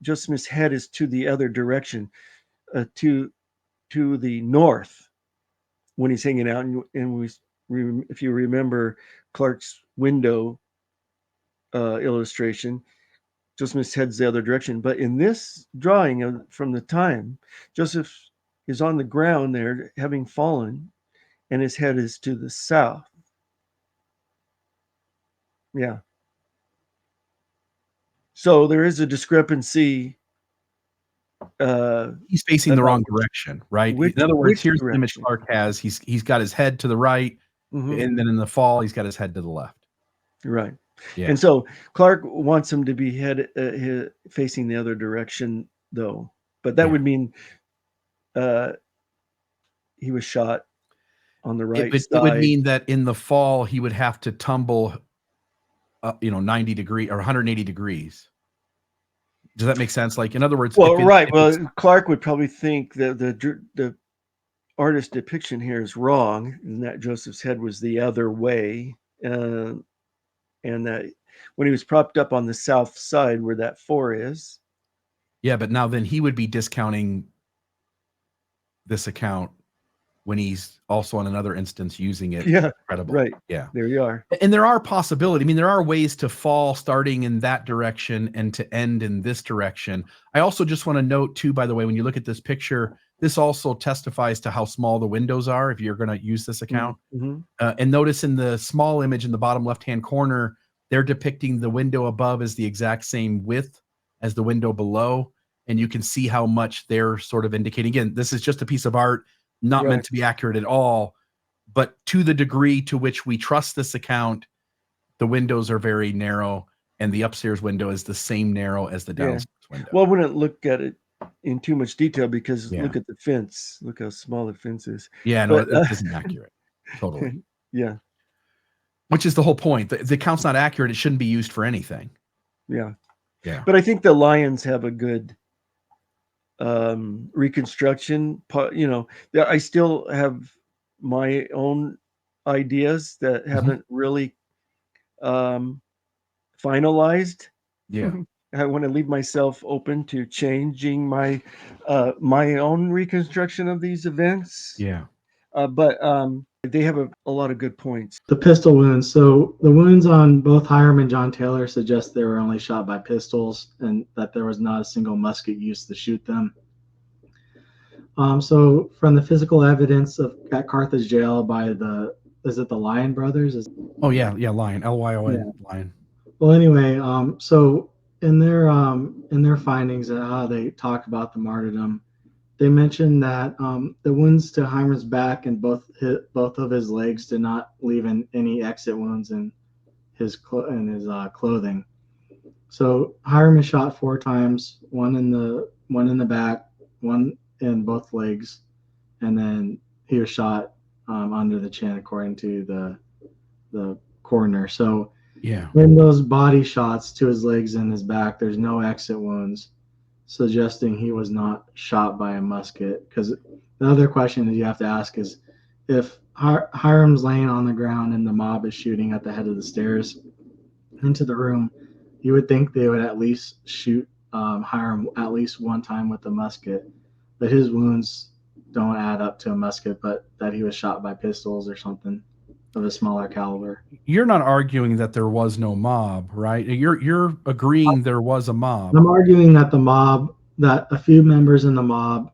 Joseph Smith's head is to the other direction, to the north, when he's hanging out. And if you remember Clark's window illustration, Joseph Smith's head's the other direction. But in this drawing from the time, Joseph is on the ground there, having fallen, and his head is to the south. Yeah. So there is a discrepancy. He's facing the wrong direction, right? In other words, here's the image Clark has. He's got his head to the right, and then in the fall, he's got his head to the left. Right. Yeah. And so Clark wants him to be facing the other direction, though. But that would mean he was shot on the right side. It would mean that in the fall, he would have to tumble 90 degrees or 180 degrees. Does that make sense? Like, in other words, Clark would probably think that the artist depiction here is wrong, and that Joseph's head was the other way, and that when he was propped up on the south side where that 4 is. Yeah, but now then he would be discounting this account when he's also on another instance using it. Yeah, incredible. Right. Yeah, there you are. And there are possibilities. I mean, there are ways to fall starting in that direction and to end in this direction. I also just want to note too, by the way, when you look at this picture, this also testifies to how small the windows are if you're going to use this account. And notice in the small image in the bottom left-hand corner, they're depicting the window above as the exact same width as the window below. And you can see how much they're sort of indicating. Again, this is just a piece of art, not meant to be accurate at all, but to the degree to which we trust this account, the windows are very narrow, and the upstairs window is the same narrow as the downstairs window. Well, I wouldn't look at it in too much detail because Yeah. look at the fence. Look how small the fence is. Yeah, no, But, it isn't accurate. Totally. yeah, Which is the whole point. The account's not accurate. It shouldn't be used for anything. yeah. Yeah. But I think the Lions have a good reconstruction. I still have my own ideas that haven't really finalized. Yeah. I want to leave myself open to changing my own reconstruction of these events. Yeah. But they have a lot of good points. The pistol wounds. So the wounds on both Hiram and John Taylor suggest they were only shot by pistols and that there was not a single musket used to shoot them. So from the physical evidence at Carthage jail by is it the Lyon brothers? Oh yeah, Lyon, Lyon, Lyon. Well, anyway, so in their findings and how they talk about the martyrdom, they mentioned that the wounds to Hiram's back and both of his legs did not leave any exit wounds in his clothing. So Hiram is shot 4 times, one in the back, one in both legs, and then he was shot under the chin, according to the coroner. So yeah, in those body shots to his legs and his back, there's no exit wounds, suggesting he was not shot by a musket. Because the other question that you have to ask is, if Hiram's laying on the ground and the mob is shooting at the head of the stairs into the room, you would think they would at least shoot Hiram at least one time with a musket, but his wounds don't add up to a musket, but that he was shot by pistols or something of a smaller caliber. You're not arguing that there was no mob, right? You're agreeing there was a mob. I'm arguing that that a few members in the mob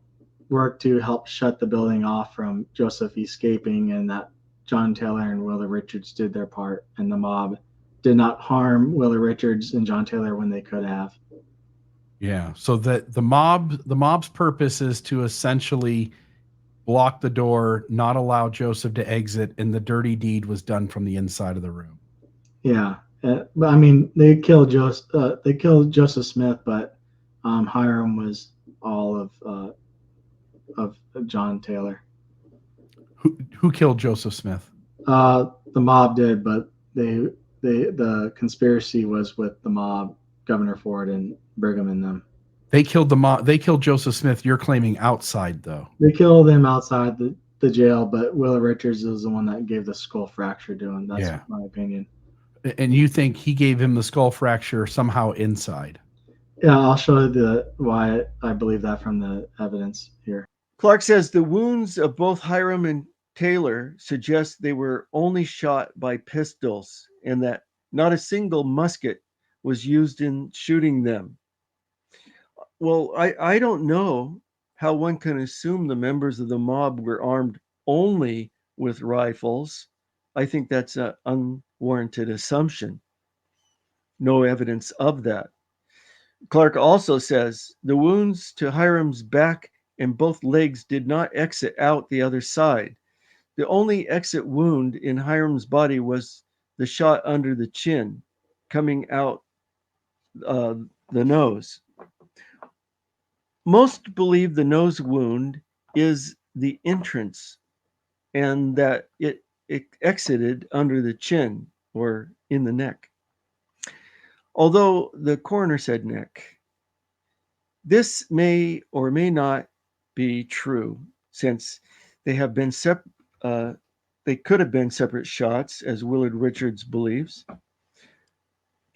worked to help shut the building off from Joseph escaping, and that John Taylor and Willard Richards did their part, and the mob did not harm Willard Richards and John Taylor when they could have. Yeah. So that the mob's purpose is to essentially block the door, not allow Joseph to exit, and the dirty deed was done from the inside of the room. Yeah, but I mean, they killed Joseph Smith, but Hiram was all of John Taylor. Who killed Joseph Smith? The mob did, but the conspiracy was with the mob, Governor Ford and Brigham and them. They killed the mob. They killed Joseph Smith. You're claiming outside, though. They killed him outside the jail, but Willard Richards is the one that gave the skull fracture to him. That's my opinion. And you think he gave him the skull fracture somehow inside? Yeah, I'll show you why I believe that from the evidence here. Clark says the wounds of both Hiram and Taylor suggest they were only shot by pistols and that not a single musket was used in shooting them. Well, I don't know how one can assume the members of the mob were armed only with rifles. I think that's an unwarranted assumption. No evidence of that. Clark also says the wounds to Hiram's back and both legs did not exit out the other side. The only exit wound in Hiram's body was the shot under the chin, coming out the nose. Most believe the nose wound is the entrance and that it exited under the chin or in the neck. Although the coroner said neck, this may or may not be true since they have been they could have been separate shots, as Willard Richards believes.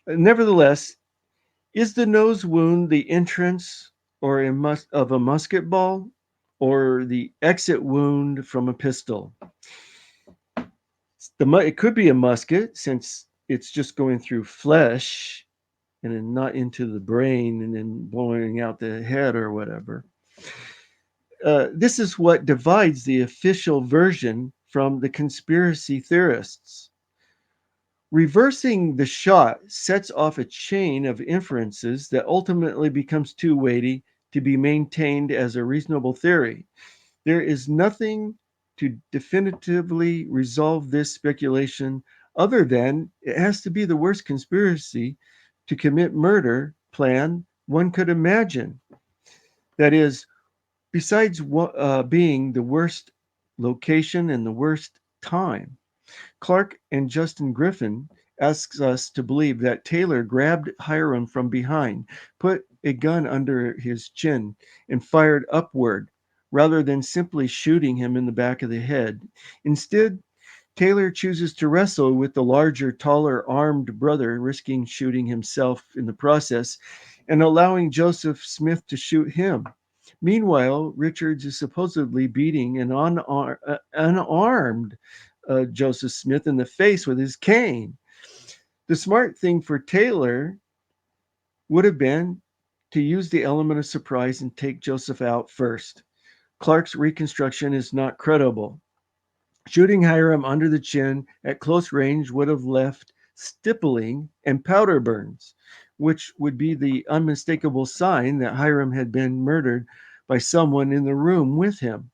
Nevertheless, is the nose wound the entrance or of a musket ball or the exit wound from a pistol? It could be a musket since it's just going through flesh and then not into the brain and then blowing out the head or whatever. This is what divides the official version from the conspiracy theorists. Reversing the shot sets off a chain of inferences that ultimately becomes too weighty to be maintained as a reasonable theory. There is nothing to definitively resolve this speculation other than it has to be the worst conspiracy to commit murder plan one could imagine. That is, besides being the worst location and the worst time, Clark and Justin Griffin asks us to believe that Taylor grabbed Hiram from behind, put a gun under his chin, and fired upward rather than simply shooting him in the back of the head. Instead, Taylor chooses to wrestle with the larger, taller, armed brother, risking shooting himself in the process and allowing Joseph Smith to shoot him. Meanwhile, Richards is supposedly beating an unarmed Joseph Smith in the face with his cane. The smart thing for Taylor would have been to use the element of surprise and take Joseph out first. Clark's reconstruction is not credible. Shooting Hiram under the chin at close range would have left stippling and powder burns, which would be the unmistakable sign that Hiram had been murdered by someone in the room with him.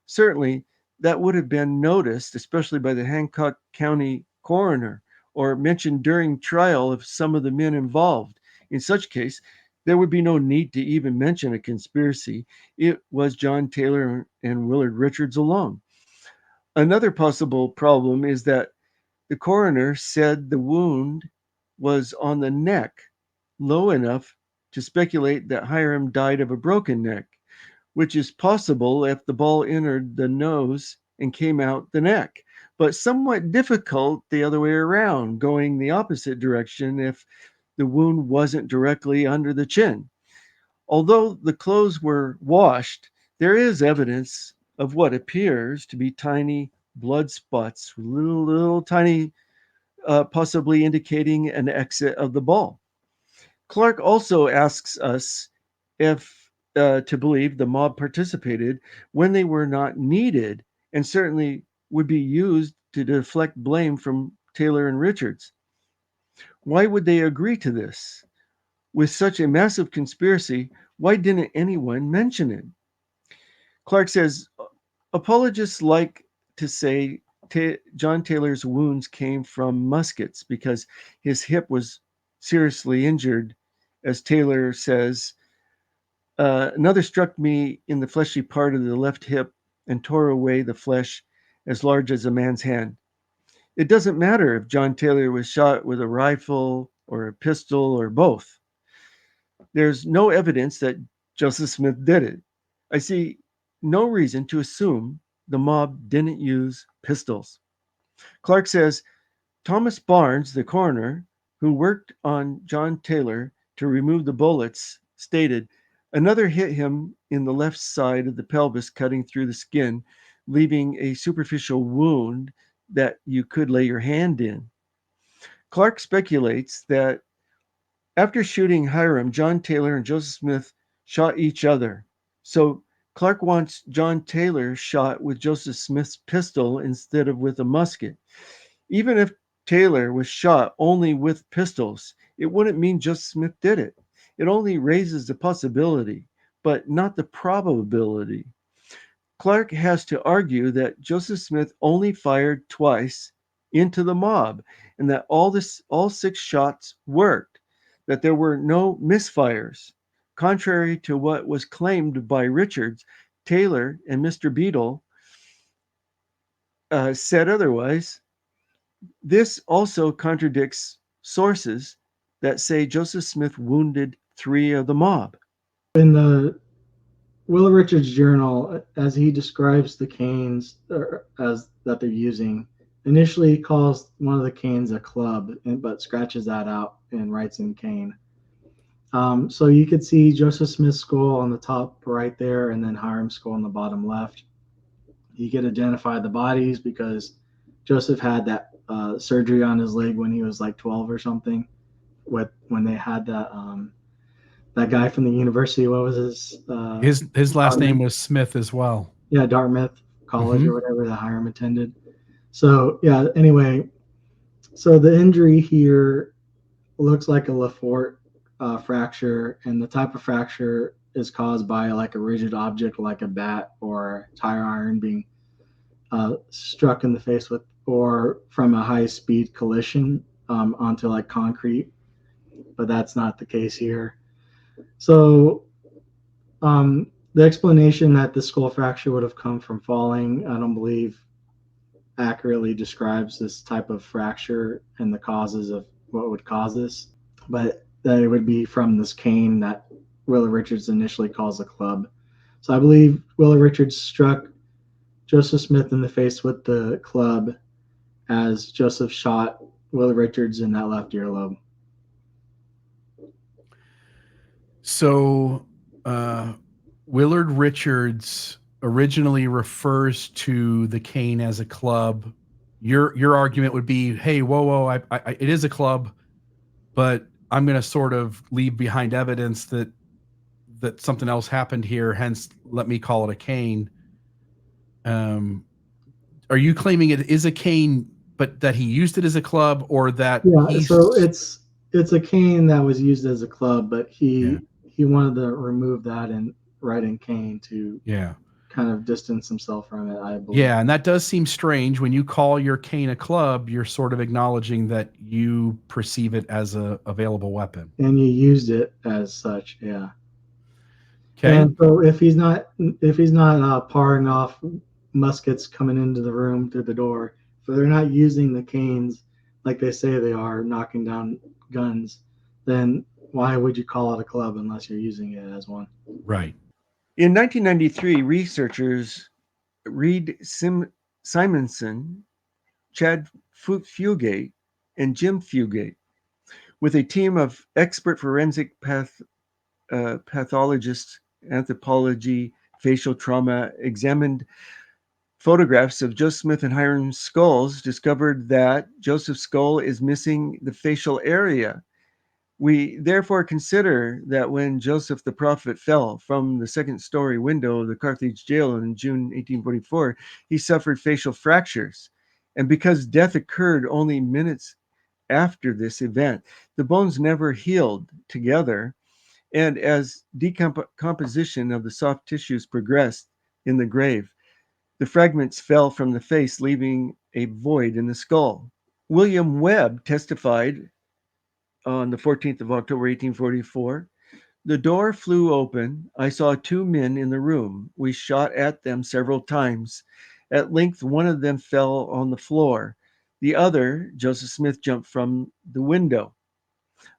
Certainly, that would have been noticed, especially by the Hancock County coroner, or mentioned during trial of some of the men involved. In such case, there would be no need to even mention a conspiracy. It was John Taylor and Willard Richards alone. Another possible problem is that the coroner said the wound was on the neck, low enough to speculate that Hiram died of a broken neck, which is possible if the ball entered the nose and came out the neck, but somewhat difficult the other way around, going the opposite direction if the wound wasn't directly under the chin. Although the clothes were washed, there is evidence of what appears to be tiny blood spots, little tiny, possibly indicating an exit of the ball. Clark also asks us if to believe the mob participated when they were not needed and certainly would be used to deflect blame from Taylor and Richards. Why would they agree to this? With such a massive conspiracy, why didn't anyone mention it? Clark says apologists like to say John Taylor's wounds came from muskets because his hip was seriously injured. As Taylor says, another struck me in the fleshy part of the left hip and tore away the flesh as large as a man's hand. It doesn't matter if John Taylor was shot with a rifle or a pistol or both. There's no evidence that Joseph Smith did it. I see no reason to assume the mob didn't use pistols. Clark says Thomas Barnes, the coroner, who worked on John Taylor to remove the bullets, stated another hit him in the left side of the pelvis, cutting through the skin, leaving a superficial wound that you could lay your hand in. Clark speculates that after shooting Hiram, John Taylor and Joseph Smith shot each other. So Clark wants John Taylor shot with Joseph Smith's pistol instead of with a musket. Even if Taylor was shot only with pistols, it wouldn't mean Joseph Smith did it. It only raises the possibility, but not the probability. Clark has to argue that Joseph Smith only fired twice into the mob and that all 6 shots worked, that there were no misfires. Contrary to what was claimed by Richards, Taylor and Mr. Beadle said otherwise. This also contradicts sources that say Joseph Smith wounded 3 of the mob. In the Will Richards journal, as he describes the canes as that they're using, initially he calls one of the canes a club, but scratches that out and writes in cane. So you could see Joseph Smith's skull on the top right there, and then Hiram's skull on the bottom left. You could identify the bodies because Joseph had that surgery on his leg when he was like 12 or something. When they had that guy from the university, what was his last name was Smith as well. Yeah, Dartmouth College or whatever that Hiram attended. So yeah, anyway, so the injury here looks like a Lefort fracture, and the type of fracture is caused by like a rigid object like a bat or tire iron being struck in the face with, or from a high speed collision onto like concrete, but that's not the case here. So The explanation that the skull fracture would have come from falling, I don't believe accurately describes this type of fracture and the causes of what would cause this, but that it would be from this cane that Willard Richards initially calls a club. So I believe Willard Richards struck Joseph Smith in the face with the club as Joseph shot Willard Richards in that left earlobe. So Willard Richards originally refers to the cane as a club. Your argument would be, hey, whoa, it is a club, but I'm going to sort of leave behind evidence that something else happened here. Hence, let me call it a cane. Are you claiming it is a cane, but that he used it as a club, or that? Yeah, so it's a cane that was used as a club, but he wanted to remove that and write in cane to kind of distance himself from it, I believe. Yeah, and that does seem strange. When you call your cane a club, you're sort of acknowledging that you perceive it as a available weapon. And you used it as such, yeah. Okay. And so if he's not paring off muskets coming into the room through the door, if they're not using the canes like they say they are, knocking down guns, then why would you call it a club unless you're using it as one? Right. In 1993, researchers Reed Simonson, Chad Fugate, and Jim Fugate, with a team of expert forensic pathologists, anthropology, facial trauma, examined photographs of Joseph Smith and Hiram's skulls, discovered that Joseph's skull is missing the facial area. We therefore consider that when Joseph the prophet fell from the second-story window of the Carthage jail in June 1844, he suffered facial fractures. And because death occurred only minutes after this event, the bones never healed together. And as decomposition of the soft tissues progressed in the grave, the fragments fell from the face, leaving a void in the skull. William Webb testified on the 14th of October, 1844. The door flew open. I saw two men in the room. We shot at them several times. At length, one of them fell on the floor. The other, Joseph Smith, jumped from the window.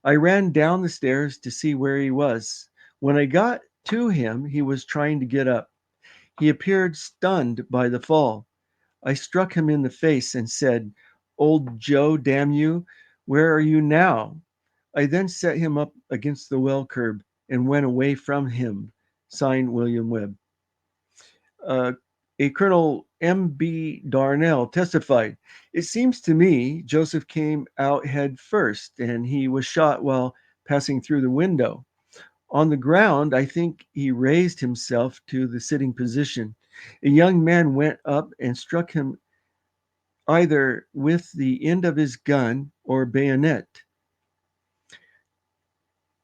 I ran down the stairs to see where he was. When I got to him, he was trying to get up. He appeared stunned by the fall. I struck him in the face and said, "Old Joe, damn you, where are you now?" I then set him up against the well curb and went away from him. Signed, William Webb. A Colonel M.B. Darnell testified, "It seems to me Joseph came out head first and he was shot while passing through the window. On the ground, I think he raised himself to the sitting position. A young man went up and struck him either with the end of his gun or bayonet."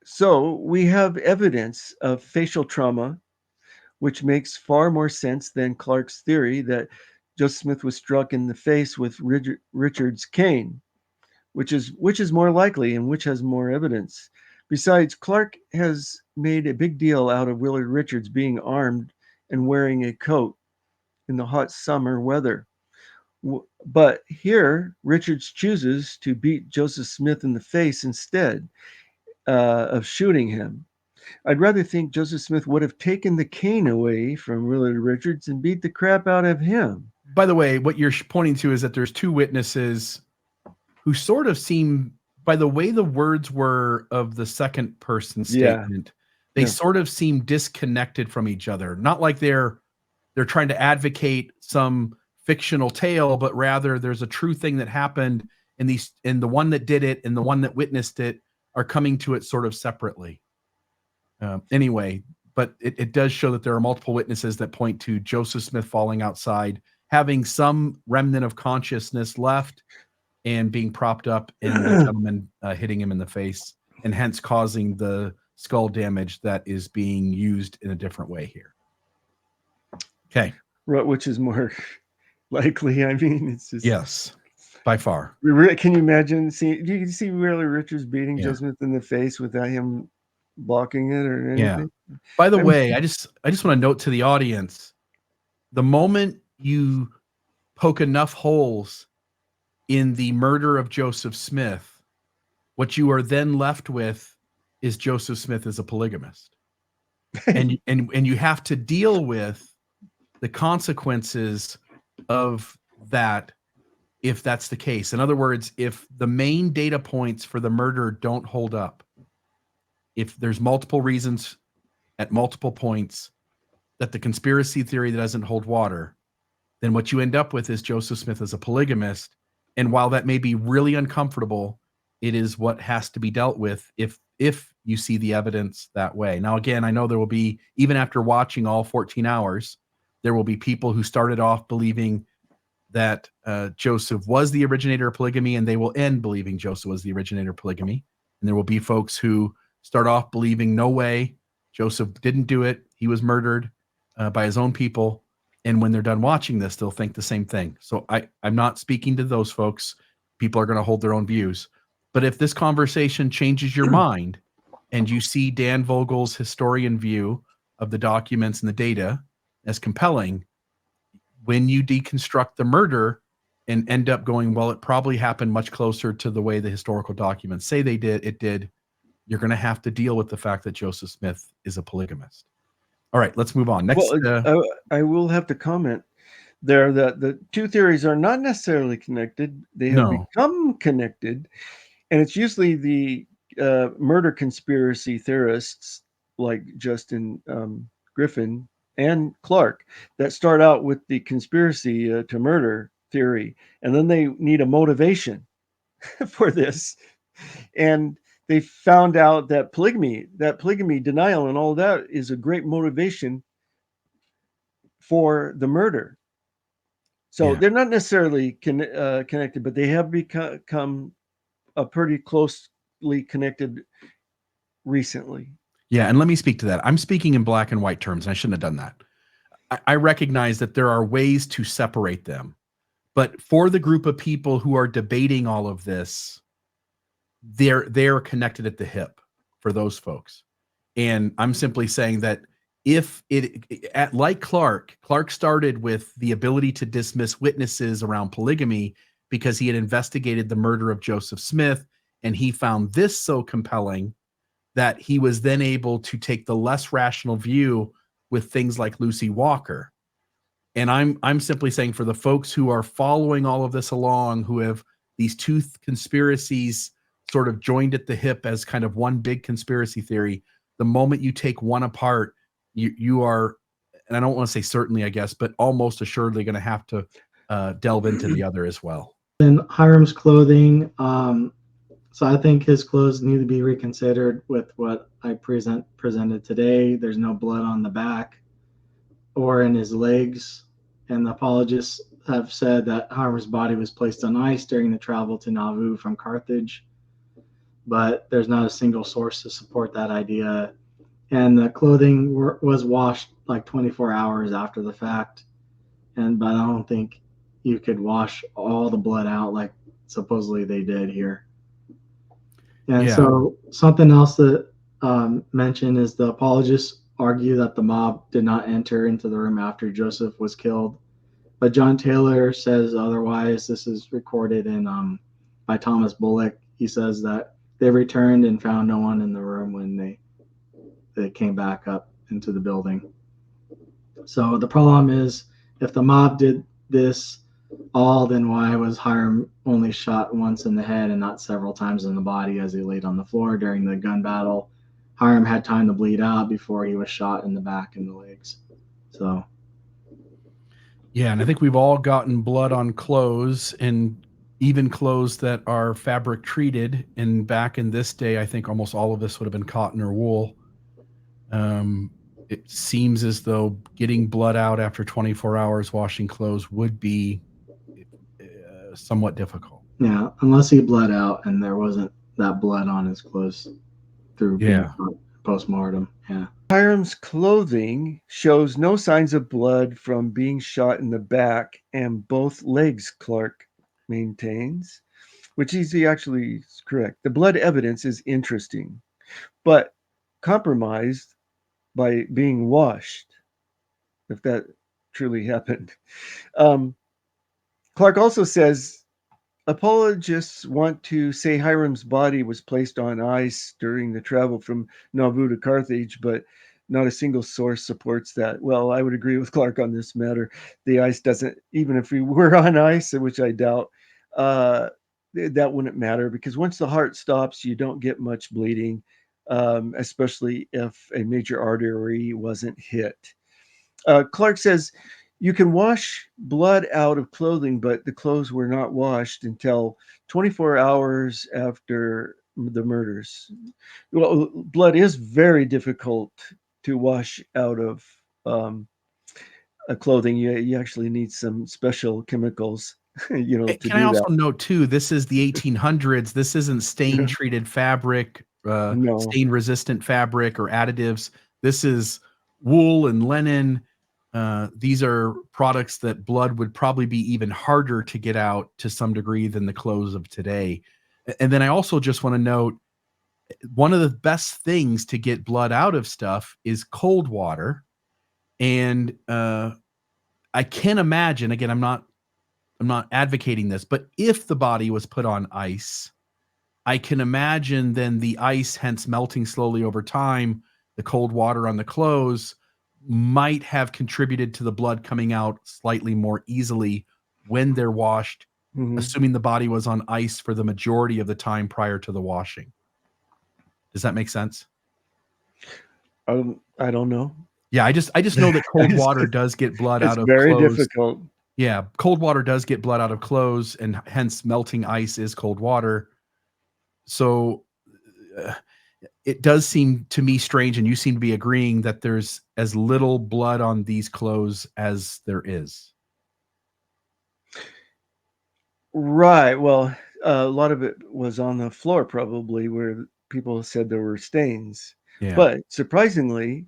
So we have evidence of facial trauma, which makes far more sense than Clark's theory that Joseph Smith was struck in the face with Richard's cane, which is more likely and which has more evidence. Besides, Clark has made a big deal out of Willard Richards being armed and wearing a coat in the hot summer weather. But here, Richards chooses to beat Joseph Smith in the face instead of shooting him. I'd rather think Joseph Smith would have taken the cane away from Willard Richards and beat the crap out of him. By the way, what you're pointing to is that there's two witnesses who sort of seem, by the way the words were of the second person statement, they sort of seem disconnected from each other. Not like they're trying to advocate some fictional tale, but rather there's a true thing that happened, and the one that did it and the one that witnessed it are coming to it sort of separately. Anyway, but it does show that there are multiple witnesses that point to Joseph Smith falling outside, having some remnant of consciousness left, and being propped up, and the gentleman hitting him in the face, and hence causing the skull damage that is being used in a different way here. Okay. Which is more likely? I mean, it's just... Yes, by far. Can you imagine? You can see Willard Richards beating Joe Smith in the face without him blocking it or Yeah. anything. By the I'm- way, I just want to note to the audience, the moment you poke enough holes in the murder of Joseph Smith, what you are then left with is Joseph Smith as a polygamist. and you have to deal with the consequences of that if that's the case. In other words, if the main data points for the murder don't hold up, if there's multiple reasons at multiple points that the conspiracy theory doesn't hold water, then what you end up with is Joseph Smith as a polygamist. And while that may be really uncomfortable, it is what has to be dealt with if you see the evidence that way. Now, again, I know there will be, even after watching all 14 hours, there will be people who started off believing that Joseph was the originator of polygamy, and they will end believing Joseph was the originator of polygamy. And there will be folks who start off believing, no way, Joseph didn't do it. He was murdered by his own people. And when they're done watching this, they'll think the same thing. So I'm not speaking to those folks. People are going to hold their own views. But if this conversation changes your mind and you see Dan Vogel's historian view of the documents and the data as compelling, when you deconstruct the murder and end up going, well, it probably happened much closer to the way the historical documents say it did, you're going to have to deal with the fact that Joseph Smith is a polygamist. All right, let's move on. Next. Well, I will have to comment there that the two theories are not necessarily connected. They have become connected, and it's usually the murder conspiracy theorists like Justin Griffin and Clark that start out with the conspiracy to murder theory, and then they need a motivation for this. And they found out that polygamy denial and all that is a great motivation for the murder. So they're not necessarily connected, but they have become a pretty closely connected recently. Yeah, and let me speak to that. I'm speaking in black and white terms, and I shouldn't have done that. I recognize that there are ways to separate them. But for the group of people who are debating all of this, they're connected at the hip for those folks. And I'm simply saying that if like Clark started with the ability to dismiss witnesses around polygamy because he had investigated the murder of Joseph Smith, and he found this so compelling that he was then able to take the less rational view with things like Lucy Walker. And I'm simply saying, for the folks who are following all of this along, who have these two conspiracies sort of joined at the hip as kind of one big conspiracy theory, the moment you take one apart, you are, and I don't want to say certainly, I guess, but almost assuredly going to have to delve into the other as well. And Hiram's clothing, so I think his clothes need to be reconsidered with what I presented today. There's no blood on the back or in his legs, and the apologists have said that Hiram's body was placed on ice during the travel to Nauvoo from Carthage, but there's not a single source to support that idea. And the clothing was washed like 24 hours after the fact, but I don't think you could wash all the blood out like supposedly they did here. And so something else that mentioned is the apologists argue that the mob did not enter into the room after Joseph was killed, but John Taylor says otherwise. This is recorded in by Thomas Bullock. He says that they returned and found no one in the room when they came back up into the building. So the problem is, if the mob did this all, then why was Hiram only shot once in the head and not several times in the body as he laid on the floor during the gun battle? Hiram had time to bleed out before he was shot in the back and the legs. So yeah, and I think we've all gotten blood on clothes, and even clothes that are fabric treated. And back in this day, I think almost all of this would have been cotton or wool. It seems as though getting blood out after 24 hours washing clothes would be somewhat difficult. Yeah, unless he bled out and there wasn't that blood on his clothes through being post-mortem. Yeah. Hiram's clothing shows no signs of blood from being shot in the back and both legs, Clark maintains, which is actually correct. The blood evidence is interesting, but compromised by being washed, if that truly happened. Clark also says apologists want to say Hiram's body was placed on ice during the travel from Nauvoo to Carthage, but not a single source supports that. Well, I would agree with Clark on this matter. The ice doesn't, even if we were on ice, which I doubt, that wouldn't matter, because once the heart stops, you don't get much bleeding, especially if a major artery wasn't hit. Clark says you can wash blood out of clothing, but the clothes were not washed until 24 hours after the murders. Well, blood is very difficult to wash out of clothing. You actually need some special chemicals, to Can I do also that. note too, this is the 1800s. This isn't stain treated fabric, No. stain resistant fabric or additives. This is wool and linen. These are products that blood would probably be even harder to get out to some degree than the clothes of today. And then I also just want to note, one of the best things to get blood out of stuff is cold water. And I can imagine, again, I'm not advocating this, but if the body was put on ice, I can imagine then the ice, hence melting slowly over time, the cold water on the clothes might have contributed to the blood coming out slightly more easily when they're washed, Mhm. assuming the body was on ice for the majority of the time prior to the washing. Does that make sense? I don't know. Yeah, I just know that cold water does get blood It's out of very clothes. difficult. Yeah, cold water does get blood out of clothes, and hence melting ice is cold water. So it does seem to me strange, and you seem to be agreeing that there's as little blood on these clothes as there is. Right. Well, a lot of it was on the floor, probably, where people said there were stains. Yeah. But surprisingly,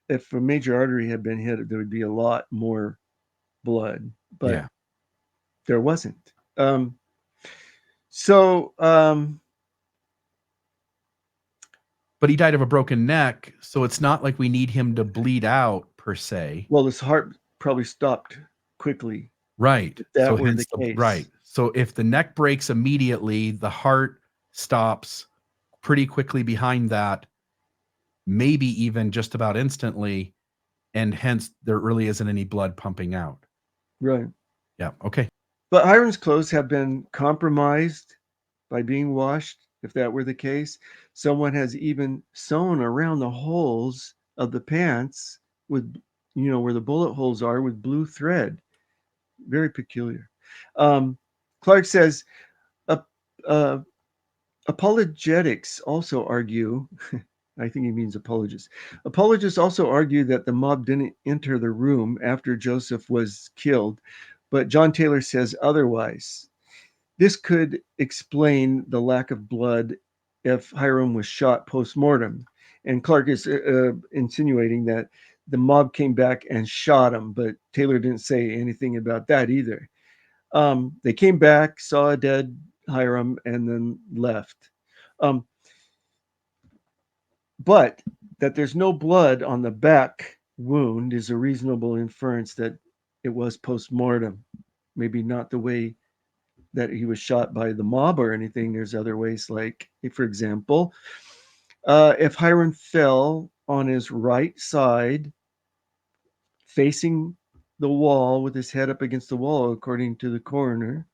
if a major artery had been hit, there would be a lot more blood. But Yeah. there wasn't. So, But he died of a broken neck, so it's not like we need him to bleed out per se. well, his heart probably stopped quickly, Right. if that So were the hence the case. right. So if the neck breaks immediately, the heart stops pretty quickly behind that, maybe even just about instantly, and hence there really isn't any blood pumping out. Right. Yeah. Okay. But Hiram's clothes have been compromised by being washed, if that were the case. Someone has even sewn around the holes of the pants with, where the bullet holes are, with blue thread. Very peculiar. Clark says, uh, apologetics also argue, I think he means apologists. Apologists also argue that the mob didn't enter the room after Joseph was killed, but John Taylor says otherwise. This could explain the lack of blood if Hiram was shot post-mortem. And Clark is insinuating that the mob came back and shot him, but Taylor didn't say anything about that either. They came back, saw a dead Hiram, and then left. But that there's no blood on the back wound is a reasonable inference that it was post-mortem. Maybe not the way that he was shot by the mob or anything. There's other ways, like, for example, if Hiram fell on his right side, facing the wall with his head up against the wall, according to the coroner,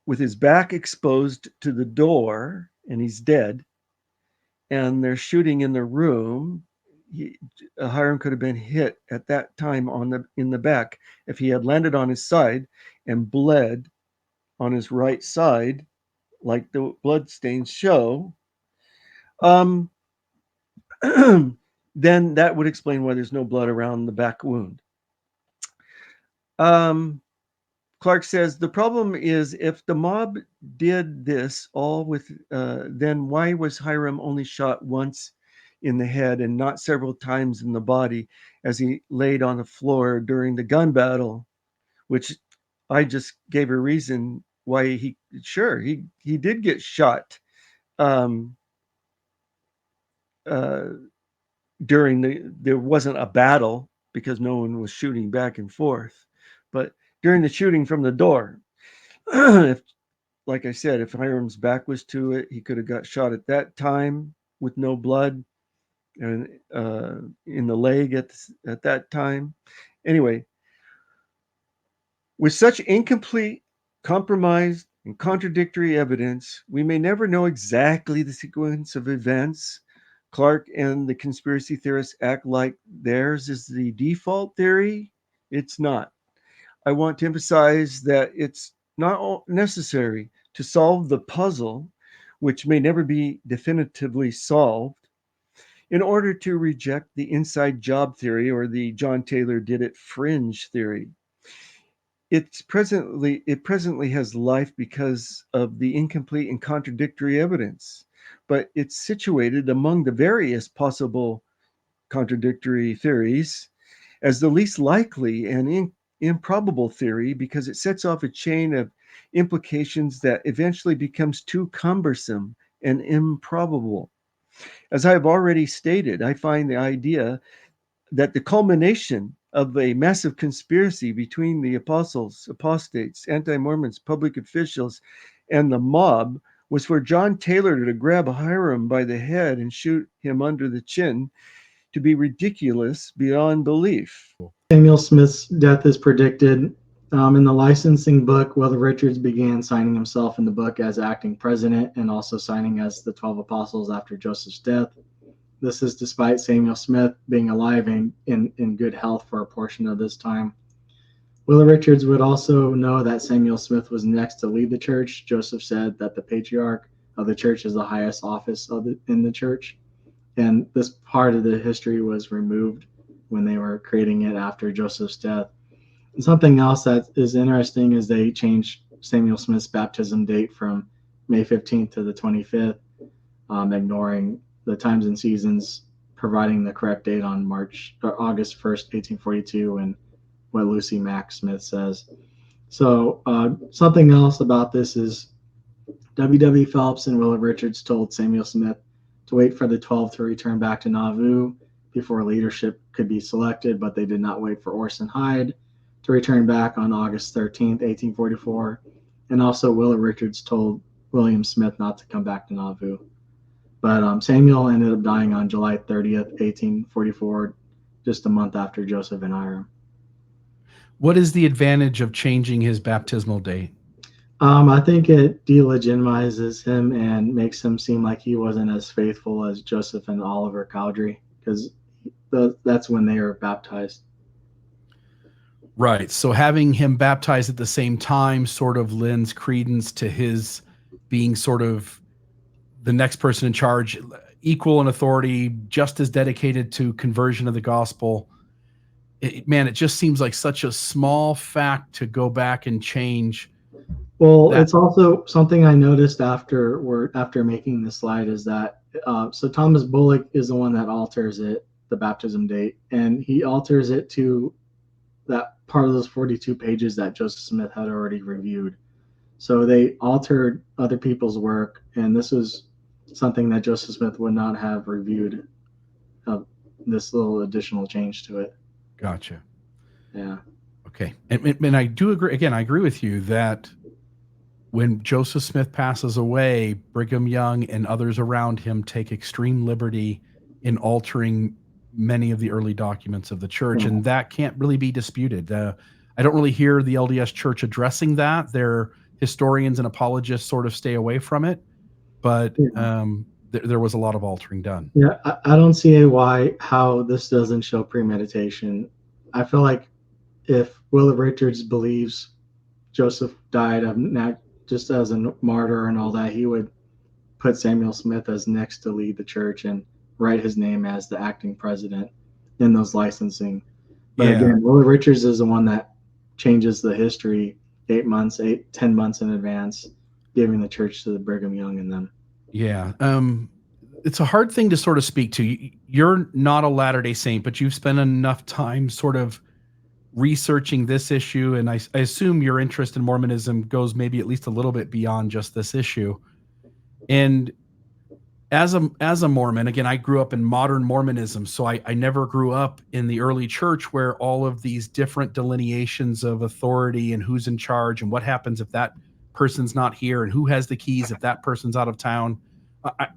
with his back exposed to the door, and he's dead, and they're shooting in the room, Hiram could have been hit at that time in the back. If he had landed on his side and bled on his right side, like the blood stains show, then that would explain why there's no blood around the back wound. Clark says the problem is, if the mob did this all with, then why was Hiram only shot once in the head and not several times in the body as he laid on the floor during the gun battle? Which I just gave a reason why he did get shot. there wasn't a battle because no one was shooting back and forth, but during the shooting from the door, if, like I said, if Hiram's back was to it, he could have got shot at that time with no blood and in the leg at that time. Anyway, with such incomplete, compromised, and contradictory evidence, we may never know exactly the sequence of events. Clark and the conspiracy theorists act like theirs is the default theory. It's not. I want to emphasize that it's not necessary to solve the puzzle, which may never be definitively solved, in order to reject the inside job theory or the John Taylor did it fringe theory. It presently has life because of the incomplete and contradictory evidence, but it's situated among the various possible contradictory theories as the least likely and improbable theory because it sets off a chain of implications that eventually becomes too cumbersome and improbable. As I have already stated, I find the idea that the culmination of a massive conspiracy between the apostles, apostates, anti-Mormons, public officials, and the mob was for John Taylor to grab Hiram by the head and shoot him under the chin to be ridiculous beyond belief. Samuel Smith's death is predicted. In the licensing book, Will Richards began signing himself in the book as acting president and also signing as the 12 apostles after Joseph's death. This is despite Samuel Smith being alive and in good health for a portion of this time. Will Richards would also know that Samuel Smith was next to lead the church. Joseph said that the patriarch of the church is the highest office in the church. And this part of the history was removed when they were creating it after Joseph's death. And something else that is interesting is they changed Samuel Smith's baptism date from May 15th to the 25th, ignoring the times and seasons, providing the correct date on August 1st, 1842, and what Lucy Mack Smith says. So something else about this is W.W. Phelps and Will Richards told Samuel Smith to wait for the 12 to return back to Nauvoo before leadership could be selected, but they did not wait for Orson Hyde to return back on August 13th, 1844. And also Will Richards told William Smith not to come back to Nauvoo. But Samuel ended up dying on July 30th, 1844, just a month after Joseph and Hiram. What is the advantage of changing his baptismal date? I think it delegitimizes him and makes him seem like he wasn't as faithful as Joseph and Oliver Cowdery, because that's when they were baptized. Right. So having him baptized at the same time sort of lends credence to his being sort of the next person in charge, equal in authority, just as dedicated to conversion of the gospel. It just seems like such a small fact to go back and change. Well, it's also something I noticed after making this slide is that so Thomas Bullock is the one that alters it, the baptism date, and he alters it to that part of those 42 pages that Joseph Smith had already reviewed. So they altered other people's work, and this was something that Joseph Smith would not have reviewed, this little additional change to it. Gotcha. Yeah. Okay. And I do agree. Again, I agree with you that when Joseph Smith passes away, Brigham Young and others around him take extreme liberty in altering many of the early documents of the church, and that can't really be disputed. I don't really hear the LDS Church addressing that. Their historians and apologists sort of stay away from it, but there was a lot of altering done. Yeah, I don't see how this doesn't show premeditation. I feel like if Will Richards believes Joseph died of just as a martyr and all that, he would put Samuel Smith as next to lead the church and write his name as the acting president in those licensing. But again, Will Richards is the one that changes the history 10 months in advance, giving the church to the Brigham Young and them. Yeah. It's a hard thing to sort of speak to. You're not a Latter-day Saint, but you've spent enough time sort of researching this issue, and I assume your interest in Mormonism goes maybe at least a little bit beyond just this issue. And as a Mormon, again, I grew up in modern Mormonism, so I never grew up in the early church where all of these different delineations of authority and who's in charge and what happens if that person's not here and who has the keys if that person's out of town.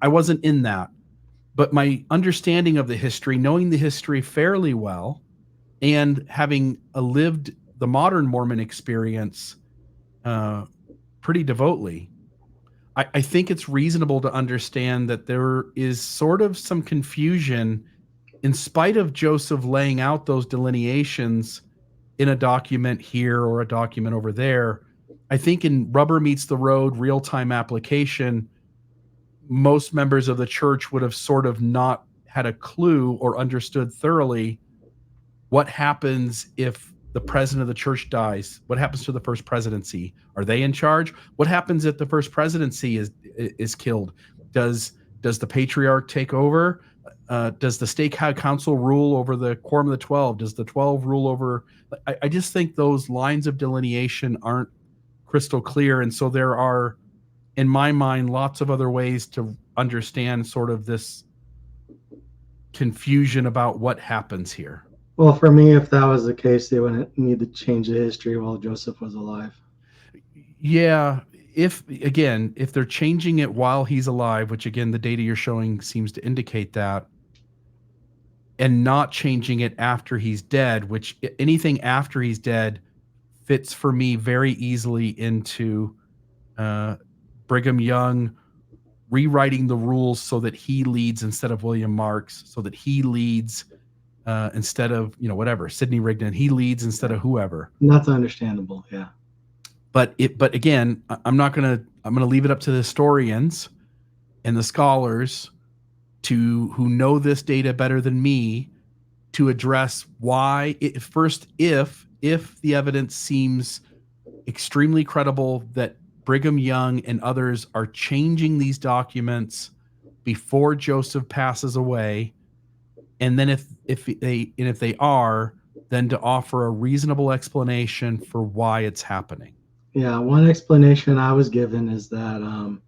I wasn't in that, but my understanding of the history, knowing the history fairly well, and having lived the modern Mormon experience pretty devoutly, I think it's reasonable to understand that there is sort of some confusion in spite of Joseph laying out those delineations in a document here or a document over there. I think in rubber meets the road, real time application, most members of the church would have sort of not had a clue or understood thoroughly what happens if the president of the church dies. What happens to the first presidency? Are they in charge? What happens if the first presidency is killed? Does the patriarch take over? Does the stake council rule over the quorum of the 12? Does the 12 rule over? I just think those lines of delineation aren't crystal clear, and so there are, in my mind, lots of other ways to understand sort of this confusion about what happens here. Well, for me, if that was the case, they wouldn't need to change the history while Joseph was alive. Yeah, if they're changing it while he's alive, which again the data you're showing seems to indicate that, and not changing it after he's dead, which anything after he's dead fits for me very easily into Brigham Young rewriting the rules so that he leads instead of William Marks, so that he leads instead of, whatever, Sidney Rigdon, he leads instead of whoever. And that's understandable, yeah. But again, I'm going to leave it up to the historians and the scholars who know this data better than me to address why if the evidence seems extremely credible that Brigham Young and others are changing these documents before Joseph passes away, and then if they are, then to offer a reasonable explanation for why it's happening. Yeah, one explanation I was given is that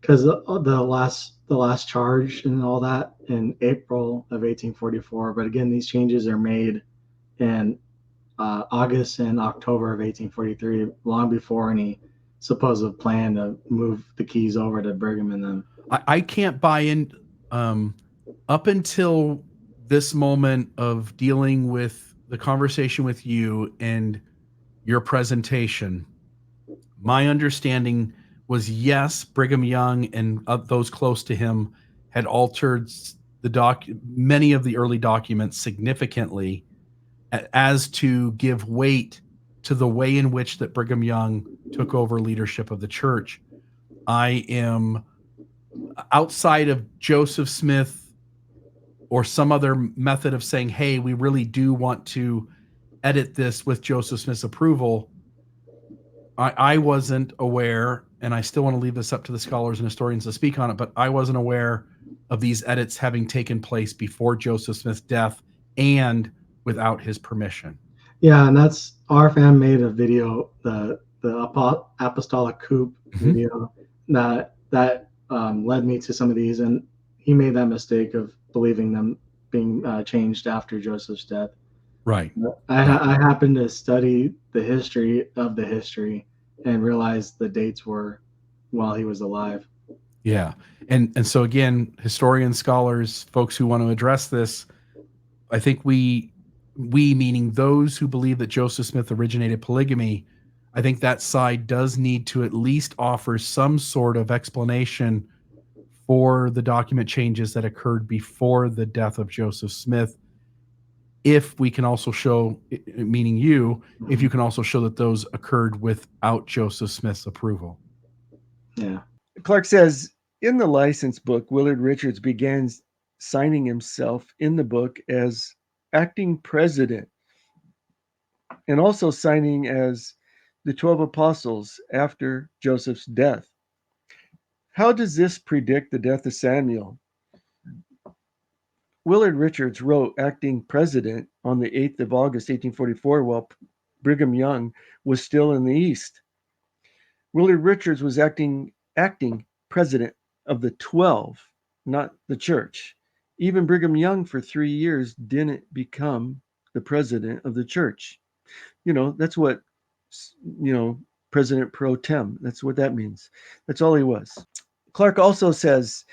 because the last charge and all that in April of 1844, but again these changes are made in August and October of 1843, long before any supposed plan to move the keys over to Brigham and them. I can't buy in up until this moment of dealing with the conversation with you and your presentation. My understanding was, yes, Brigham Young and those close to him had altered many of the early documents significantly as to give weight to the way in which that Brigham Young took over leadership of the church. I am outside of Joseph Smith or some other method of saying, hey, we really do want to edit this with Joseph Smith's approval. I wasn't aware, and I still want to leave this up to the scholars and historians to speak on it, but I wasn't aware of these edits having taken place before Joseph Smith's death and without his permission. Yeah, and that's our fan made a video, the apostolic coup video that led me to some of these, and he made that mistake of believing them being changed after Joseph's death. Right. I happened to study the history of the history and realized the dates were while he was alive. Yeah. And so again, historians, scholars, folks who want to address this, I think we meaning those who believe that Joseph Smith originated polygamy, I think that side does need to at least offer some sort of explanation for the document changes that occurred before the death of Joseph Smith. If we can also show, meaning you, if you can also show that those occurred without Joseph Smith's approval. Yeah. Clark says, in the license book, Willard Richards began signing himself in the book as acting president and also signing as the 12 apostles after Joseph's death. How does this predict the death of Samuel? Willard Richards wrote acting president on the 8th of August, 1844, while Brigham Young was still in the East. Willard Richards was acting president of the 12 not the church. Even Brigham Young for 3 years didn't become the president of the church. That's what, president pro tem, that's what that means. That's all he was. Clark also says,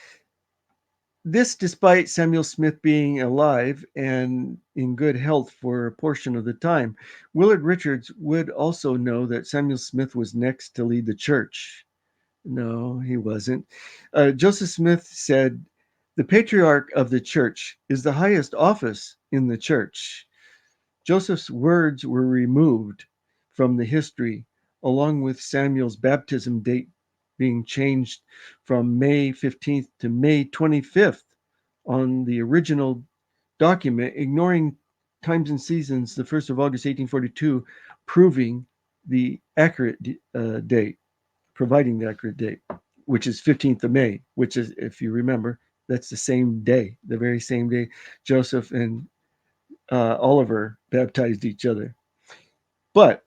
this despite Samuel Smith being alive and in good health for a portion of the time. Willard Richards would also know that Samuel Smith was next to lead the church. No, he wasn't. Joseph Smith said, the patriarch of the church is the highest office in the church. Joseph's words were removed from the history, along with Samuel's baptism date being changed from May 15th to May 25th on the original document, ignoring times and seasons, the 1st of August, 1842, proving the accurate date, providing the accurate date, which is 15th of May, which is, if you remember, that's the same day, the very same day Joseph and Oliver baptized each other. But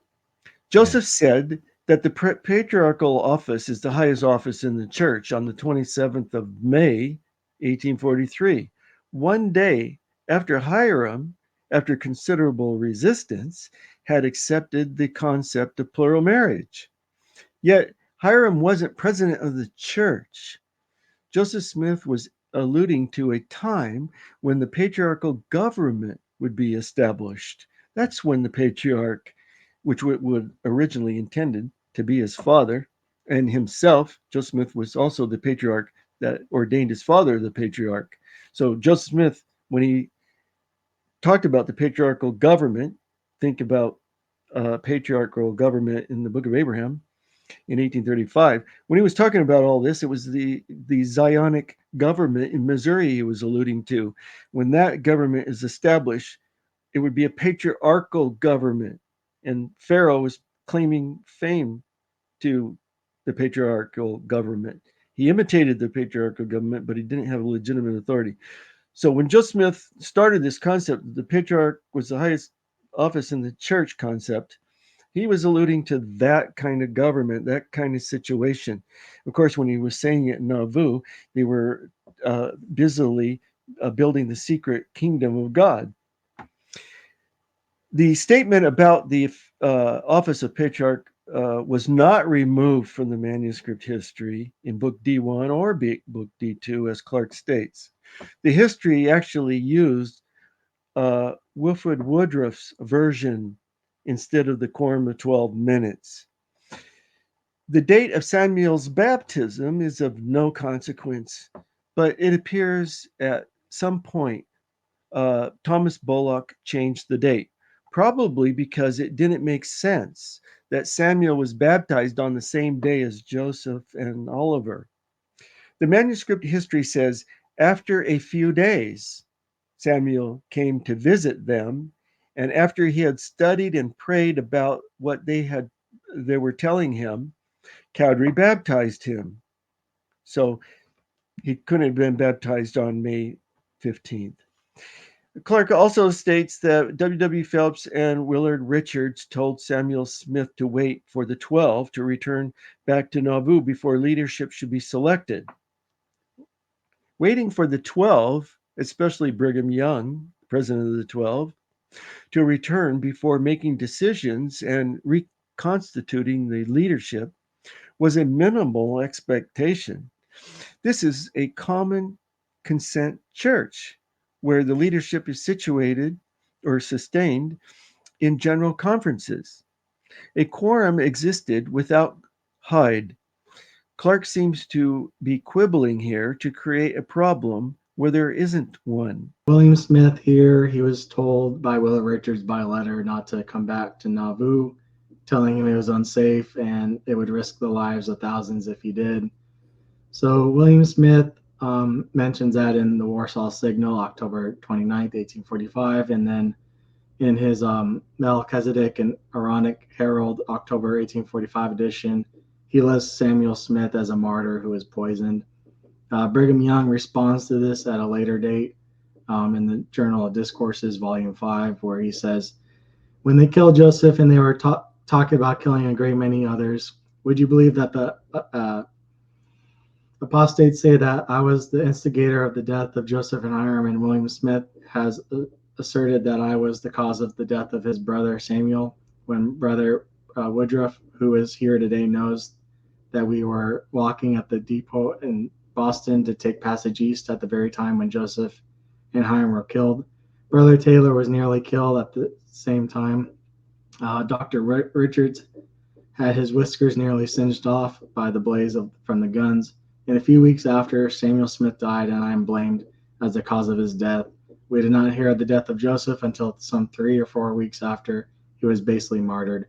Joseph said that the patriarchal office is the highest office in the church on the 27th of May, 1843, one day after Hiram, after considerable resistance, had accepted the concept of plural marriage. Yet Hiram wasn't president of the church. Joseph Smith was alluding to a time when the patriarchal government would be established. That's when the patriarch, which would originally intended to be his father, and himself, Joseph Smith, was also the patriarch that ordained his father the patriarch. So Joseph Smith, when he talked about the patriarchal government, think about patriarchal government in the Book of Abraham in 1835. When he was talking about all this, it was the Zionic government in Missouri he was alluding to. When that government is established, it would be a patriarchal government. And Pharaoh was claiming fame to the patriarchal government. He imitated the patriarchal government, but he didn't have a legitimate authority. So when Joseph Smith started this concept, the patriarch was the highest office in the church concept, he was alluding to that kind of government, that kind of situation. Of course, when he was saying it in Nauvoo, they were busily building the secret kingdom of God. The statement about the office of patriarch was not removed from the manuscript history in Book D1 or Book D2, as Clark states. The history actually used Wilford Woodruff's version instead of the Quorum of 12 Minutes. The date of Samuel's baptism is of no consequence, but it appears at some point Thomas Bullock changed the date, probably because it didn't make sense that Samuel was baptized on the same day as Joseph and Oliver. The manuscript history says, after a few days, Samuel came to visit them, and after he had studied and prayed about what they were telling him, Cowdery baptized him. So he couldn't have been baptized on May 15th. Clark also states that W.W. Phelps and Willard Richards told Samuel Smith to wait for the 12 to return back to Nauvoo before leadership should be selected. Waiting for the 12, especially Brigham Young, president of the 12, to return before making decisions and reconstituting the leadership was a minimal expectation. This is a common consent church where the leadership is situated or sustained in general conferences. A quorum existed without Hyde. Clark seems to be quibbling here to create a problem where there isn't one. William Smith here, he was told by Willard Richards by letter not to come back to Nauvoo, telling him it was unsafe and it would risk the lives of thousands if he did. So William Smith mentions that in the Warsaw Signal, October 29th, 1845, and then in his Melchizedek and Aaronic Herald, October 1845 edition, he lists Samuel Smith as a martyr who was poisoned. Brigham Young responds to this at a later date in the Journal of Discourses, Volume 5, where he says, when they killed Joseph and they were talking about killing a great many others, would you believe that Apostates say that I was the instigator of the death of Joseph and Hiram, and William Smith has asserted that I was the cause of the death of his brother Samuel. When Brother Woodruff, who is here today, knows that we were walking at the depot in Boston to take passage east at the very time when Joseph and Hiram were killed. Brother Taylor was nearly killed at the same time. Dr. Richards had his whiskers nearly singed off by the blaze from the guns. And a few weeks after, Samuel Smith died, and I am blamed as the cause of his death. We did not hear of the death of Joseph until some 3 or 4 weeks after he was basically martyred.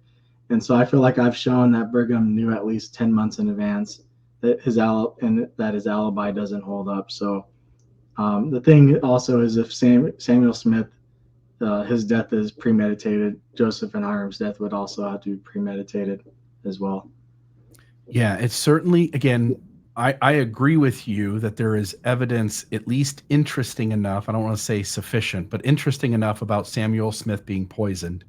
And so I feel like I've shown that Brigham knew at least 10 months in advance that his alibi doesn't hold up. So the thing also is, if Samuel Smith, his death is premeditated, Joseph and Hiram's death would also have to be premeditated as well. Yeah, it's certainly, again, I agree with you that there is evidence, at least interesting enough, I don't want to say sufficient, but interesting enough about Samuel Smith being poisoned.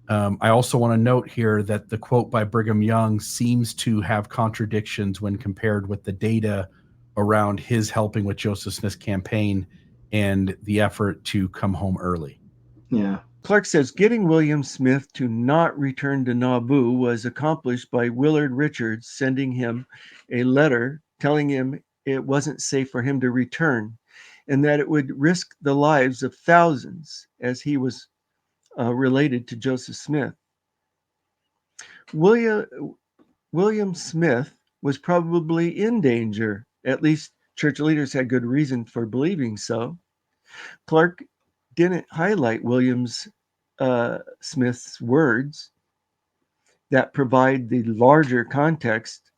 I also want to note here that the quote by Brigham Young seems to have contradictions when compared with the data around his helping with Joseph Smith's campaign and the effort to come home early. Yeah. Clark says getting William Smith to not return to Nauvoo was accomplished by Willard Richards sending him a letter telling him it wasn't safe for him to return and that it would risk the lives of thousands as he was related to Joseph Smith. William Smith was probably in danger. At least church leaders had good reason for believing so. Clark didn't highlight William Smith's words that provide the larger context.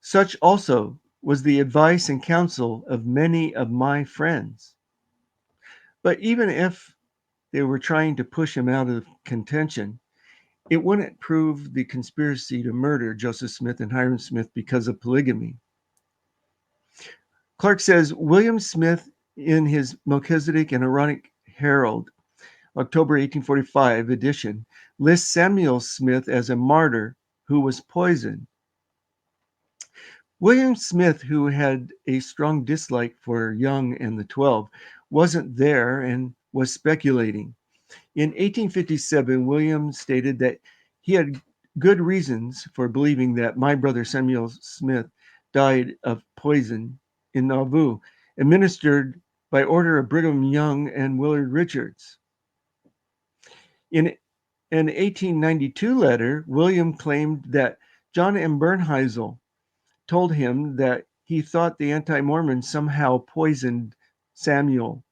Such also was the advice and counsel of many of my friends. But even if they were trying to push him out of contention, it wouldn't prove the conspiracy to murder Joseph Smith and Hiram Smith because of polygamy. Clark says William Smith, in his Melchizedek and Aaronic Herald, October 1845 edition, lists Samuel Smith as a martyr who was poisoned. William Smith, who had a strong dislike for Young and the 12, wasn't there and was speculating. In 1857, William stated that he had good reasons for believing that my brother Samuel Smith died of poison in Nauvoo, administered by order of Brigham Young and Willard Richards. In an 1892 letter, William claimed that John M. Bernheisel told him that he thought the anti-Mormons somehow poisoned Samuel.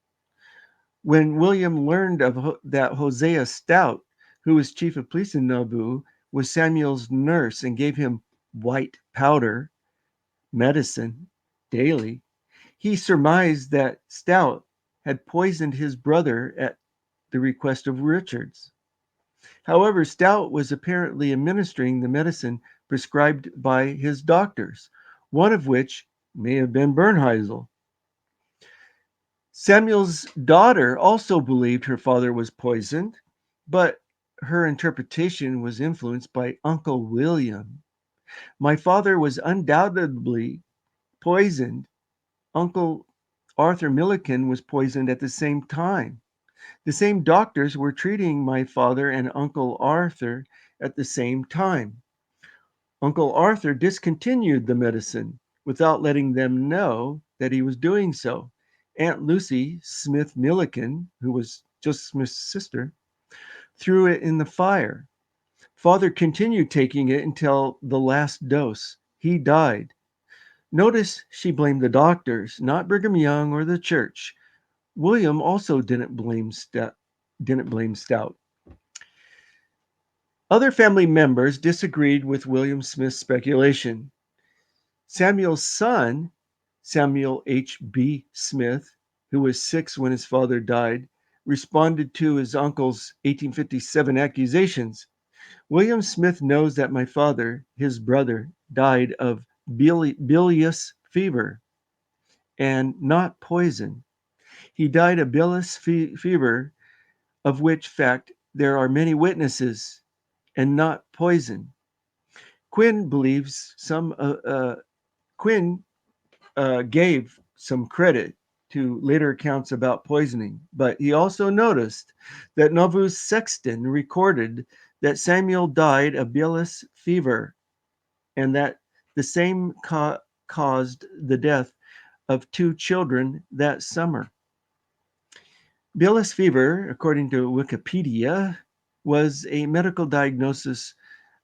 When William learned of that Hosea Stout, who was chief of police in Nauvoo, was Samuel's nurse and gave him white powder, medicine, daily, he surmised that Stout had poisoned his brother at the request of Richards. However, Stout was apparently administering the medicine prescribed by his doctors, one of which may have been Bernheisel. Samuel's daughter also believed her father was poisoned, but her interpretation was influenced by Uncle William. My father was undoubtedly poisoned. Uncle Arthur Milliken was poisoned at the same time. The same doctors were treating my father and Uncle Arthur at the same time. Uncle Arthur discontinued the medicine without letting them know that he was doing so. Aunt Lucy Smith Milliken, who was Joseph Smith's sister, threw it in the fire. Father continued taking it until the last dose. He died. Notice she blamed the doctors, not Brigham Young or the church. William also didn't blame Stout. Other family members disagreed with William Smith's speculation. Samuel's son, Samuel H.B. Smith, who was 6 when his father died, responded to his uncle's 1857 accusations. William Smith knows that my father, his brother, died of bilious fever and not poison. He died of bilious fever, of which fact there are many witnesses, and not poison. Quinn believes Quinn gave some credit to later accounts about poisoning, but he also noticed that Nauvoo's sexton recorded that Samuel died of bilious fever, and that the same caused the death of 2 children that summer. Bilious fever, according to Wikipedia, was a medical diagnosis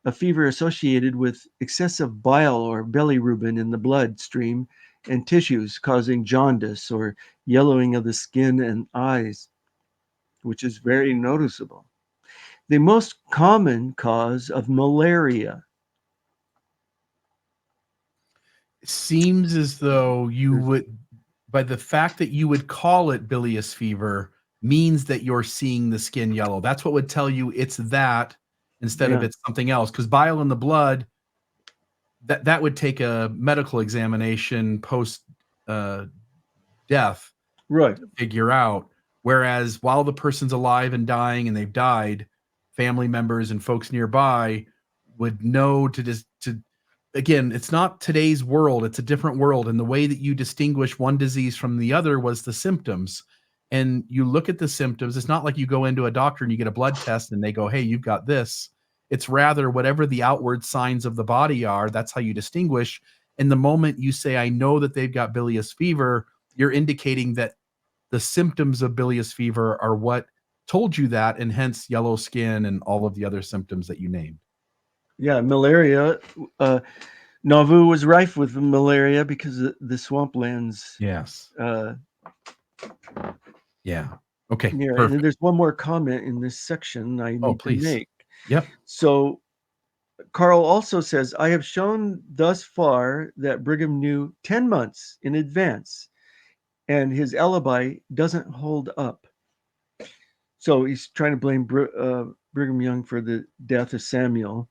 of fever associated with excessive bile or bilirubin in the bloodstream and tissues, causing jaundice or yellowing of the skin and eyes, which is very noticeable. The most common cause of malaria. It seems as though you would, by the fact that you would call it bilious fever, means that you're seeing the skin yellow. That's what would tell you it's that instead of Yeah. it's something else. Because bile in the blood, that would take a medical examination post death Right. to figure out. Whereas while the person's alive and dying and they've died, family members and folks nearby would know to just to again, it's not today's world, it's a different world. And the way that you distinguish one disease from the other was the symptoms. And you look at the symptoms, it's not like you go into a doctor and you get a blood test and they go, hey, you've got this. It's rather whatever the outward signs of the body are, that's how you distinguish. And the moment you say, I know that they've got bilious fever, you're indicating that the symptoms of bilious fever are what told you that, and hence yellow skin and all of the other symptoms that you named. Yeah, malaria. Nauvoo was rife with malaria because of the swamplands. Yes. Uh, Yeah. Okay. Yeah, Perfect. and there's one more comment in this section I need to Please. make. Yep. So Carl also says, I have shown thus far that Brigham knew 10 months in advance, and his alibi doesn't hold up. So he's trying to blame Brigham Young for the death of Samuel.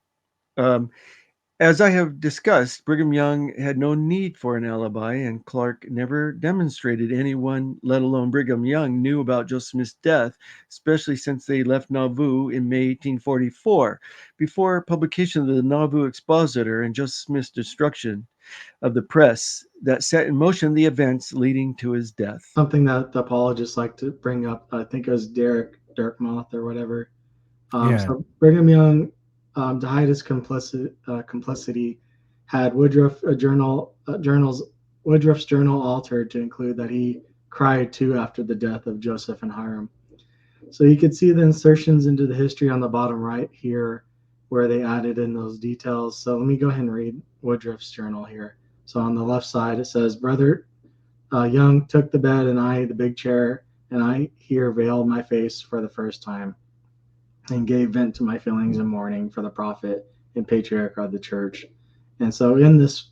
As I have discussed, Brigham Young had no need for an alibi, and Clark never demonstrated anyone, let alone Brigham Young, knew about Joseph Smith's death, especially since they left Nauvoo in May 1844, before publication of the Nauvoo Expositor and Joseph Smith's destruction of the press that set in motion the events leading to his death. Something that the apologists like to bring up, I think it was Derek Dirkmoth or whatever. So Brigham Young, to hide his complicity, had Woodruff's journal altered to include that he cried too after the death of Joseph and Hiram. So you could see the insertions into the history on the bottom right here, where they added in those details. So let me go ahead and read Woodruff's journal here. So on the left side it says, Brother Young took the bed and I the big chair, and I here veiled my face for the first time and gave vent to my feelings in mourning for the prophet and patriarch of the church. And so in this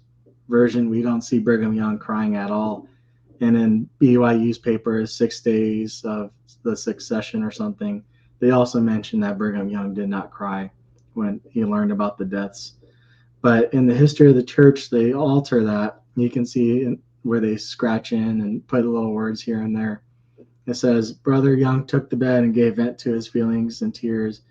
version, we don't see Brigham Young crying at all. And in BYU's paper, 6 Days of the Succession or something, they also mention that Brigham Young did not cry when he learned about the deaths. But in the history of the church, they alter that. You can see where they scratch in and put little words here and there. It says, Brother Young took the bed and gave vent to his feelings and tears.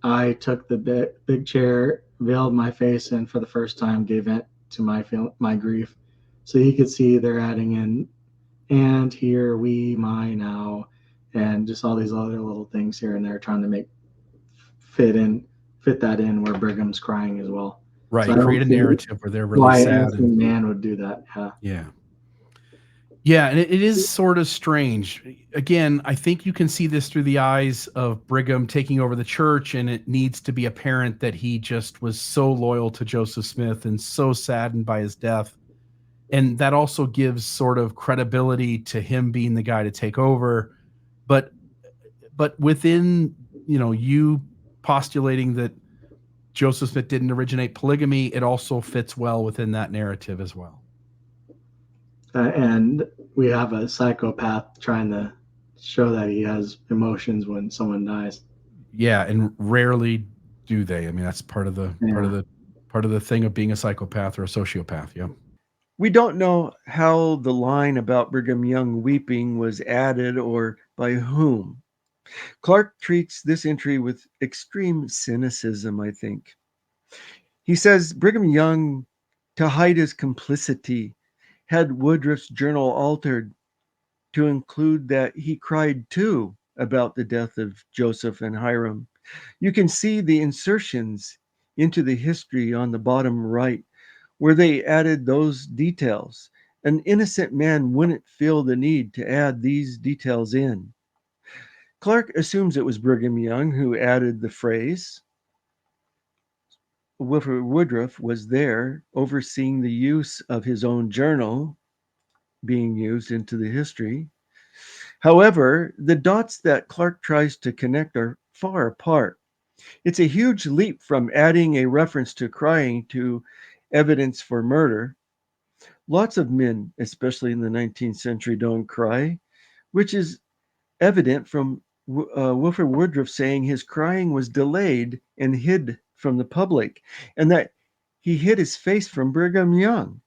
I took the big chair, veiled my face, and for the first time gave vent to my grief. So you could see they're adding in, and here we, my, now, and just all these other little things here and there, trying to fit that in where Brigham's crying as well. Right. So create a narrative where they're really why sad. Anthony Man would do that. Yeah. Yeah, and it is sort of strange. Again, I think you can see this through the eyes of Brigham taking over the church, and it needs to be apparent that he just was so loyal to Joseph Smith and so saddened by his death. And that also gives sort of credibility to him being the guy to take over. But within, you postulating that Joseph Smith didn't originate polygamy, it also fits well within that narrative as well. And we have a psychopath trying to show that he has emotions when someone dies. Yeah, and rarely do they. I mean, that's part of the thing of being a psychopath or a sociopath. Yeah. We don't know how the line about Brigham Young weeping was added or by whom. Clark treats this entry with extreme cynicism, I think. He says Brigham Young to hide his complicity, had Woodruff's journal altered to include that he cried too about the death of Joseph and Hiram. You can see the insertions into the history on the bottom right, where they added those details. An innocent man wouldn't feel the need to add these details in. Clark assumes it was Brigham Young who added the phrase. Wilford Woodruff was there overseeing the use of his own journal being used into the history. However, the dots that Clark tries to connect are far apart. It's a huge leap from adding a reference to crying to evidence for murder. Lots of men, especially in the 19th century, don't cry, which is evident from Wilford Woodruff saying his crying was delayed and hid from the public, and that he hid his face from Brigham Young.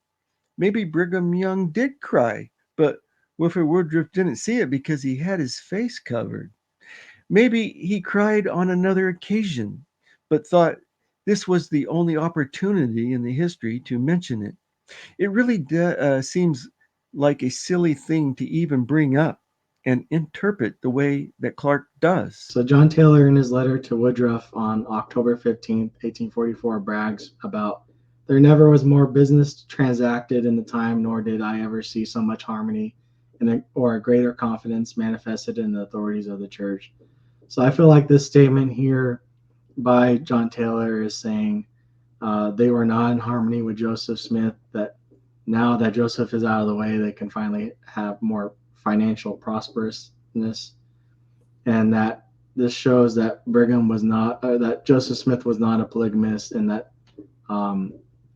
Maybe Brigham Young did cry, but Wilford Woodruff didn't see it because he had his face covered. Maybe he cried on another occasion, but thought this was the only opportunity in the history to mention it. It really seems like a silly thing to even bring up and interpret the way that Clark does. So John Taylor, in his letter to Woodruff on October 15th, 1844, brags about, "There never was more business transacted in the time, nor did I ever see so much harmony or a greater confidence manifested in the authorities of the church." So I feel like this statement here by John Taylor is saying they were not in harmony with Joseph Smith, that now that Joseph is out of the way, they can finally have more financial prosperousness, and that this shows that Brigham was not, that Joseph Smith was not a polygamist, and that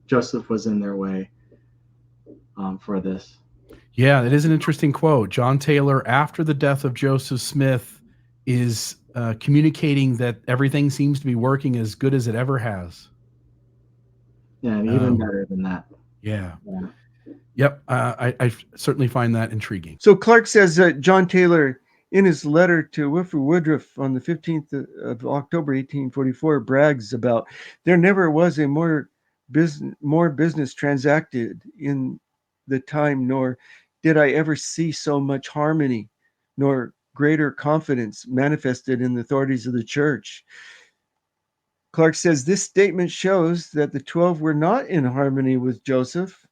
Joseph was in their way for this. Yeah, that is an interesting quote. John Taylor, after the death of Joseph Smith, is communicating that everything seems to be working as good as it ever has. Yeah, and even better than that. Yeah. Yep. I certainly find that intriguing. So Clark says that John Taylor, in his letter to Wilford Woodruff on the 15th of October, 1844, brags about, "There never was a more business transacted in the time, nor did I ever see so much harmony, nor greater confidence manifested in the authorities of the church." Clark says this statement shows that the 12 were not in harmony with Joseph,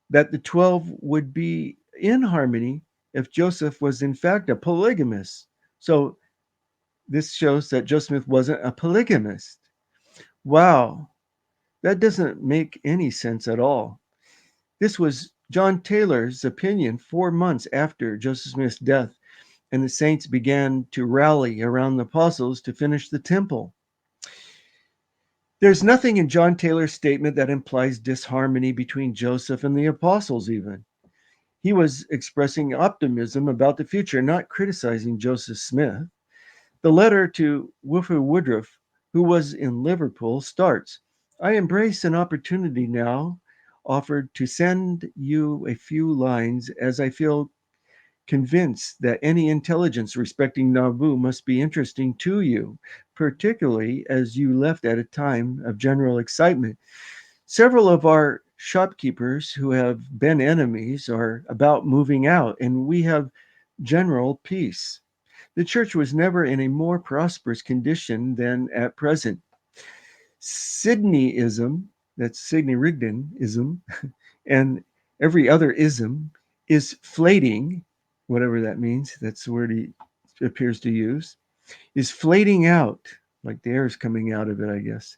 that the 12 would be in harmony if Joseph was in fact a polygamist. So this shows that Joseph Smith wasn't a polygamist. Wow, that doesn't make any sense at all. This was John Taylor's opinion 4 months after Joseph Smith's death, and the saints began to rally around the apostles to finish the temple. There's nothing in John Taylor's statement that implies disharmony between Joseph and the apostles, even. He was expressing optimism about the future, not criticizing Joseph Smith. The letter to Wilford Woodruff, who was in Liverpool, starts, "I embrace an opportunity now offered to send you a few lines, as I feel convinced that any intelligence respecting Nauvoo must be interesting to you, particularly as you left at a time of general excitement. Several of our shopkeepers who have been enemies are about moving out, and we have general peace. The church was never in a more prosperous condition than at present. Sydneyism, that's Sidney Rigdonism, and every other ism is flating, whatever that means, that's the word he appears to use, is flating out, like the air is coming out of it, I guess.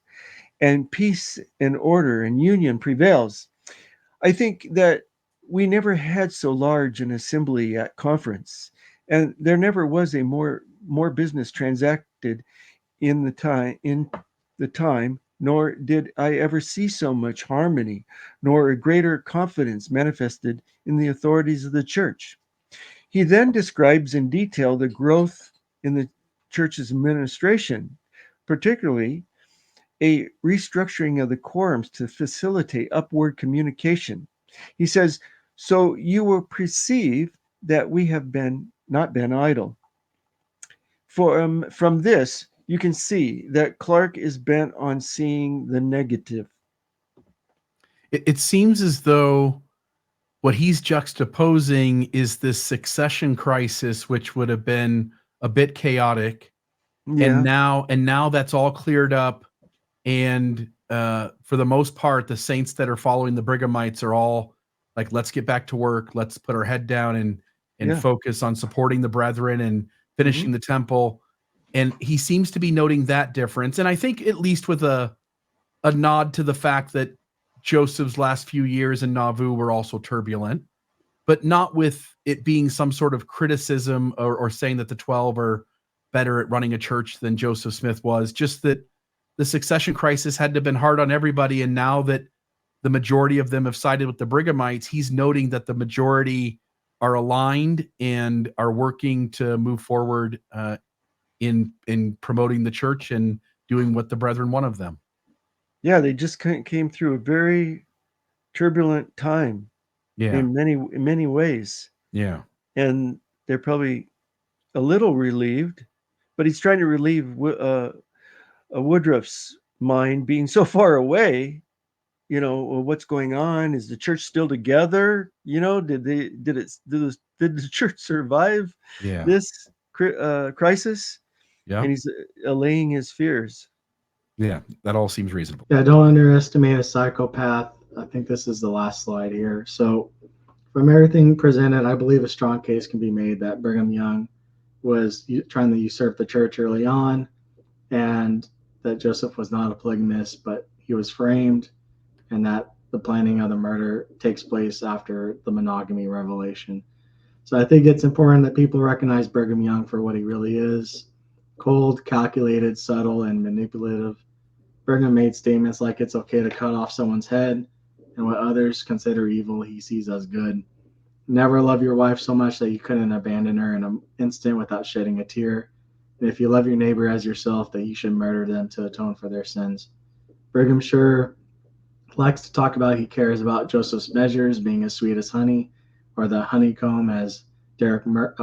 And peace and order and union prevails. I think that we never had so large an assembly at conference, and there never was a more business transacted in the time, nor did I ever see so much harmony, nor a greater confidence manifested in the authorities of the church." He then describes in detail the growth in the church's administration, particularly a restructuring of the quorums to facilitate upward communication. He says, "So you will perceive that we have not been idle." From this, you can see that Clark is bent on seeing the negative. it seems as though what he's juxtaposing is this succession crisis, which would have been a bit chaotic. Yeah. And now that's all cleared up. And for the most part, the saints that are following the Brighamites are all like, let's get back to work. Let's put our head down and Yeah. focus on supporting the brethren and finishing Mhm. the temple. And he seems to be noting that difference. And I think at least with a nod to the fact that Joseph's last few years in Nauvoo were also turbulent, but not with it being some sort of criticism or saying that the 12 are better at running a church than Joseph Smith was. Just that the succession crisis had to have been hard on everybody. And now that the majority of them have sided with the Brighamites, he's noting that the majority are aligned and are working to move forward in promoting the church and doing what the brethren want of them. Yeah, they just came through a very turbulent time Yeah. in many ways, Yeah. and they're probably a little relieved. But he's trying to relieve Woodruff's mind being so far away. You know, well, what's going on? Is the church still together? You know, did the church survive Yeah. this crisis? Yeah. And he's allaying his fears. Yeah. That all seems reasonable. Yeah, don't underestimate a psychopath. I think this is the last slide here. So, from everything presented, I believe a strong case can be made that Brigham Young was trying to usurp the church early on, and that Joseph was not a polygamist, but he was framed, and that the planning of the murder takes place after the monogamy revelation. So I think it's important that people recognize Brigham Young for what he really is: cold, calculated, subtle, and manipulative. Brigham made statements like it's okay to cut off someone's head, and what others consider evil, he sees as good. Never love your wife so much that you couldn't abandon her in an instant without shedding a tear. And if you love your neighbor as yourself, that you should murder them to atone for their sins. Brigham sure likes to talk about he cares about Joseph's measures being as sweet as honey, or the honeycomb, as Darkmoth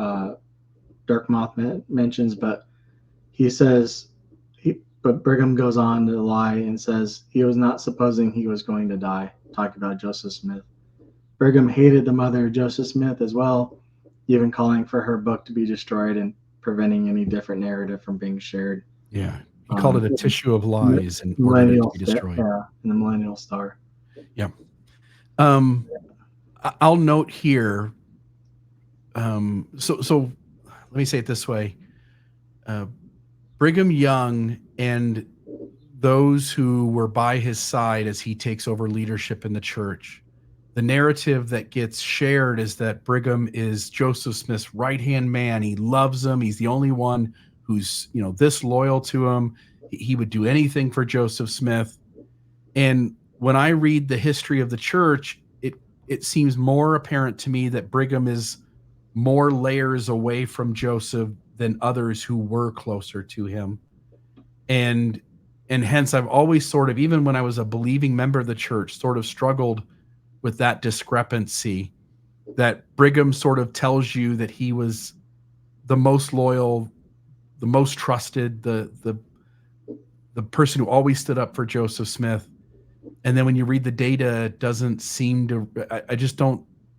mentions, but he says, but Brigham goes on to lie and says he was not supposing he was going to die, talking about Joseph Smith. Brigham hated the mother of Joseph Smith as well, even calling for her book to be destroyed and preventing any different narrative from being shared. Yeah. He called it a tissue of lies and ordered it to be destroyed. Yeah, in the Millennial Star. Yeah. I'll note here. So let me say it this way. Brigham Young and those who were by his side as he takes over leadership in the church, the narrative that gets shared is that Brigham is Joseph Smith's right-hand man. He loves him. He's the only one who's, this loyal to him. He would do anything for Joseph Smith. And when I read the history of the church, it seems more apparent to me that Brigham is more layers away from Joseph than others who were closer to him. And hence I've always sort of, even when I was a believing member of the church, sort of struggled with that discrepancy, that Brigham sort of tells you that he was the most loyal, the most trusted, the person who always stood up for Joseph Smith. And then when you read the data, it doesn't seem to,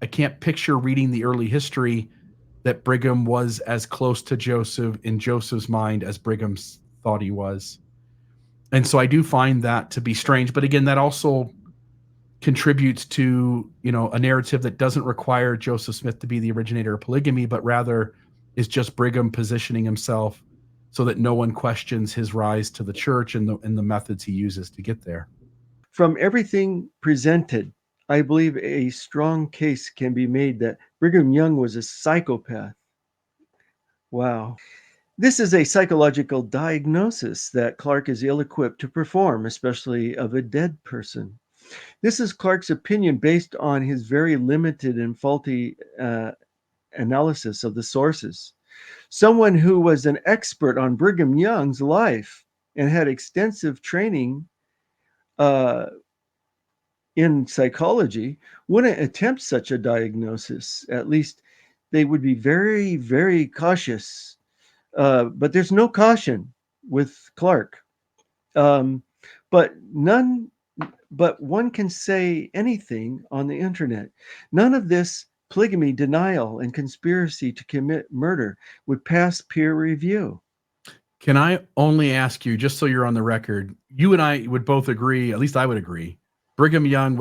I can't picture reading the early history that Brigham was as close to Joseph in Joseph's mind as Brigham thought he was. And so I do find that to be strange. But again, that also contributes to, a narrative that doesn't require Joseph Smith to be the originator of polygamy, but rather is just Brigham positioning himself so that no one questions his rise to the church and the methods he uses to get there. From everything presented, I believe a strong case can be made that Brigham Young was a psychopath. Wow. This is a psychological diagnosis that Clark is ill-equipped to perform, especially of a dead person. This is Clark's opinion based on his very limited and faulty analysis of the sources. Someone who was an expert on Brigham Young's life and had extensive training in psychology wouldn't attempt such a diagnosis. At least they would be very, very cautious. But there's no caution with Clark. But none but one can say anything on the internet. None of this polygamy denial and conspiracy to commit murder would pass peer review. Can I only ask you, just so you're on the record, you and I would both agree, at least I would agree, Brigham Young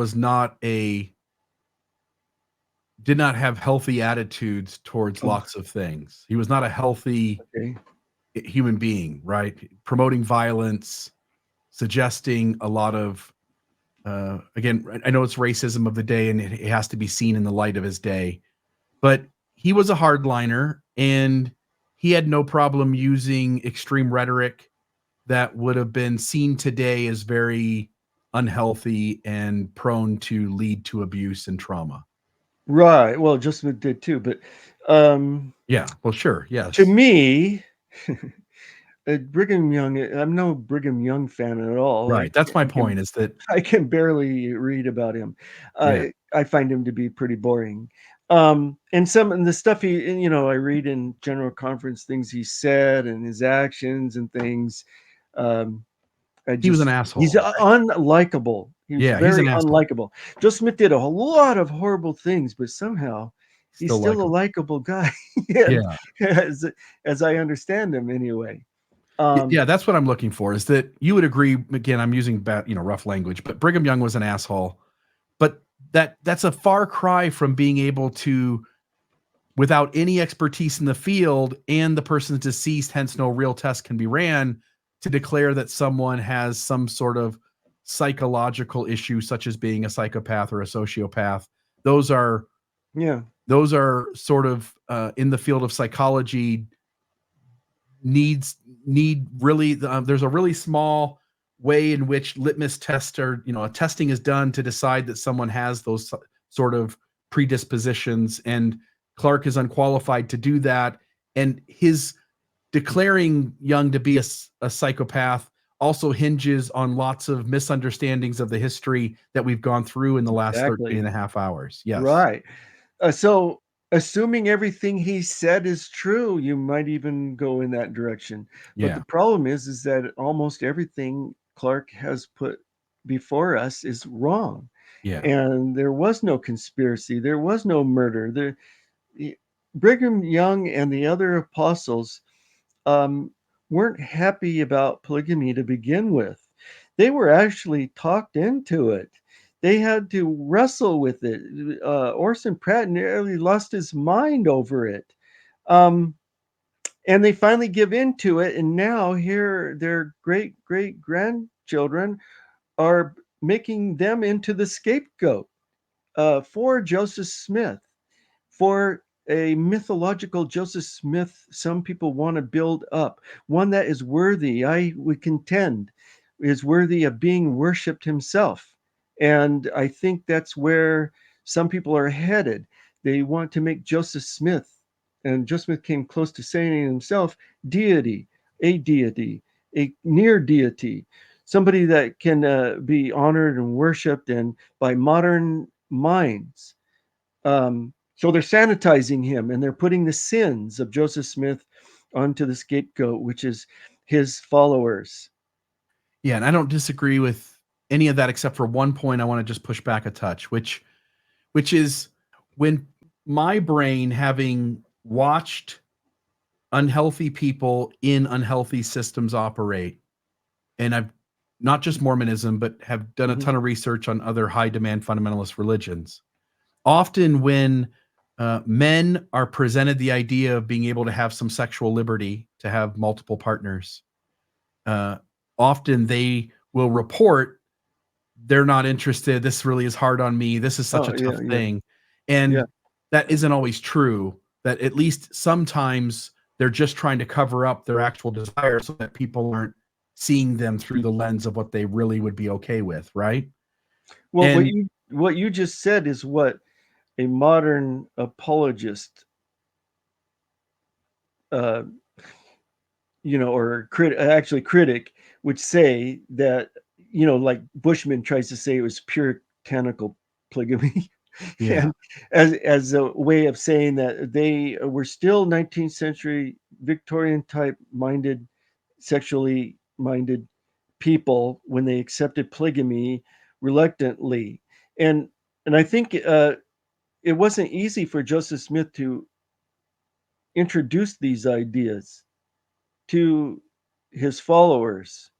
did not have healthy attitudes towards Oh, lots of things. He was not a healthy okay. human being, right? Promoting violence, suggesting a lot of, again, I know it's racism of the day and it has to be seen in the light of his day, but he was a hardliner and he had no problem using extreme rhetoric that would have been seen today as very unhealthy and prone to lead to abuse and trauma. Right. Well, Justin did too, but Yeah, well, sure, to yes. me, Brigham Young, I'm no Brigham Young fan at all. Right, that's my I can point is that I can barely read about him. yeah, I find him to be pretty boring. And some of the stuff I read in general conference, things he said and his actions and things. Um, he was an asshole, he's right? unlikable. He was Yeah, he's an very asshole. unlikable. Joe Smith did a whole lot of horrible things, but somehow he's Still still a likable. likable guy. And Yeah. as I understand him anyway. Yeah, that's what I'm looking for, is that you would agree, again, I'm using rough language, but Brigham Young was an asshole. But that's a far cry from being able to, without any expertise in the field and the person's deceased, hence no real test can be ran, to declare that someone has some sort of psychological issue, such as being a psychopath or a sociopath. Those are Yeah. sort of in the field of psychology need really there's a really small way in which litmus tests are, a testing is done to decide that someone has those sort of predispositions, and Clark is unqualified to do that. And his declaring Young to be a psychopath also hinges on lots of misunderstandings of the history that we've gone through in the last 13 Exactly. and a half hours. Yes. Right. So assuming everything he said is true, you might even go in that direction. But Yeah. the problem is that almost everything Clark has put before us is wrong. Yeah. And there was no conspiracy, there was no murder. Brigham Young and the other apostles um, weren't happy about polygamy to begin with. They were actually talked into it. They had to wrestle with it. Orson Pratt nearly lost his mind over it. Um, and they finally give in to it. And now here their great great grandchildren are making them into the scapegoat for Joseph Smith, for a mythological Joseph Smith some people want to build up, one that is worthy, I would contend, is worthy of being worshipped himself. And I think that's where some people are headed. They want to make Joseph Smith, and Joseph Smith came close to saying himself, deity, a near deity, somebody that can be honored and worshipped and by modern minds. So they're sanitizing him and they're putting the sins of Joseph Smith onto the scapegoat, which is his followers. Yeah, and I don't disagree with any of that except for one point I want to just push back a touch, which is when my brain, having watched unhealthy people in unhealthy systems operate, and I've not just Mormonism, but have done a Mhm. ton of research on other high demand fundamentalist religions. Often when men are presented the idea of being able to have some sexual liberty, to have multiple partners, uh, often they will report they're not interested. This really is hard on me. This is such Oh a yeah, tough yeah, thing. yeah. And that isn't always true. That at least sometimes they're just trying to cover up their actual desire so that people aren't seeing them through the lens of what they really would be okay with, right? Well, And what you just said is what a modern apologist, uh, or actually critic would say that, like Bushman tries to say it was puritanical polygamy. yeah, And as a way of saying that they were still 19th century Victorian type minded, sexually minded people when they accepted polygamy, reluctantly. And I think it wasn't easy for Joseph Smith to introduce these ideas to his followers.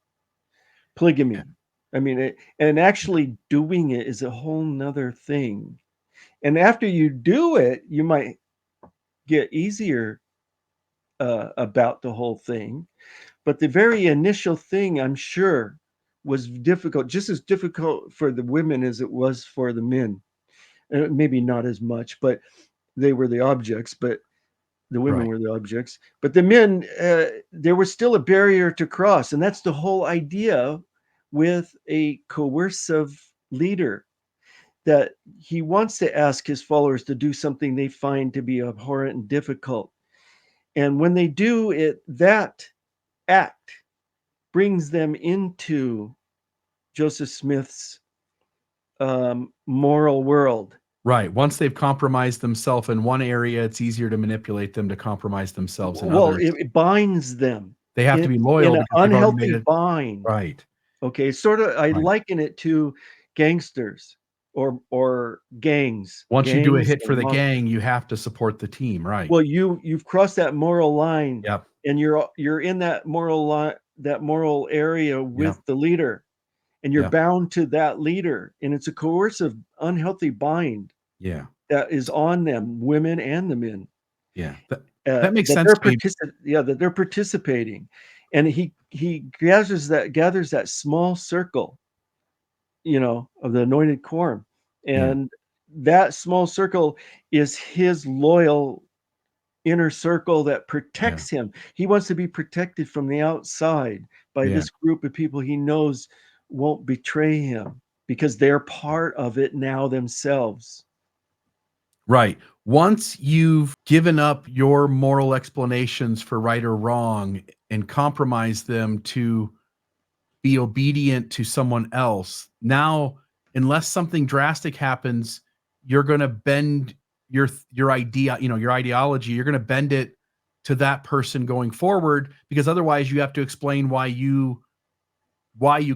Polygamy. I mean, and actually doing it is a whole nother thing. And after you do it, you might get easier about the whole thing. But the very initial thing, I'm sure, was difficult, just as difficult for the women as it was for the men. Maybe not as much, but they were the objects, but the women Right. were the objects. But the men, there was still a barrier to cross. And that's the whole idea with a coercive leader, that he wants to ask his followers to do something they find to be abhorrent and difficult. And when they do it, that act brings them into Joseph Smith's moral world. Right. Once they've compromised themselves in one area, it's easier to manipulate them to compromise themselves in Well, others. it binds them. They have to be in loyal an because they've already made unhealthy it. bind. Right. Okay, sort of. I Right. liken it to gangsters or gangs. Once you do a Gangs hit for and the gang, you have to support the team. Right. Well, you've crossed that moral line, Yep. and you're in that moral line, that moral area with Yep. the leader, and you're Yep. bound to that leader, and it's a coercive, unhealthy bind Yeah. that is on them, women and the men. Yeah. That makes sense They're to me. that they're participating, and he gathers that small circle, of the anointed quorum, and that small circle is his loyal inner circle that protects him. He wants to be protected from the outside by Yeah. this group of people he knows won't betray him because they're part of it now themselves. Right. Once you've given up your moral explanations for right or wrong and compromised them to be obedient to someone else, now, unless something drastic happens, you're going to bend your idea, your ideology, you're going to bend it to that person going forward, because otherwise you have to explain why you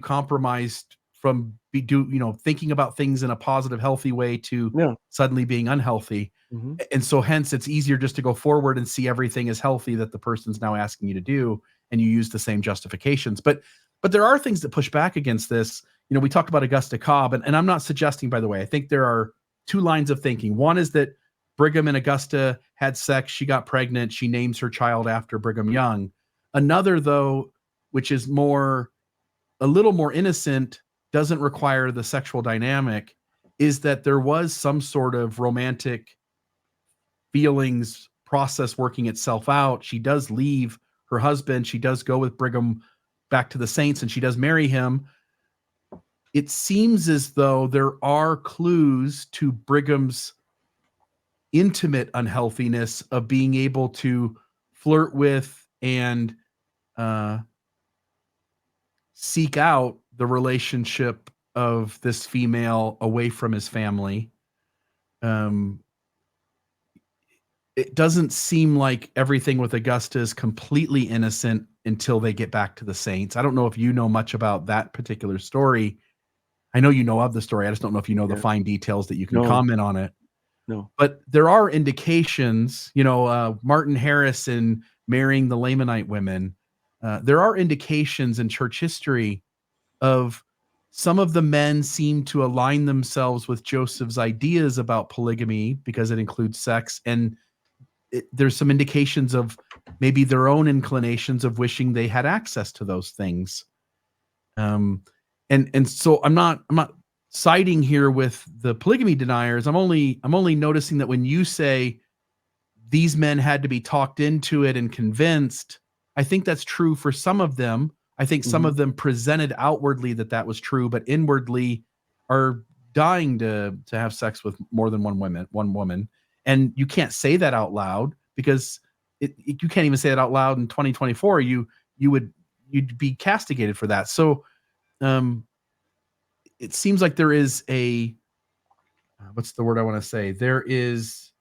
compromised from thinking about things in a positive, healthy way to Yeah. suddenly being unhealthy. Mhm. And so hence it's easier just to go forward and see everything as healthy that the person's now asking you to do, and you use the same justifications. But there are things that push back against this. We talked about Augusta Cobb, and I'm not suggesting, by the way, I think there are two lines of thinking. One is that Brigham and Augusta had sex, she got pregnant, she names her child after Brigham Young. Another, though, which is a little more innocent, doesn't require the sexual dynamic, is that there was some sort of romantic feelings process working itself out. She does leave her husband. She does go with Brigham back to the Saints, and she does marry him. It seems as though there are clues to Brigham's intimate unhealthiness of being able to flirt with and seek out the relationship of this female away from his family. It doesn't seem like everything with Augusta is completely innocent until they get back to the Saints. I don't know if you know much about that particular story. I know you know of the story. I just don't know if you know the fine details that you can comment on it. No. But there are indications, Martin Harrison marrying the Lamanite women. There are indications in church history of some of the men seem to align themselves with Joseph's ideas about polygamy because it includes sex, and there's some indications of maybe their own inclinations of wishing they had access to those things. And so I'm not siding here with the polygamy deniers. I'm only noticing that when you say these men had to be talked into it and convinced, I think that's true for some of them. I think some of them presented outwardly that was true, but inwardly are dying to have sex with more than one woman. And you can't say that out loud because you can't even say it out loud in 2024. You'd be castigated for that. So it seems like there is what's the word I want to say? There is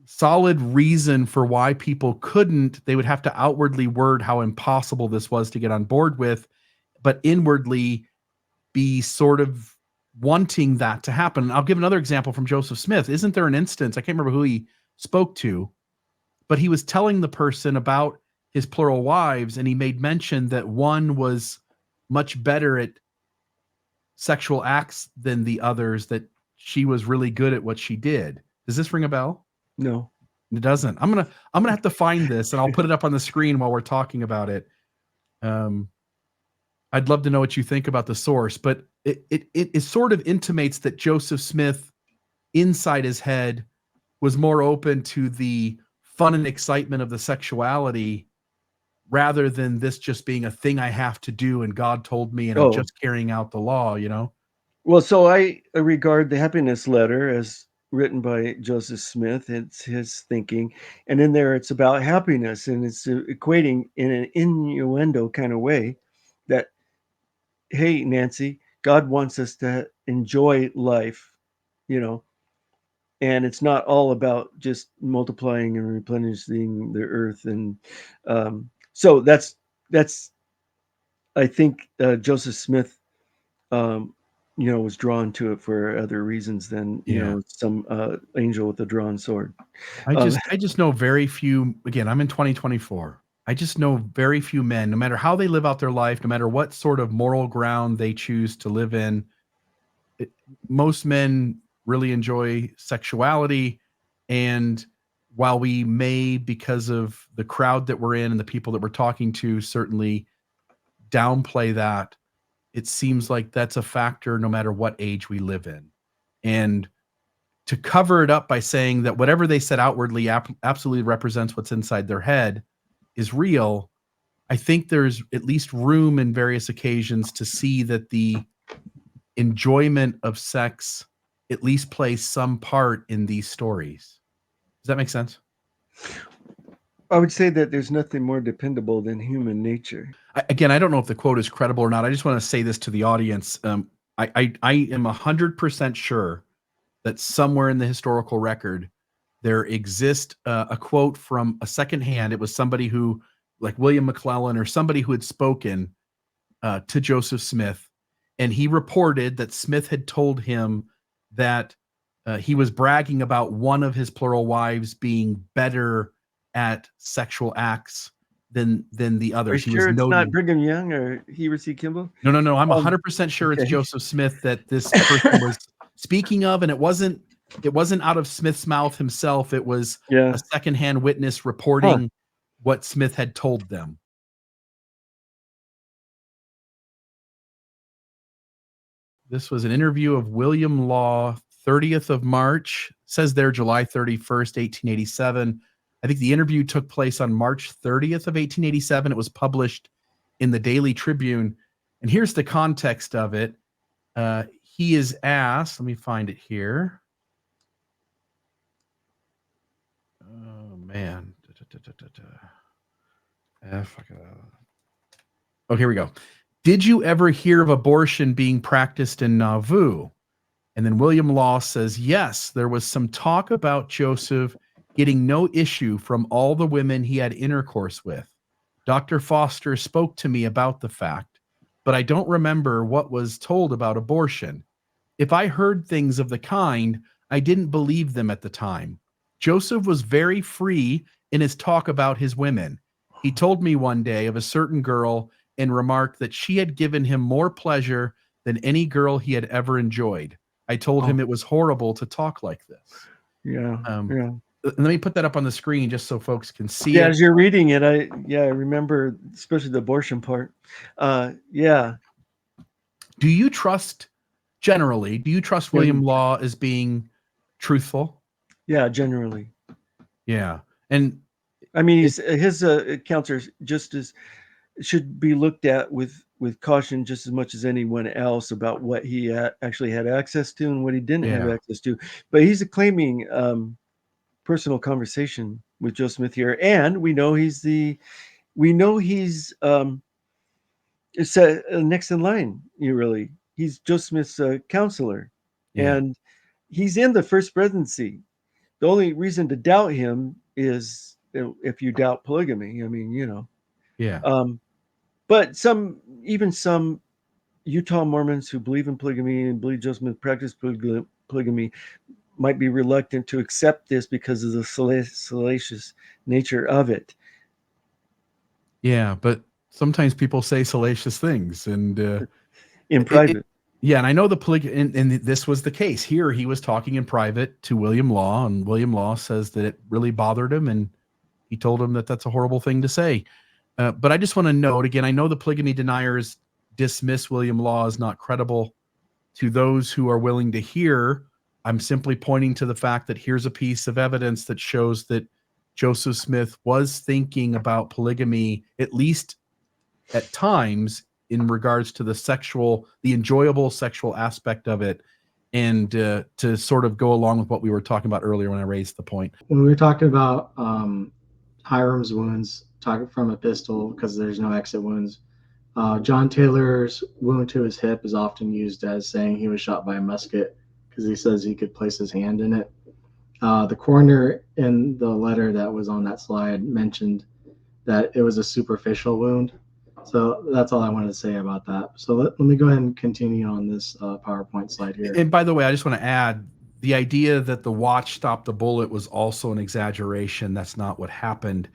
solid reason for why people couldn't. They would have to outwardly word how impossible this was to get on board with, but inwardly be sort of wanting that to happen. And I'll give another example from Joseph Smith. Isn't there an instance, I can't remember who he spoke to, but he was telling the person about his plural wives, and he made mention that one was much better at sexual acts than the others, that she was really good at what she did. Does this ring a bell? No. It doesn't. I'm gonna have to find this, and I'll put it up on the screen while we're talking about it. I'd love to know what you think about the source, but it sort of intimates that Joseph Smith, inside his head, was more open to the fun and excitement of the sexuality rather than this just being a thing I have to do and God told me and I'm just carrying out the law, you know? Well, so I regard the Happiness Letter as written by Joseph Smith. It's his thinking. And in there, it's about happiness, and it's equating in an innuendo kind of way that, hey, Nancy, God wants us to enjoy life, you know, and it's not all about just multiplying and replenishing the earth. And so that's, I think Joseph Smith, was drawn to it for other reasons than, some angel with a drawn sword. I just know very few, again, I'm in 2024. I just know very few men, no matter how they live out their life, no matter what sort of moral ground they choose to live in, most men really enjoy sexuality. And while we may, because of the crowd that we're in and the people that we're talking to, certainly downplay that, it seems like that's a factor no matter what age we live in. And to cover it up by saying that whatever they said outwardly absolutely represents what's inside their head is real, I think there's at least room in various occasions to see that the enjoyment of sex at least plays some part in these stories. Does that make sense? I would say that there's nothing more dependable than human nature. Again, I don't know if the quote is credible or not. I just want to say this to the audience. I am 100% sure that somewhere in the historical record there exists a quote from a secondhand. It was somebody who, like William McClellan or somebody who had spoken to Joseph Smith, and he reported that Smith had told him that he was bragging about one of his plural wives being better at sexual acts than the others. Are you sure it's not Brigham Young or Heber C. Kimball? No. I'm 100% sure it's Joseph Smith that this person was speaking of, and it wasn't out of Smith's mouth himself. It was a secondhand witness reporting what Smith had told them. This was an interview of William Law, 30th of March, says there July 31st, 1887. I think the interview took place on March 30th of 1887. It was published in the Daily Tribune. And here's the context of it. He is asked, let me find it here. Oh, man. Oh, here we go. Did you ever hear of abortion being practiced in Nauvoo? And then William Law says, yes, there was some talk about Joseph getting no issue from all the women he had intercourse with. Dr. Foster spoke to me about the fact, but I don't remember what was told about abortion. If I heard things of the kind, I didn't believe them at the time. Joseph was very free in his talk about his women. He told me one day of a certain girl and remarked that she had given him more pleasure than any girl he had ever enjoyed. I told him it was horrible to talk like this. Yeah. Let me put that up on the screen just so folks can see it. Yeah, as you're reading it, I remember, especially the abortion part. Yeah. Do you trust William Law as being truthful? Yeah, generally. Yeah. And I mean, his accounts are just as should be looked at with caution just as much as anyone else about what he actually had access to and what he didn't have access to. But he's claiming personal conversation with Joe Smith here, and we know he's next in line. He's Joe Smith's counselor, and he's in the first presidency. The only reason to doubt him is if you doubt polygamy. I mean, Yeah. But some Utah Mormons who believe in polygamy and believe Joseph Smith practiced polygamy might be reluctant to accept this because of the salacious nature of it. Yeah, but sometimes people say salacious things, and in private. Yeah, and I know and this was the case here. He was talking in private to William Law, and William Law says that it really bothered him, and he told him that that's a horrible thing to say. But I just want to note again, I know the polygamy deniers dismiss William Law as not credible. To those who are willing to hear, I'm simply pointing to the fact that here's a piece of evidence that shows that Joseph Smith was thinking about polygamy, at least at times, in regards to the enjoyable sexual aspect of it, and to sort of go along with what we were talking about earlier when I raised the point. When we were talking about Hiram's wounds, talking from a pistol because there's no exit wounds, John Taylor's wound to his hip is often used as saying he was shot by a musket because he says he could place his hand in it. The coroner in the letter that was on that slide mentioned that it was a superficial wound. So that's all I wanted to say about that. So let me go ahead and continue on this PowerPoint slide here. And by the way, I just want to add, the idea that the watch stopped the bullet was also an exaggeration. That's not what happened.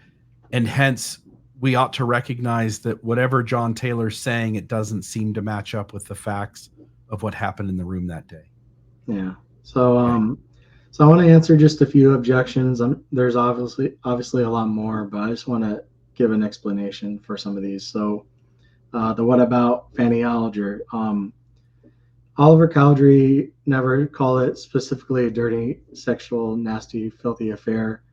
And hence, we ought to recognize that whatever John Taylor's saying, it doesn't seem to match up with the facts of what happened in the room that day. Yeah. So, so I want to answer just a few objections. There's obviously a lot more, but I just want to give an explanation for some of these. So, the what about Fanny Alger? Oliver Cowdery never called it specifically a dirty, sexual, nasty, filthy affair.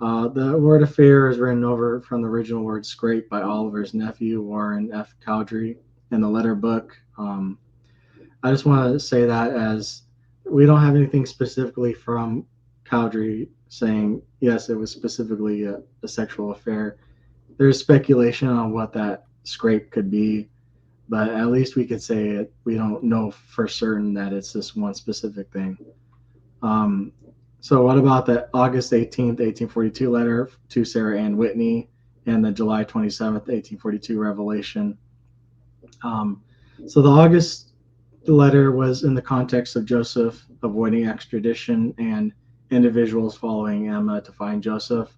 The word affair is written over from the original word scrape by Oliver's nephew, Warren F. Cowdery, in the letter book. I just want to say that as we don't have anything specifically from Cowdery saying, yes, it was specifically a sexual affair. There's speculation on what that scrape could be, but at least we could say it. We don't know for certain that it's this one specific thing. So what about the August 18th, 1842 letter to Sarah Ann Whitney and the July 27th, 1842 revelation? So the August letter was in the context of Joseph avoiding extradition and individuals following Emma to find Joseph.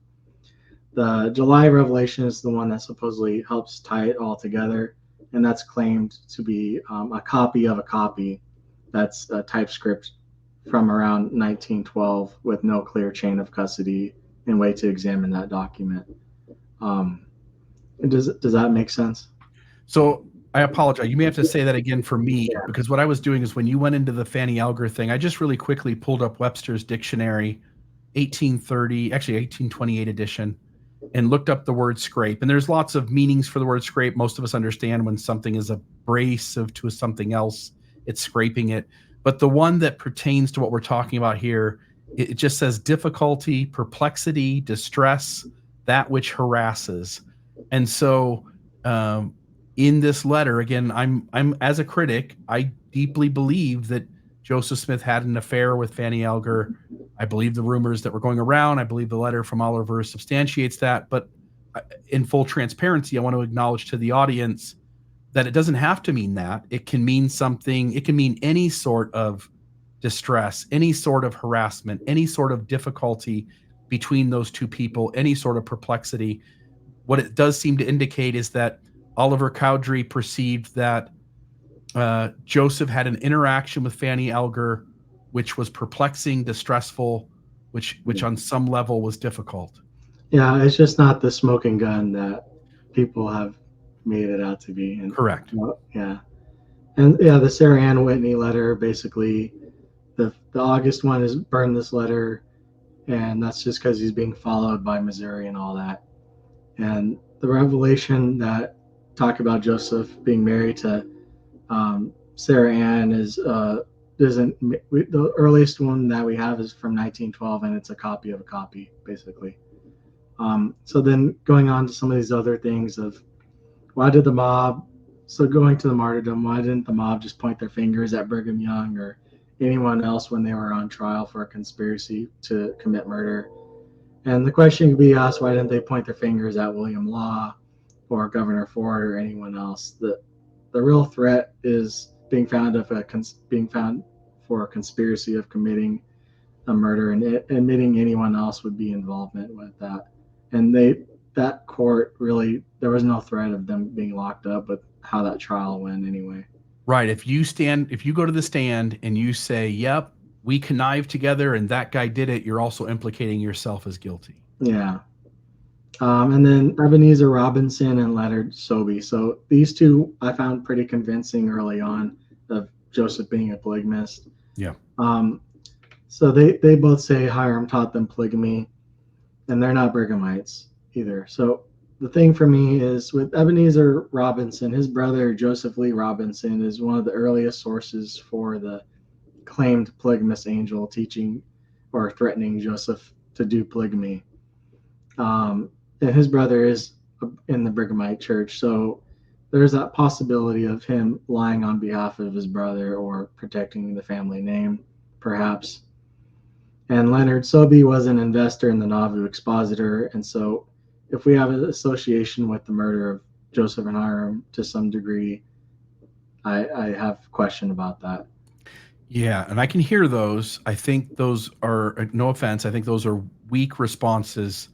The July revelation is the one that supposedly helps tie it all together, and that's claimed to be a copy of a copy. That's a typescript from around 1912 with no clear chain of custody and way to examine that document. Does that make sense? So I apologize. You may have to say that again for me, because what I was doing is when you went into the Fanny Alger thing, I just really quickly pulled up Webster's dictionary, 1828 edition, and looked up the word scrape. And there's lots of meanings for the word scrape. Most of us understand when something is abrasive to something else, it's scraping it. But the one that pertains to what we're talking about here, it just says difficulty, perplexity, distress, that which harasses. And so in this letter, again, I'm as a critic, I deeply believe that Joseph Smith had an affair with Fanny Alger. I believe the rumors that were going around. I believe the letter from Oliver substantiates that. But in full transparency, I want to acknowledge to the audience that it doesn't have to mean that. It can mean something. It can mean any sort of distress, any sort of harassment, any sort of difficulty between those two people, any sort of perplexity. What it does seem to indicate is that Oliver Cowdery perceived that Joseph had an interaction with Fanny Alger, which was perplexing, distressful, which on some level was difficult. Yeah, it's just not the smoking gun that people have made it out to be. And, correct. Yeah. And yeah, the Sarah Ann Whitney letter, basically, the August one is burn this letter, and that's just because he's being followed by Missouri and all that. And the revelation that talk about Joseph being married to Sarah Ann the earliest one that we have is from 1912, and it's a copy of a copy, basically. So then going on to some of these other things of why did the mob, so going to the martyrdom, why didn't the mob just point their fingers at Brigham Young or anyone else when they were on trial for a conspiracy to commit murder? And the question could be asked, why didn't they point their fingers at William Law or Governor Ford or anyone else? the real threat is being found for a conspiracy of committing a murder, and admitting anyone else would be involvement with that. And that court really, there was no threat of them being locked up with how that trial went anyway. Right. If you go to the stand and you say, "Yep, we connived together and that guy did it," you're also implicating yourself as guilty. Yeah. And then Ebenezer Robinson and Leonard Sobey. So these two I found pretty convincing early on of Joseph being a polygamist. Yeah. So they both say Hiram taught them polygamy, and they're not Brighamites either. So the thing for me is with Ebenezer Robinson, his brother Joseph Lee Robinson is one of the earliest sources for the claimed polygamous angel teaching or threatening Joseph to do polygamy. And his brother is in the Brighamite church, so there's that possibility of him lying on behalf of his brother or protecting the family name, perhaps. And Leonard Sobey was an investor in the Nauvoo Expositor, and so if we have an association with the murder of Joseph and Hiram to some degree, I have question about that. Yeah, and I can hear those. I think those are, no offense, I think those are weak responses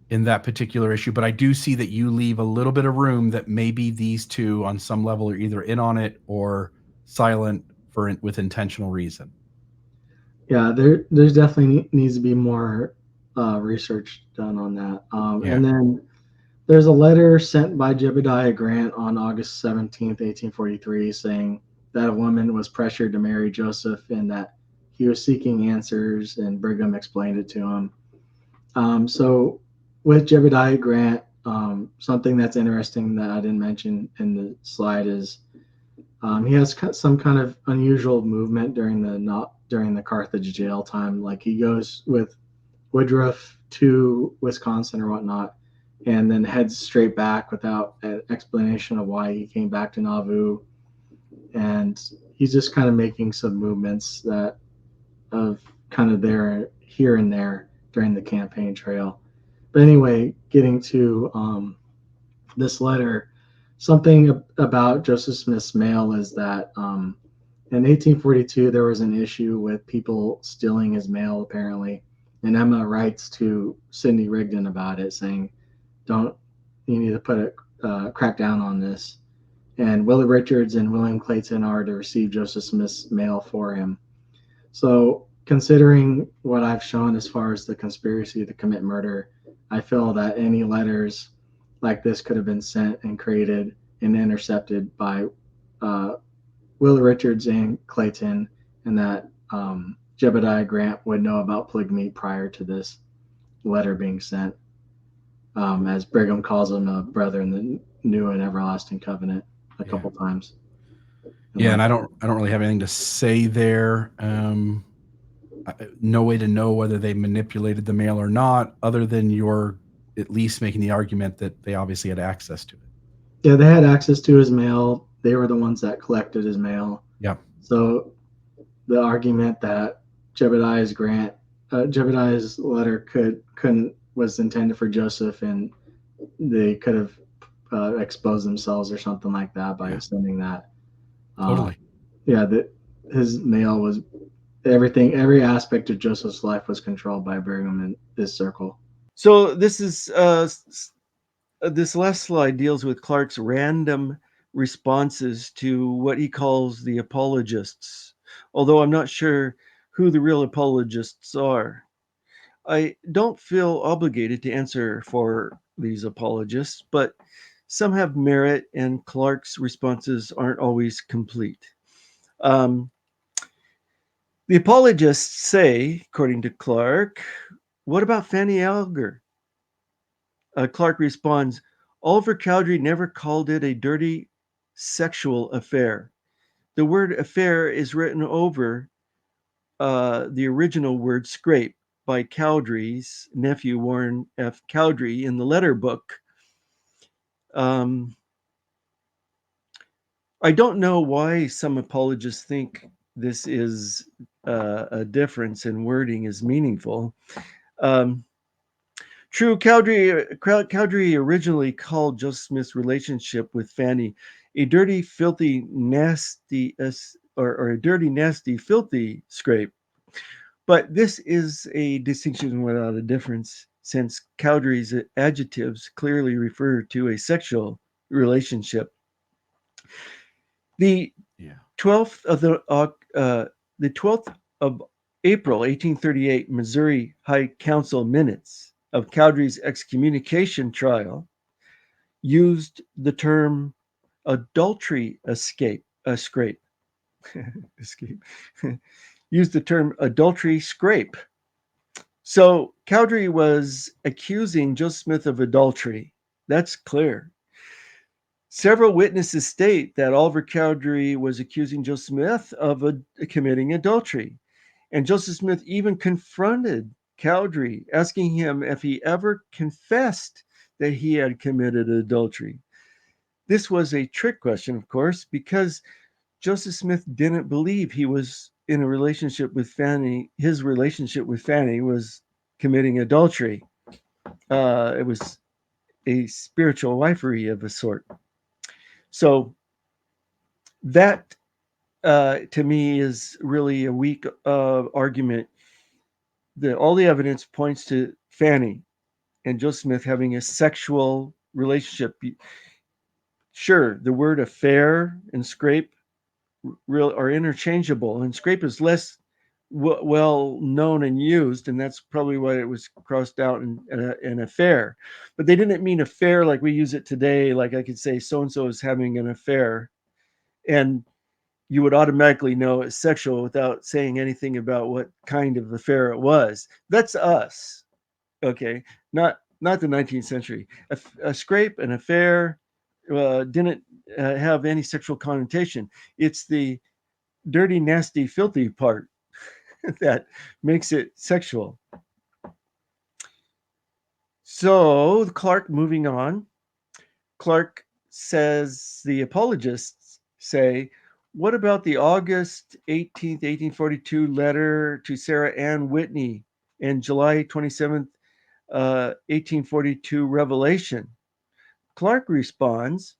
in that particular issue, but I do see that you leave a little bit of room that maybe these two on some level are either in on it or silent with intentional reason. Yeah, there's definitely needs to be more research done on that. And then there's a letter sent by Jebediah Grant on August 17th, 1843, saying that a woman was pressured to marry Joseph and that he was seeking answers, and Brigham explained it to him. So with Jebediah Grant, something that's interesting that I didn't mention in the slide is he has some kind of unusual movement during the Carthage jail time. Like he goes with Woodruff to Wisconsin or whatnot, and then heads straight back without an explanation of why he came back to Nauvoo. And he's just kind of making some movements that of kind of there, here and there during the campaign trail. But anyway, getting to this letter, something about Joseph Smith's mail is that in 1842 there was an issue with people stealing his mail apparently, and Emma writes to Sidney Rigdon about it, saying, you need to put a crack down on this. And Willie Richards and William Clayton are to receive Joseph Smith's mail for him. So considering what I've shown as far as the conspiracy to commit murder, I feel that any letters like this could have been sent and created and intercepted by Willie Richards and Clayton, and that Jebediah Grant would know about polygamy prior to this letter being sent, as Brigham calls him a brother in the new and everlasting covenant a couple times. And I don't really have anything to say there. No way to know whether they manipulated the mail or not, other than you're at least making the argument that they obviously had access to it. Yeah, they had access to his mail. They were the ones that collected his mail. Yeah. So the argument that Jebediah's letter was intended for Joseph, and they could have exposed themselves or something like that by sending that. Totally. That his mail was every aspect of Joseph's life was controlled by Brigham and this circle. So this is this last slide deals with Clark's random responses to what he calls the apologists, although I'm not sure who the real apologists are. I don't feel obligated to answer for these apologists, but some have merit, and Clark's responses aren't always complete. The apologists say, according to Clark, "What about Fanny Alger?" Clark responds, "Oliver Cowdery never called it a dirty sexual affair. The word affair is written over the original word scrape by Cowdery's nephew, Warren F. Cowdery, in the letter book. I don't know why some apologists think this is a difference in wording is meaningful. True, Cowdery originally called Joseph Smith's relationship with Fanny a dirty, filthy, nasty, or a dirty, nasty, filthy scrape. But this is a distinction without a difference, since Cowdery's adjectives clearly refer to a sexual relationship. The Yeah. 12th of the 12th of April 1838 Missouri High Council minutes of Cowdery's excommunication trial used the term adultery scrape escape used the term adultery scrape. So Cowdery was accusing Joseph Smith of adultery. That's clear. Several witnesses state that Oliver Cowdery was accusing Joseph Smith of committing adultery. And Joseph Smith even confronted Cowdery, asking him if he ever confessed that he had committed adultery. This was a trick question, of course, because Joseph Smith didn't believe he was in a relationship with Fanny. His relationship with Fanny was committing adultery. It was a spiritual wifery of a sort. So that, to me, is really a weak argument. All the evidence points to Fanny and Joseph Smith having a sexual relationship. Sure, the word affair and scrape are interchangeable, and scrape is less well known and used, and that's probably why it was crossed out in an affair. But they didn't mean affair like we use it today. Like I could say so and so is having an affair, and you would automatically know it's sexual without saying anything about what kind of affair it was. That's us, okay? Not the 19th century. A scrape, an affair, didn't have any sexual connotation. It's the dirty, nasty, filthy part that makes it sexual. So Clark, moving on, Clark says, the apologists say, what about the August 18th, 1842 letter to Sarah Ann Whitney and July 27th, 1842 revelation? Clark responds,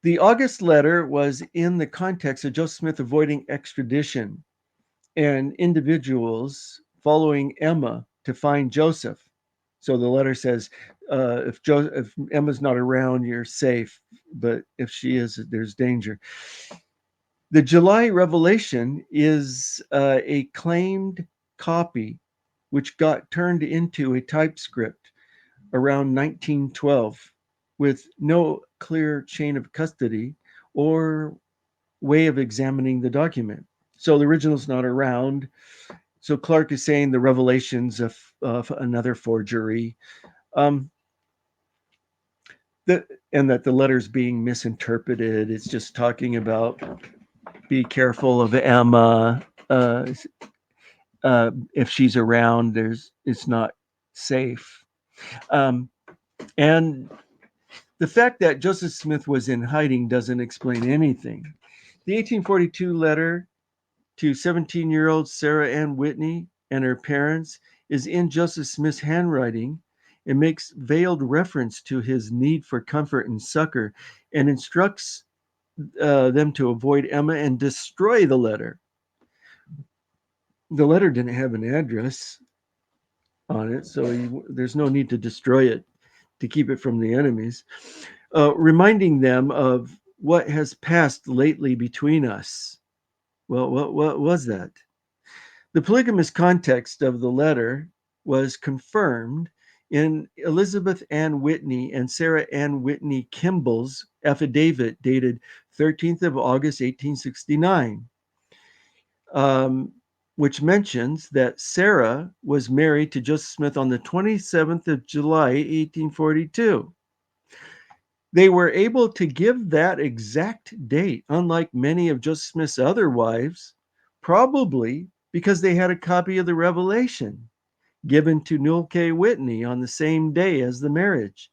the August letter was in the context of Joseph Smith avoiding extradition and individuals following Emma to find Joseph. So the letter says, if Emma's not around, you're safe. But if she is, there's danger. The July revelation is a claimed copy which got turned into a typescript around 1912 with no clear chain of custody or way of examining the document. So the original's not around. So Clark is saying the revelations of another forgery, and that the letter's being misinterpreted. It's just talking about be careful of Emma. If she's around, it's not safe. And the fact that Joseph Smith was in hiding doesn't explain anything. The 1842 letter to 17-year-old Sarah Ann Whitney and her parents is in Joseph Smith's handwriting and makes veiled reference to his need for comfort and succor, and instructs them to avoid Emma and destroy the letter. The letter didn't have an address on it, so there's no need to destroy it to keep it from the enemies, reminding them of what has passed lately between us. Well, what was that? The polygamous context of the letter was confirmed in Elizabeth Ann Whitney and Sarah Ann Whitney Kimball's affidavit dated 13th of August, 1869, which mentions that Sarah was married to Joseph Smith on the 27th of July, 1842. They were able to give that exact date, unlike many of Joseph Smith's other wives, probably because they had a copy of the revelation given to Newell K. Whitney on the same day as the marriage.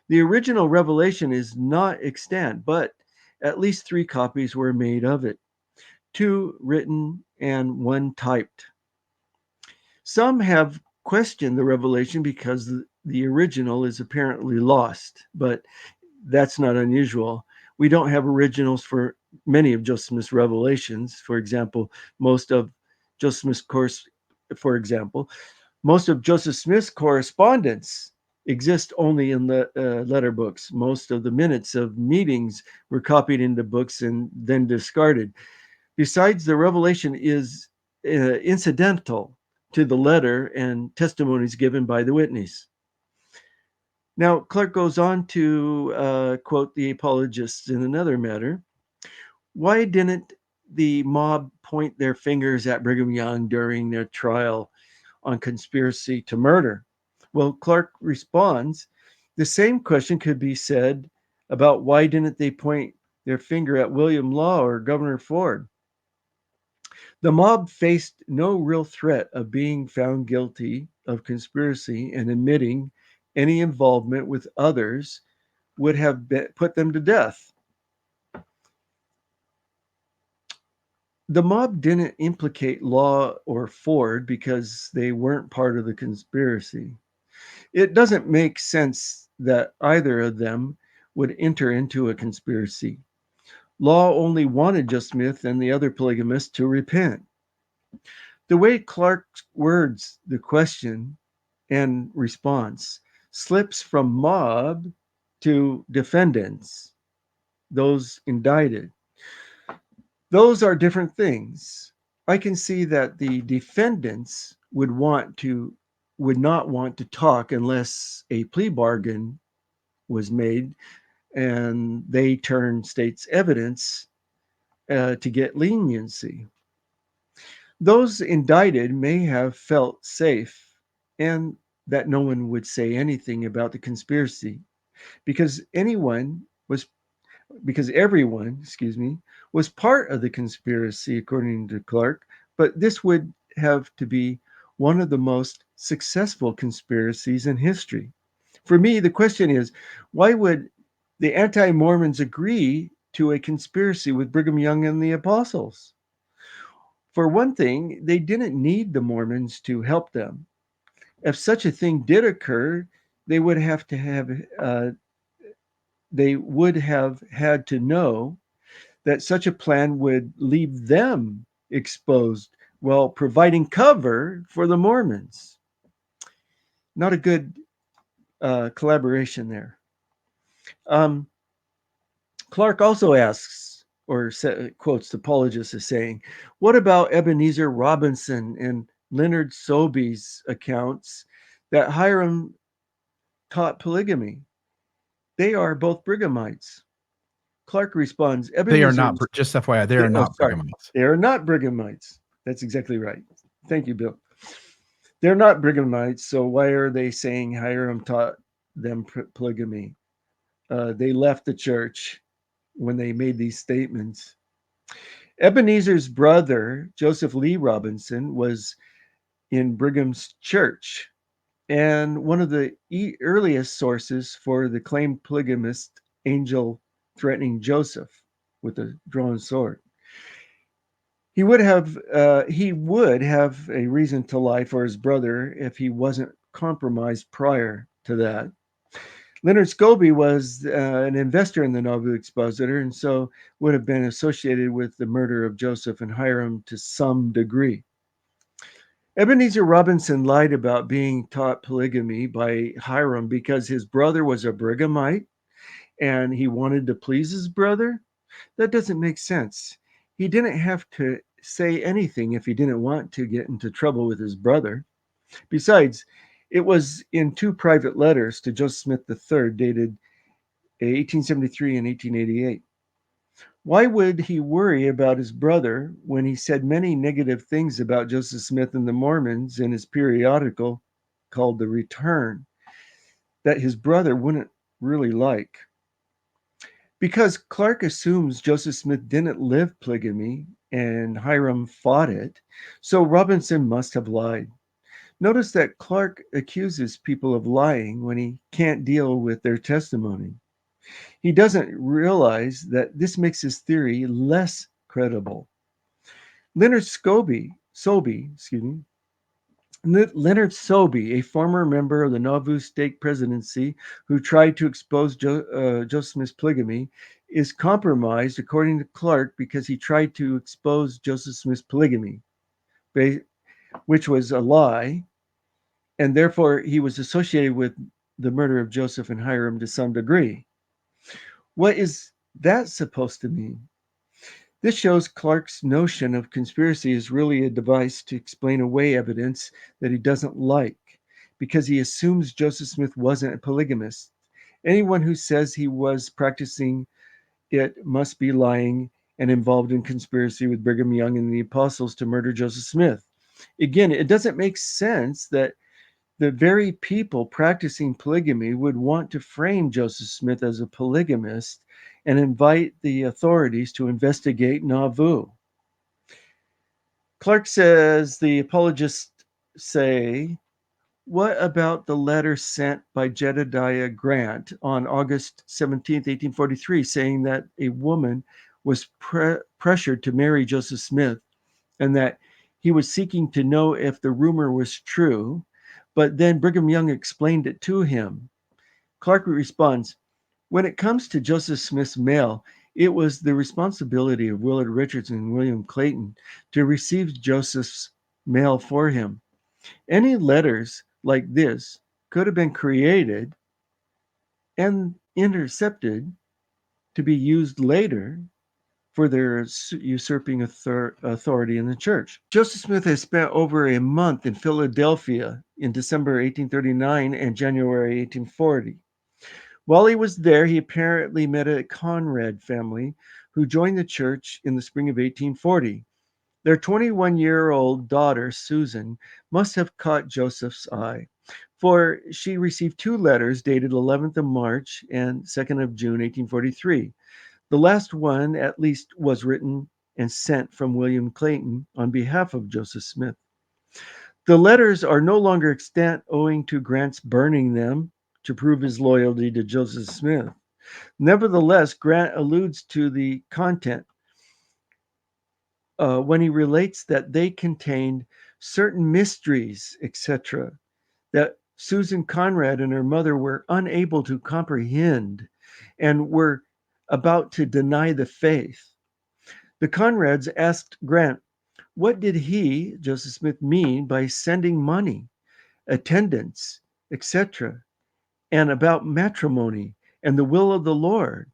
The original revelation is not extant, but at least 3 copies were made of it, 2 written and 1 typed. Some have questioned the revelation because the original is apparently lost, but that's not unusual. We don't have originals for many of Joseph Smith's revelations. For example, most of Joseph Smith's correspondence exist only in the letter books. Most of the minutes of meetings were copied into books and then discarded. Besides, the revelation is incidental to the letter and testimonies given by the witness. Now, Clark goes on to quote the apologists in another matter. Why didn't the mob point their fingers at Brigham Young during their trial on conspiracy to murder? Well, Clark responds, the same question could be said about why didn't they point their finger at William Law or Governor Ford? The mob faced no real threat of being found guilty of conspiracy, and admitting any involvement with others would have put them to death. The mob didn't implicate Law or Ford because they weren't part of the conspiracy. It doesn't make sense that either of them would enter into a conspiracy. Law only wanted Joseph Smith and the other polygamists to repent. The way Clark words the question and response slips from mob to defendants, those indicted. Those are different things. I can see that the defendants would not want to talk unless a plea bargain was made and they turned state's evidence to get leniency. Those indicted may have felt safe and that no one would say anything about the conspiracy because everyone, was part of the conspiracy, according to Clark, but this would have to be one of the most successful conspiracies in history. For me, the question is, why would the anti-Mormons agree to a conspiracy with Brigham Young and the apostles? For one thing, they didn't need the Mormons to help them. If such a thing did occur, they would have had to know that such a plan would leave them exposed while providing cover for the Mormons. Not a good collaboration there. Clark also asks, or quotes the apologist as saying, what about Ebenezer Robinson and Leonard Sobey's accounts that Hiram taught polygamy? They are both Brighamites. Clark responds, They are not, just FYI, they are not Brighamites. They are not Brighamites. That's exactly right. Thank you, Bill. They're not Brighamites, so why are they saying Hiram taught them polygamy? They left the church when they made these statements. Ebenezer's brother, Joseph Lee Robinson, was in Brigham's church and one of the earliest sources for the claimed polygamist angel threatening Joseph with a drawn sword. He would have a reason to lie for his brother if he wasn't compromised prior to that. Leonard Scobie was an investor in the Nauvoo Expositor, and so would have been associated with the murder of Joseph and Hiram to some degree. Ebenezer Robinson lied about being taught polygamy by Hiram because his brother was a Brighamite and he wanted to please his brother. That doesn't make sense. He didn't have to say anything if he didn't want to get into trouble with his brother. Besides, it was in two private letters to Joseph Smith III dated 1873 and 1888. Why would he worry about his brother when he said many negative things about Joseph Smith and the Mormons in his periodical called The Return that his brother wouldn't really like? Because Clark assumes Joseph Smith didn't live polygamy and Hiram fought it, so Robinson must have lied. Notice that Clark accuses people of lying when he can't deal with their testimony. He doesn't realize that this makes his theory less credible. Leonard Sobey, Leonard Sobey, a former member of the Nauvoo Stake Presidency who tried to expose Joseph Smith's polygamy, is compromised, according to Clark, because he tried to expose Joseph Smith's polygamy, which was a lie, and therefore he was associated with the murder of Joseph and Hiram to some degree. What is that supposed to mean? This shows Clark's notion of conspiracy is really a device to explain away evidence that he doesn't like, because he assumes Joseph Smith wasn't a polygamist. Anyone who says he was practicing it must be lying and involved in conspiracy with Brigham Young and the apostles to murder Joseph Smith. Again, it doesn't make sense that the very people practicing polygamy would want to frame Joseph Smith as a polygamist and invite the authorities to investigate Nauvoo. Clark says the apologists say, what about the letter sent by Jedediah Grant on August 17, 1843, saying that a woman was pressured to marry Joseph Smith and that he was seeking to know if the rumor was true, but then Brigham Young explained it to him? Clark responds, when it comes to Joseph Smith's mail, it was the responsibility of Willard Richards and William Clayton to receive Joseph's mail for him. Any letters like this could have been created and intercepted to be used later for their usurping authority in the church. Joseph Smith has spent over a month in Philadelphia in December 1839 and January 1840. While he was there, he apparently met a Conrad family who joined the church in the spring of 1840. Their 21-year-old daughter, Susan, must have caught Joseph's eye, for she received two letters dated 11th of March and 2nd of June, 1843. The last one, at least, was written and sent from William Clayton on behalf of Joseph Smith. The letters are no longer extant owing to Grant's burning them to prove his loyalty to Joseph Smith. Nevertheless, Grant alludes to the content when he relates that they contained certain mysteries, etc., that Susan Conrad and her mother were unable to comprehend and were about to deny the faith. The Conrads asked Grant, what did he, Joseph Smith, mean by sending money, attendance, etc., and about matrimony and the will of the Lord?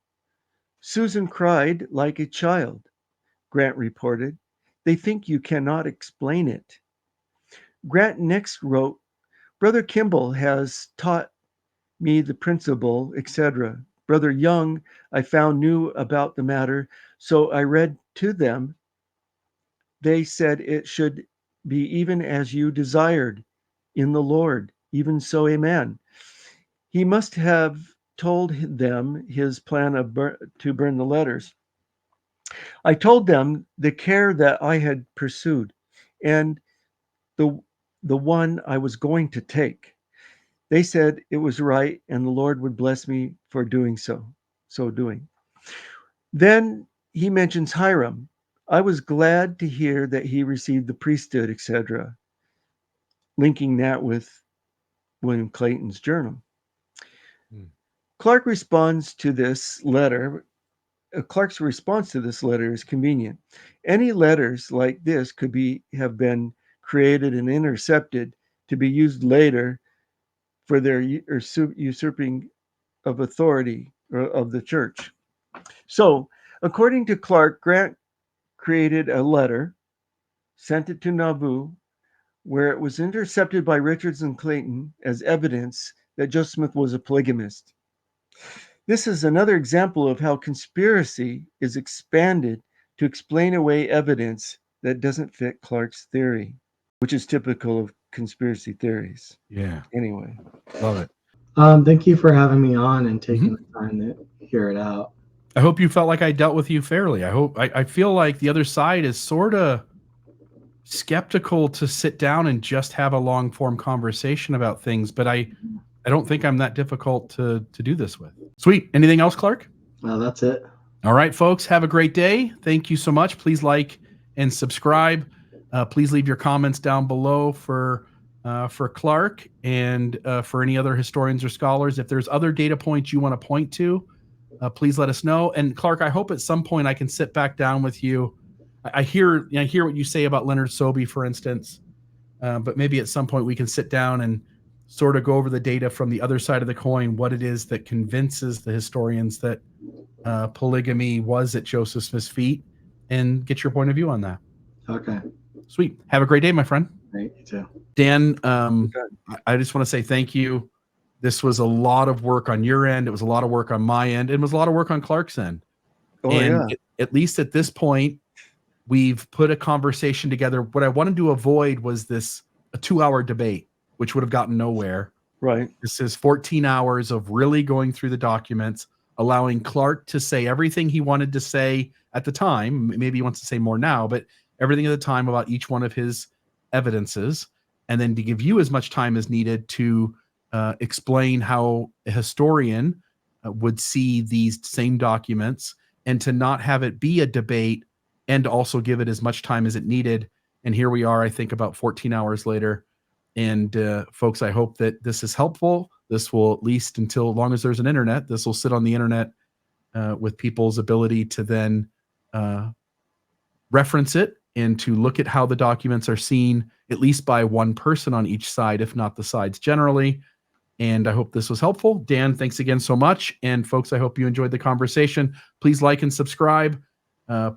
Susan cried like a child, Grant reported. They think you cannot explain it. Grant next wrote, Brother Kimball has taught me the principle, etc. Brother Young, I found, knew about the matter, so I read to them. They said it should be even as you desired in the Lord, even so, amen. He must have told them his plan to burn the letters. I told them the care that I had pursued and the one I was going to take. They said it was right and the Lord would bless me for doing so doing. Then he mentions Hiram. I was glad to hear that he received the priesthood, etc., linking that with William Clayton's journal. Clark responds to this letter. Clark's response to this letter is convenient. Any letters like this could have been created and intercepted to be used later for their usurping of authority of the church. So, according to Clark, Grant created a letter, sent it to Nauvoo, where it was intercepted by Richards and Clayton as evidence that Joseph Smith was a polygamist. This is another example of how conspiracy is expanded to explain away evidence that doesn't fit Clark's theory, which is typical of conspiracy theories. Yeah. Anyway. Love it. Thank you for having me on and taking the time to hear it out. I hope you felt like I dealt with you fairly. I feel like the other side is sort of skeptical to sit down and just have a long form conversation about things, but I don't think I'm that difficult to do this with. Sweet. Anything else, Clark? That's it. All right, folks, have a great day. Thank you so much. Please like and subscribe. Please leave your comments down below for for Clark and for any other historians or scholars. If there's other data points you want to point to, please let us know. And Clark, I hope at some point I can sit back down with you. I hear what you say about Leonard Sobey, for instance, but maybe at some point we can sit down and sort of go over the data from the other side of the coin, what it is that convinces the historians that polygamy was at Joseph Smith's feet, and get your point of view on that. Okay. Sweet. Have a great day, my friend. Great. You too. Dan, I just want to say thank you. This was a lot of work on your end. It was a lot of work on my end. It was a lot of work on Clark's end. At least at this point, we've put a conversation together. What I wanted to avoid was a 2-hour debate, which would have gotten nowhere. Right. This is 14 hours of really going through the documents, allowing Clark to say everything he wanted to say at the time. Maybe he wants to say more now, but everything at the time about each one of his evidences, and then to give you as much time as needed to explain how a historian would see these same documents, and to not have it be a debate, and also give it as much time as it needed. And here we are, I think, about 14 hours later. And folks, I hope that this is helpful. This will, at least until as long as there's an internet, this will sit on the internet with people's ability to then reference it and to look at how the documents are seen, at least by one person on each side, if not the sides generally. And I hope this was helpful. Dan, thanks again so much. And folks, I hope you enjoyed the conversation. Please like and subscribe.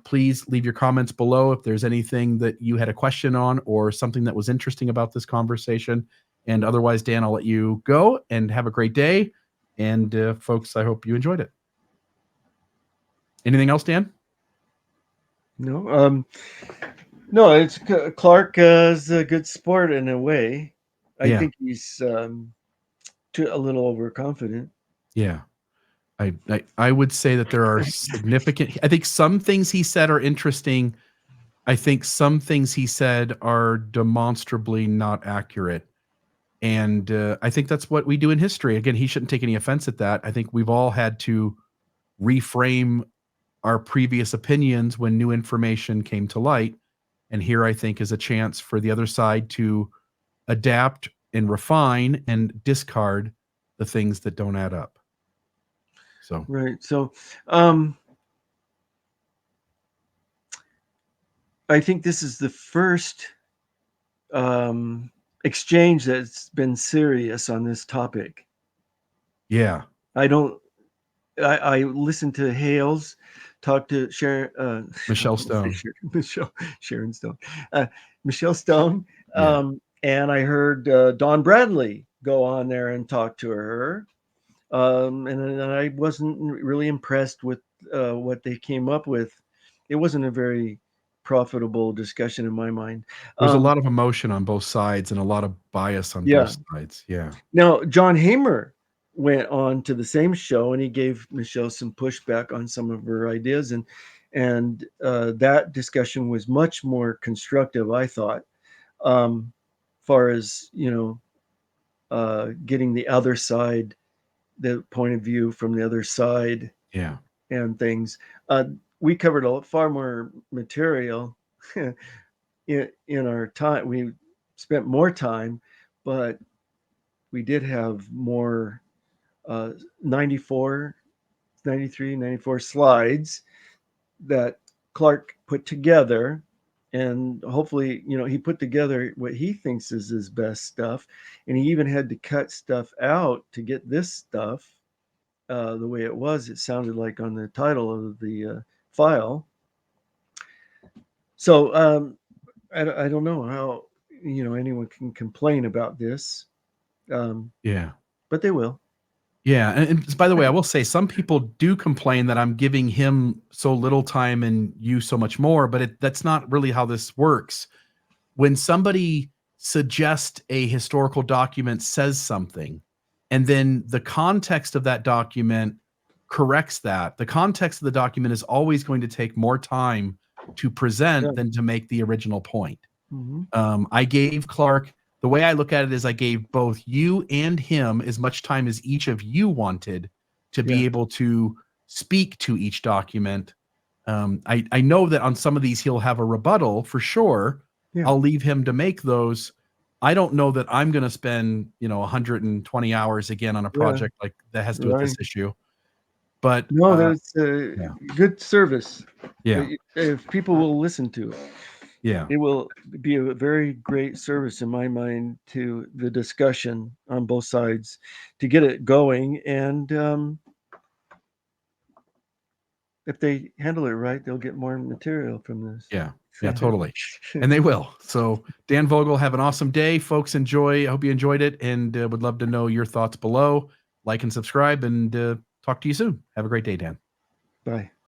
Please leave your comments below if there's anything that you had a question on or something that was interesting about this conversation. And otherwise, Dan, I'll let you go and have a great day. And folks, I hope you enjoyed it. Anything else, Dan? No. No, it's Clark is a good sport in a way. I think he's a little overconfident. Yeah. I would say that there are significant, I think some things he said are interesting. I think some things he said are demonstrably not accurate. And I think that's what we do in history. Again, he shouldn't take any offense at that. I think we've all had to reframe our previous opinions when new information came to light. And here, I think, is a chance for the other side to adapt and refine and discard the things that don't add up. So right. So I think this is the first exchange that's been serious on this topic. Yeah. I listened to Hales talk to Michelle Stone. Sharon Stone. Michelle Stone. And I heard Don Bradley go on there and talk to her. And I wasn't really impressed with what they came up with. It wasn't a very profitable discussion in my mind. There's a lot of emotion on both sides and a lot of bias on both sides. Yeah. Now, John Hamer went on to the same show and he gave Michelle some pushback on some of her ideas. And that discussion was much more constructive, I thought, far as, getting the other side, the point of view from the other side, and things. We covered far more material in our time. We spent more time, but we did have more 93, 94 slides that Clark put together. And hopefully, he put together what he thinks is his best stuff. And he even had to cut stuff out to get this stuff the way it was. It sounded like on the title of the file. So I don't know how, anyone can complain about this. But they will. Yeah. And by the way, I will say some people do complain that I'm giving him so little time and you so much more, but that's not really how this works. When somebody suggests a historical document says something, and then the context of that document corrects that, the context of the document is always going to take more time to present than to make the original point. Mm-hmm. I gave Clark, the way I look at it is I gave both you and him as much time as each of you wanted to be able to speak to each document. I know that on some of these he'll have a rebuttal for sure. I'll leave him to make those. I don't know that I'm going to spend, 120 hours again on a project like that has to do with this Right. issue. But No, that's yeah. good service. Yeah. If people will listen to it, Yeah. it will be a very great service in my mind to the discussion on both sides to get it going. And if they handle it right, they'll get more material from this. Yeah. Yeah, totally. And they will. So Dan Vogel, have an awesome day. Folks, I hope you enjoyed it, and would love to know your thoughts below. Like and subscribe, and talk to you soon. Have a great day, Dan. Bye.